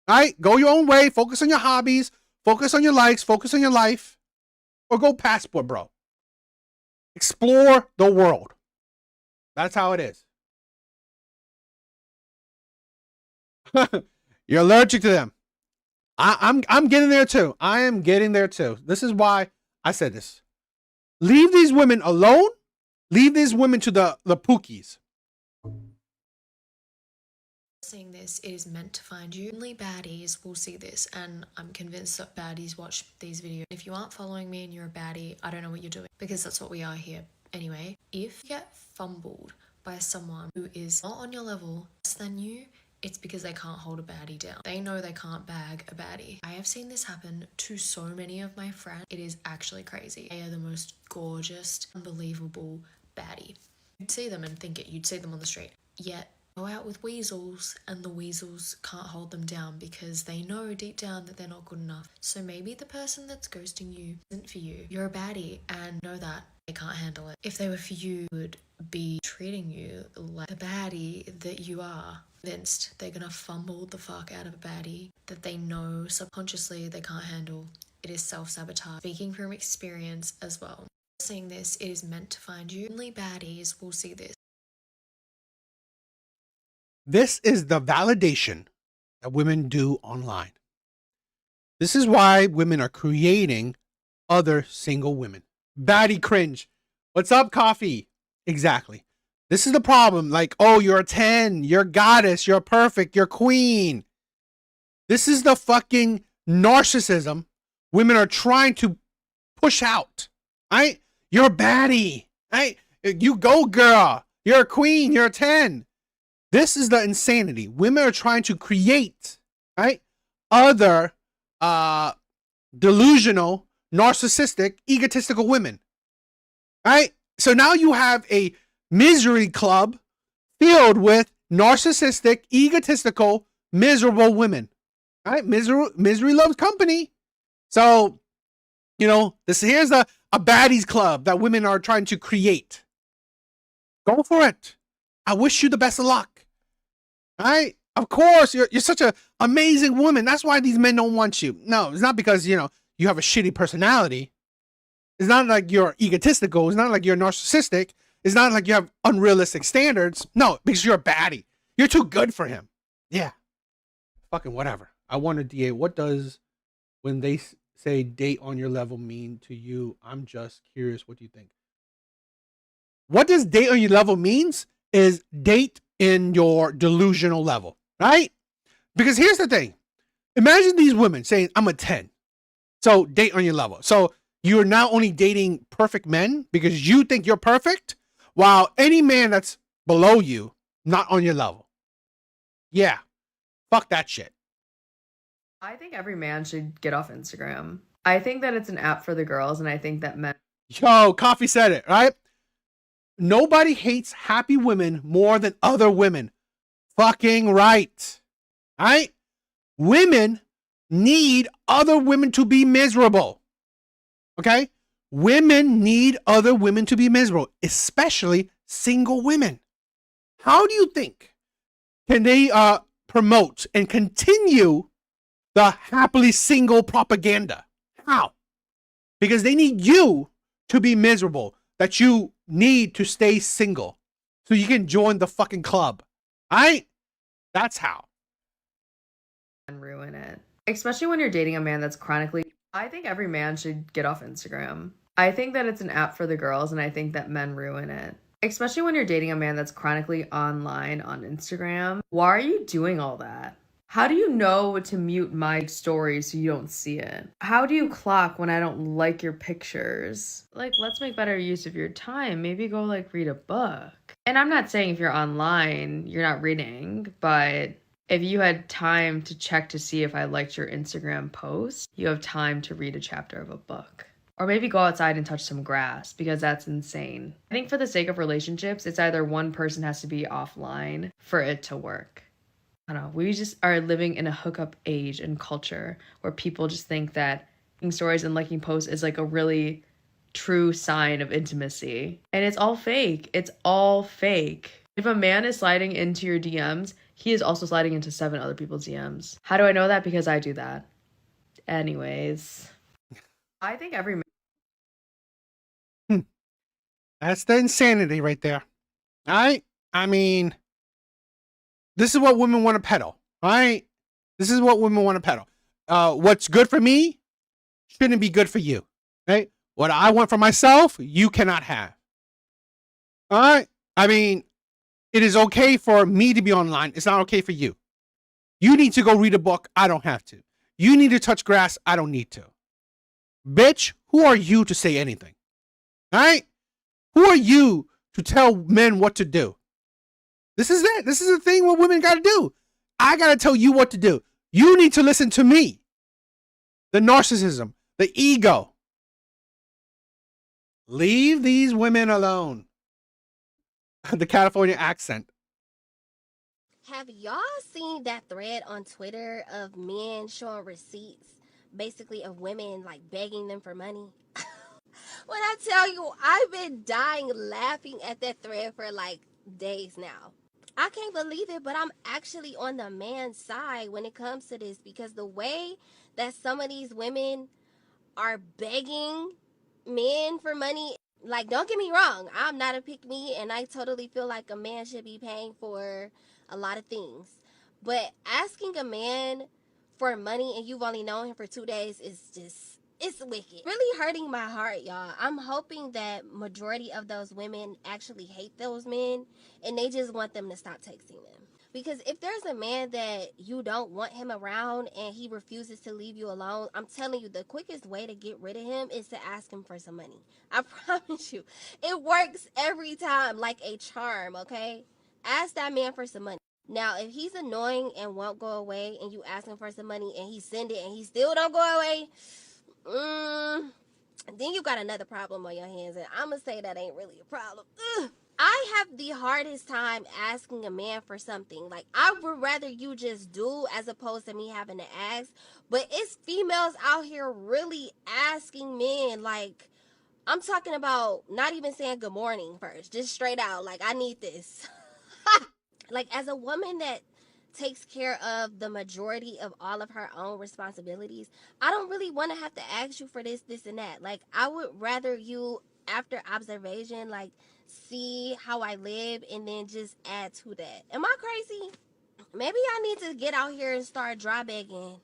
right? Go your own way, focus on your hobbies, focus on your likes, focus on your life, or go passport, bro. Explore the world. That's how it is. You're allergic to them. I'm getting there too. I am getting there too. This is why I said this. Leave these women alone. Leave these women to the pookies. Seeing this, it is meant to find you. Only baddies will see this, and I'm convinced that baddies watch these videos. If you aren't following me and you're a baddie, I don't know what you're doing, because that's what we are here. Anyway, if you get fumbled by someone who is not on your level, less than you, it's because they can't hold a baddie down. They know they can't bag a baddie. I have seen this happen to so many of my friends. It is actually crazy. They are the most gorgeous, unbelievable baddie. You'd see them and think it. You'd see them on the street. Yet, go out with weasels and the weasels can't hold them down because they know deep down that they're not good enough. So maybe the person that's ghosting you isn't for you. You're a baddie and know that they can't handle it. If they were for you, would be treating you like the baddie that you are. Convinced they're gonna fumble the fuck out of a baddie that they know subconsciously they can't handle. It is self-sabotage. Speaking from experience as well. Seeing this, it is meant to find you. Only baddies will see this. This is the validation that women do online. This is why women are creating other single women. Baddie cringe. What's up, coffee? Exactly. This is the problem. Like, oh, you're a 10. You're a goddess. You're perfect. You're queen. This is the fucking narcissism women are trying to push out. Right? You're a baddie. Right? You go, girl. You're a queen. You're a 10. This is the insanity. Women are trying to create, right, other delusional, narcissistic, egotistical women. Right? So now you have a misery club filled with narcissistic, egotistical miserable women. All right, misery loves company. So, you know, here's a baddies club that women are trying to create. Go for it. I wish you the best of luck. All right? Of course, you're such an amazing woman. That's why these men don't want you. No, it's not because, you know, you have a shitty personality. It's not like you're egotistical. It's not like you're narcissistic. It's not like you have unrealistic standards. No, because you're a baddie. You're too good for him. Yeah. Fucking whatever. I wonder, DA, what does when they say date on your level mean to you? I'm just curious. What do you think? What does date on your level means is date in your delusional level, right? Because here's the thing. Imagine these women saying, I'm a 10. So date on your level. So you're now only dating perfect men because you think you're perfect, while any man that's below you, not on your level. Yeah. Fuck that shit. I think every man should get off Instagram. I think that it's an app for the girls, and I think that men... Yo, Coffee said it, right? Nobody hates happy women more than other women. Fucking right. Right? Women need other women to be miserable. Okay? Women need other women to be miserable, especially single women. How do you think can they promote and continue the happily single propaganda? How? Because they need you to be miserable, that you need to stay single so you can join the fucking club. Alright? That's how. And ruin it. Especially when you're dating a man that's chronically... I think every man should get off Instagram. I think that it's an app for the girls, and I think that men ruin it. Especially when you're dating a man that's chronically online on Instagram. Why are you doing all that? How do you know to mute my story so you don't see it? How do you clock when I don't like your pictures? Like, let's make better use of your time. Maybe go, like, read a book. And I'm not saying if you're online, you're not reading, but if you had time to check to see if I liked your Instagram post, you have time to read a chapter of a book. Or maybe go outside and touch some grass, because that's insane. I think for the sake of relationships, it's either one person has to be offline for it to work. I don't know, we just are living in a hookup age and culture where people just think that liking stories and liking posts is like a really true sign of intimacy. And it's all fake. It's all fake. If a man is sliding into your DMs, he is also sliding into 7 other people's DMs. How do I know that? Because I do that. Anyways, I think every man... That's the insanity right there. All right? I mean, this is what women want to peddle. All right? This is what women want to peddle. What's good for me shouldn't be good for you. Right? What I want for myself, you cannot have. All right? I mean, it is okay for me to be online. It's not okay for you. You need to go read a book. I don't have to. You need to touch grass. I don't need to. Bitch, who are you to say anything? All right? Who are you to tell men what to do? This is it. This is the thing what women got to do. I got to tell you what to do. You need to listen to me. The narcissism, the ego. Leave these women alone. The California accent. Have y'all seen that thread on Twitter of men showing receipts, basically of women like begging them for money? When I tell you, I've been dying laughing at that thread for like days now. I can't believe it, but I'm actually on the man's side when it comes to this, because the way that some of these women are begging men for money, like, don't get me wrong, I'm not a pick-me, and I totally feel like a man should be paying for a lot of things. But asking a man for money and you've only known him for 2 days is just, it's wicked. Really hurting my heart, y'all. I'm hoping that majority of those women actually hate those men and they just want them to stop texting them. Because if there's a man that you don't want him around and he refuses to leave you alone, I'm telling you, the quickest way to get rid of him is to ask him for some money. I promise you. It works every time like a charm, okay? Ask that man for some money. Now, if he's annoying and won't go away and you ask him for some money and he send it and he still don't go away, then you got another problem on your hands, and I'm gonna say that ain't really a problem. I have the hardest time asking a man for something. Like, I would rather you just do as opposed to me having to ask. But it's females out here really asking men, like, I'm talking about not even saying good morning first, just straight out, like, I need this. Like, as a woman that takes care of the majority of all of her own responsibilities, I don't really want to have to ask you for this, this, and that. Like, I would rather you, after observation, like, see how I live and then just add to that. Am I crazy? Maybe I need to get out here and start dry begging,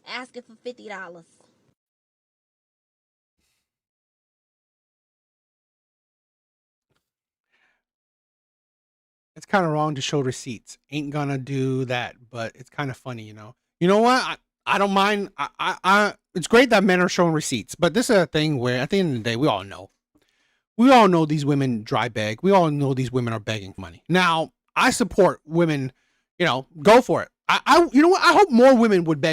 asking for $50. It's kind of wrong to show receipts. Ain't gonna do that, but it's kind of funny, you know. You know what? I don't mind. It's great that men are showing receipts, but this is a thing where at the end of the day, we all know. We all know these women dry beg. We all know these women are begging for money. Now, I support women, you know, go for it. You know what? I hope more women would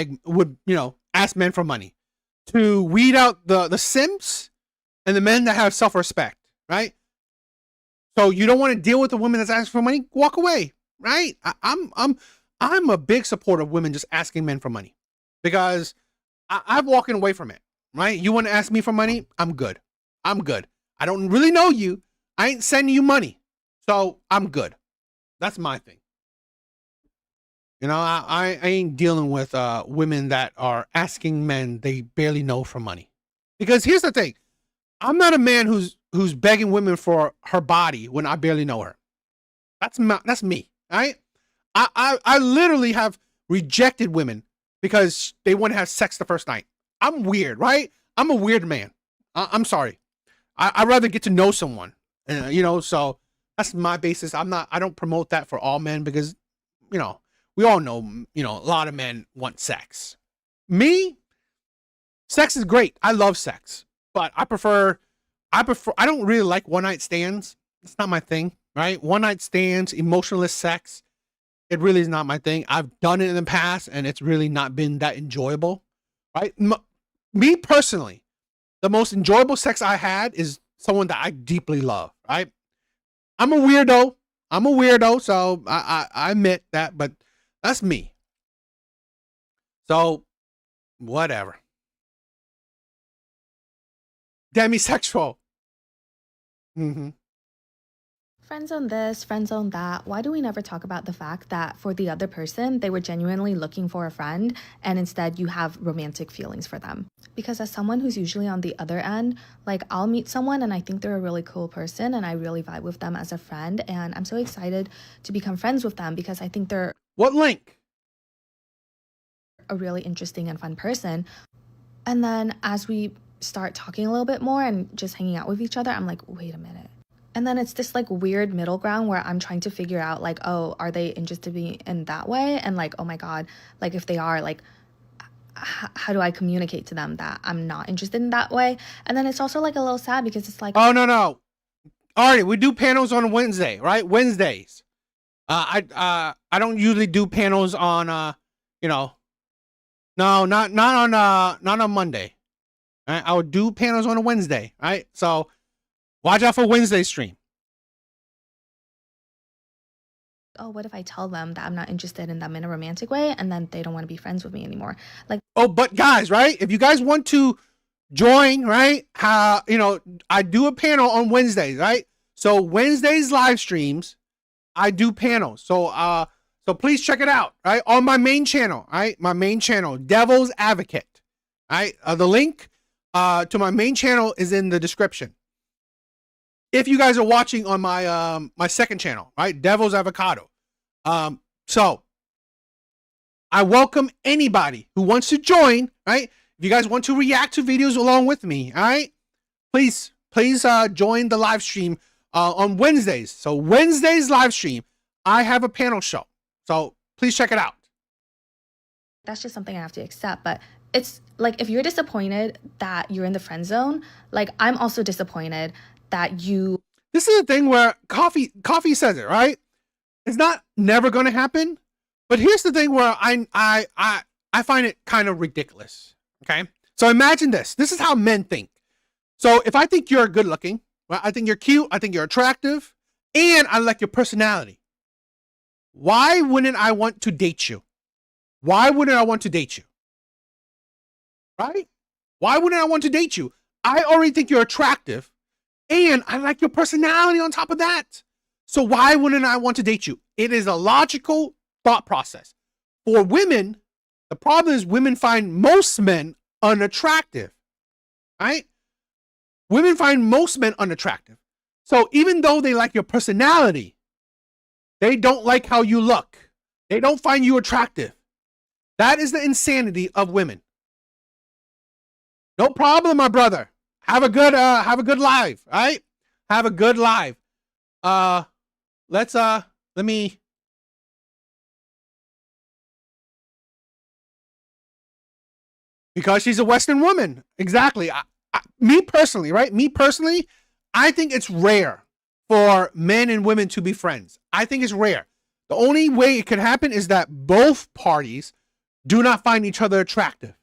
ask men for money to weed out the simps and the men that have self-respect, right? So you don't want to deal with a woman that's asking for money? Walk away, right? I'm a big supporter of women just asking men for money because I'm walking away from it, right? You want to ask me for money? I'm good. I'm good. I don't really know you. I ain't sending you money. So I'm good. That's my thing. You know, I ain't dealing with women that are asking men they barely know for money. Because here's the thing. I'm not a man who's begging women for her body when I barely know her. That's me, right? I literally have rejected women because they want to have sex the first night. I'm weird, right? I'm a weird man. I'm sorry. I'd rather get to know someone, you know, so that's my basis. I don't promote that for all men because, you know, we all know, you know, a lot of men want sex. Me, sex is great. I love sex, but I don't really like one night stands. It's not my thing, right? One night stands, emotionless sex. It really is not my thing. I've done it in the past and it's really not been that enjoyable, right? Me personally, the most enjoyable sex I had is someone that I deeply love, right? I'm a weirdo. So I admit that, but that's me. So whatever. Demisexual. Mm-hmm. Friends on this, friends on that. Why do we never talk about the fact that for the other person, they were genuinely looking for a friend and instead you have romantic feelings for them? Because as someone who's usually on the other end, like I'll meet someone and I think they're a really cool person and I really vibe with them as a friend. And I'm so excited to become friends with them because I think they're what link? A really interesting and fun person. And then as we start talking a little bit more and just hanging out with each other, I'm like, wait a minute. And then it's this like weird middle ground where I'm trying to figure out like, oh, are they interested in that way? And like, oh my God, like if they are, like, how do I communicate to them that I'm not interested in that way? And then it's also like a little sad because it's like, oh, no. All right, we do panels on Wednesday, right? Wednesdays. I don't usually do panels on, you know, no, not on Monday. Right? I would do panels on a Wednesday, right? So watch out for Wednesday stream. Oh, what if I tell them that I'm not interested in them in a romantic way and then they don't want to be friends with me anymore? Like, oh, but guys, right? If you guys want to join, right? You know, I do a panel on Wednesdays, right? So Wednesdays live streams, I do panels. So please check it out, right? On my main channel, right? My main channel, Devil's Advocate, right? The link to my main channel is in the description. If you guys are watching on my my second channel, right? Devil's Avocado. So I welcome anybody who wants to join, right? If you guys want to react to videos along with me, all right? Please join the live stream on Wednesdays. So Wednesdays live stream, I have a panel show. So please check it out. That's just something I have to accept. But it's like, if you're disappointed that you're in the friend zone, like I'm also disappointed that you. This is a thing where coffee says it, right? It's not never going to happen. But here's the thing where I find it kind of ridiculous. Okay. So imagine this. This is how men think. So if I think you're good looking, right? I think you're cute. I think you're attractive. and I like your personality. Why wouldn't I want to date you? Why wouldn't I want to date you? Right? Why wouldn't I want to date you? I already think you're attractive, and I like your personality on top of that. So why wouldn't I want to date you? It is a logical thought process. For women, the problem is women find most men unattractive, right? Women find most men unattractive. So even though they like your personality, they don't like how you look. They don't find you attractive. That is the insanity of women. No problem, my brother. Have a good live, right? Have a good live. Let me. Because she's a Western woman. Exactly. Me personally, right? Me personally, I think it's rare for men and women to be friends. I think it's rare. The only way it could happen is that both parties do not find each other attractive.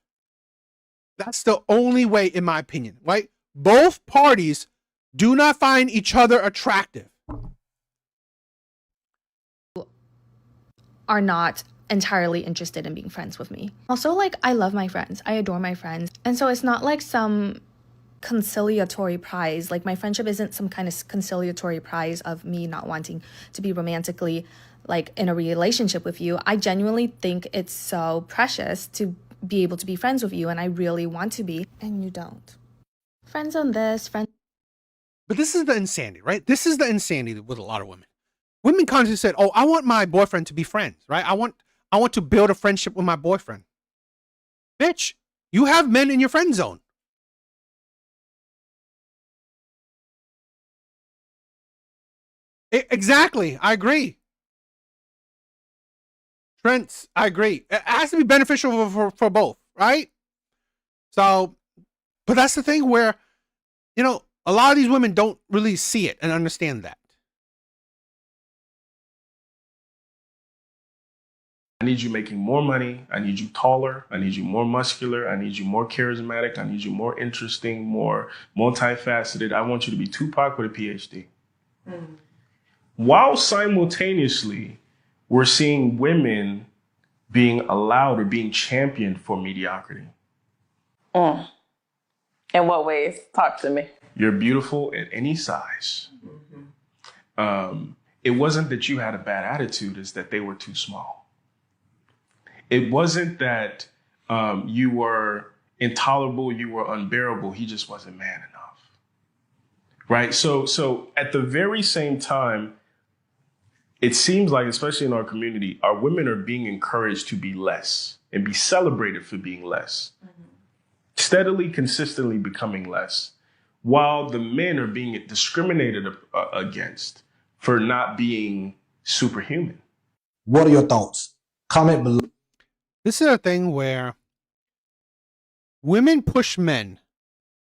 That's the only way, in my opinion, right? Both parties do not find each other attractive. Are not entirely interested in being friends with me. Also, like, I love my friends. I adore my friends. And so it's not like some conciliatory prize. Like, my friendship isn't some kind of conciliatory prize of me not wanting to be romantically, like, in a relationship with you. I genuinely think it's so precious to be able to be friends with you, and I really want to be, and you don't. Friends on this, friends. But this is the insanity, right? This is the insanity with a lot of women. Women consciously said, "Oh, I want my boyfriend to be friends, right? I want to build a friendship with my boyfriend." Bitch, you have men in your friend zone. Exactly, I agree. Trent, I agree. It has to be beneficial for both, right? So, but that's the thing where, you know, a lot of these women don't really see it and understand that. I need you making more money. I need you taller. I need you more muscular. I need you more charismatic. I need you more interesting, more multifaceted. I want you to be Tupac with a PhD. While simultaneously, we're seeing women being allowed or being championed for mediocrity. In what ways? Talk to me. You're beautiful at any size. It wasn't that you had a bad attitude, it's that they were too small. It wasn't that you were intolerable, you were unbearable. He just wasn't man enough. Right? So at the very same time, it seems like, especially in our community, our women are being encouraged to be less and be celebrated for being less. Steadily, consistently becoming less, while the men are being discriminated against for not being superhuman. What are your thoughts? Comment below. This is a thing where women push men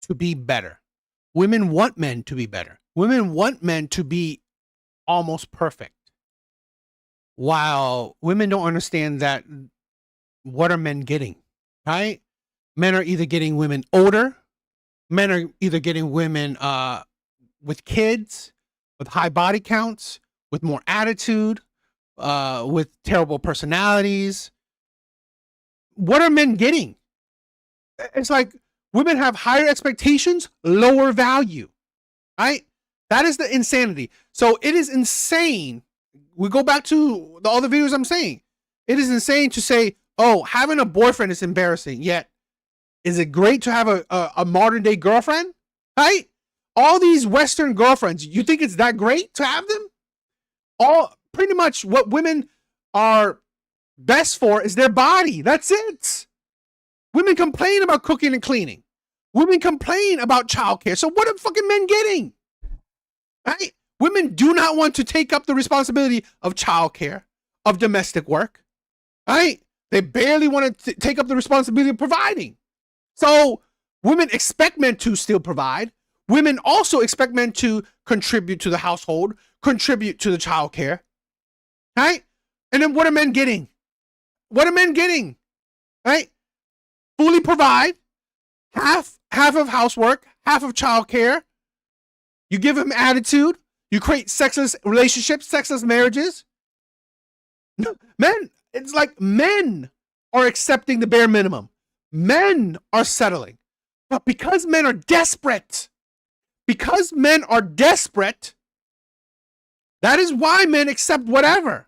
to be better. Women want men to be better. Women want men to be almost perfect. While women don't understand that, what are men getting, right? Men are either getting women older. Men are either getting women with kids, with high body counts, with more attitude, with terrible personalities. What are men getting? It's like women have higher expectations, lower value, right? That is the insanity. So it is insane. We go back to the other videos I'm saying. It is insane to say, oh, having a boyfriend is embarrassing. Yet, is it great to have a modern day girlfriend? Right? All these Western girlfriends, you think it's that great to have them? All pretty much what women are best for is their body. That's it. Women complain about cooking and cleaning. Women complain about childcare. So what are fucking men getting? Right? Women do not want to take up the responsibility of childcare, of domestic work. Right? They barely want to take up the responsibility of providing. So women expect men to still provide. Women also expect men to contribute to the household, contribute to the childcare. Right? And then what are men getting? What are men getting? Right? Fully provide, half of housework, half of childcare. You give him attitude. You create sexless relationships, sexless marriages. No, men, it's like men are accepting the bare minimum. Men are settling. But because men are desperate, that is why men accept whatever.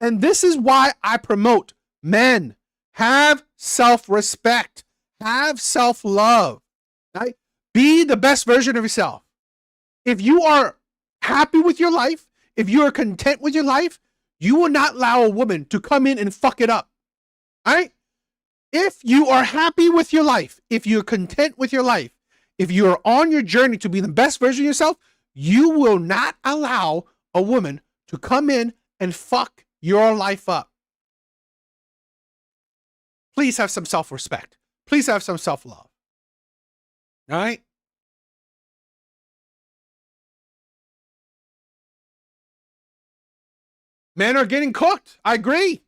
And this is why I promote men have self-respect, have self-love, right? Be the best version of yourself. If you are happy with your life, if you are content with your life, you will not allow a woman to come in and fuck it up. All right? If you are happy with your life, if you're content with your life, if you are on your journey to be the best version of yourself, you will not allow a woman to come in and fuck your life up. Please have some self-respect. Please have some self-love. All right? Men are getting cooked. I agree.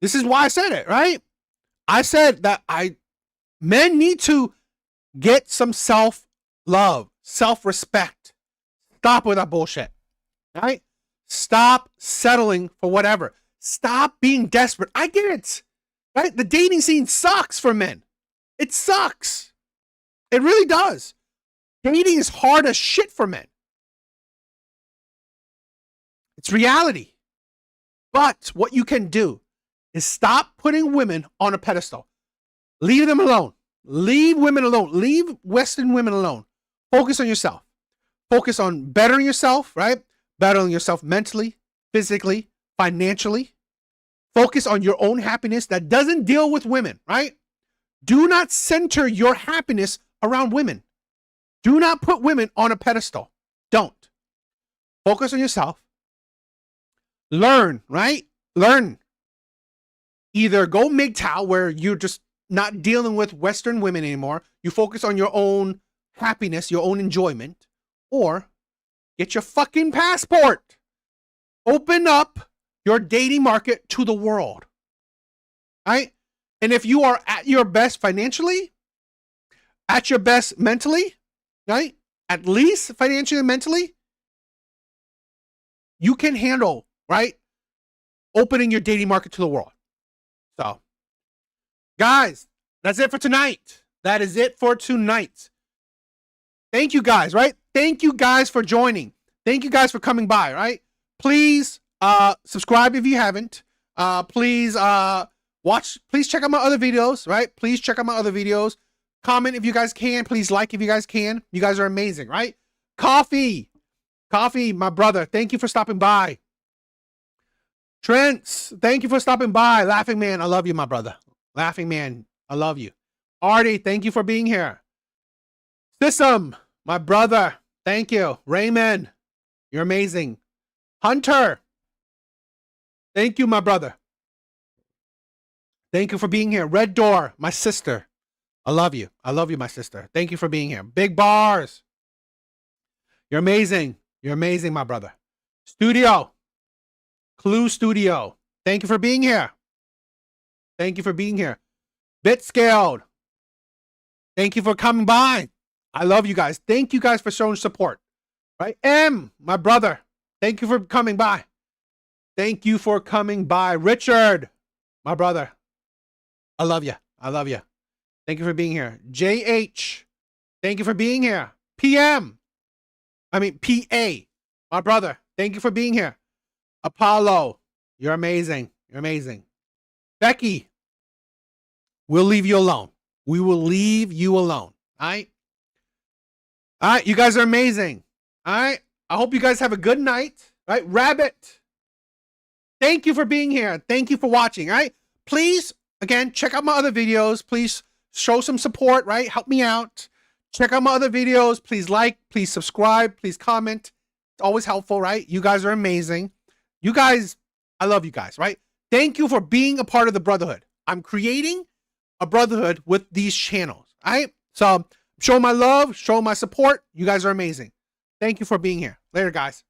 This is why I said it, right? I said that men need to get some self-love, self-respect. Stop with that bullshit. Right? Stop settling for whatever. Stop being desperate. I get it. Right? The dating scene sucks for men. It sucks. It really does. Dating is hard as shit for men. It's reality. But what you can do is stop putting women on a pedestal. Leave them alone. Leave women alone. Leave Western women alone. Focus on yourself. Focus on bettering yourself, right? Bettering yourself mentally, physically, financially. Focus on your own happiness that doesn't deal with women, right? Do not center your happiness around women. Do not put women on a pedestal. Don't. Focus on yourself. Learn, right? Learn. Either go MGTOW, where you're just not dealing with Western women anymore. You focus on your own happiness, your own enjoyment, or get your fucking passport. Open up your dating market to the world. Right? And if you are at your best financially, at your best mentally, right? At least financially and mentally, you can handle, right? Opening your dating market to the world. So, guys, that's it for tonight. That is it for tonight. Thank you guys, right? Thank you guys for joining. Thank you guys for coming by, right? Please subscribe if you haven't. Please please check out my other videos, right? Please check out my other videos. Comment if you guys can. Please like if you guys can. You guys are amazing, right? Coffee, my brother. Thank you for stopping by. Trent, thank you for stopping by. Laughing Man, I love you, my brother. Laughing Man, I love you. Artie, thank you for being here. Sissum, my brother, thank you. Raymond, you're amazing. Hunter, thank you, my brother. Thank you for being here. Red Door, my sister. I love you. I love you, my sister. Thank you for being here. Big Bars. You're amazing. You're amazing, my brother. Studio. Clue Studio. Thank you for being here. Thank you for being here. Bit Scaled. Thank you for coming by. I love you guys. Thank you guys for showing support. Right? M, my brother. Thank you for coming by. Thank you for coming by. Richard, my brother. I love you. I love you. Thank you for being here. JH, thank you for being here. PA, my brother. Thank you for being here. Apollo, you're amazing. You're amazing. Becky, we'll leave you alone. We will leave you alone. All right? All right, you guys are amazing. All right? I hope you guys have a good night. All right? Rabbit, thank you for being here. Thank you for watching. All right? Please, again, check out my other videos. Please show some support, right? Help me out. Check out my other videos. Please like, please subscribe, please comment. It's always helpful, right? You guys are amazing. You guys, I love you guys, right? Thank you for being a part of the brotherhood. I'm creating a brotherhood with these channels, all right? So show my love, show my support. You guys are amazing. Thank you for being here. Later, guys.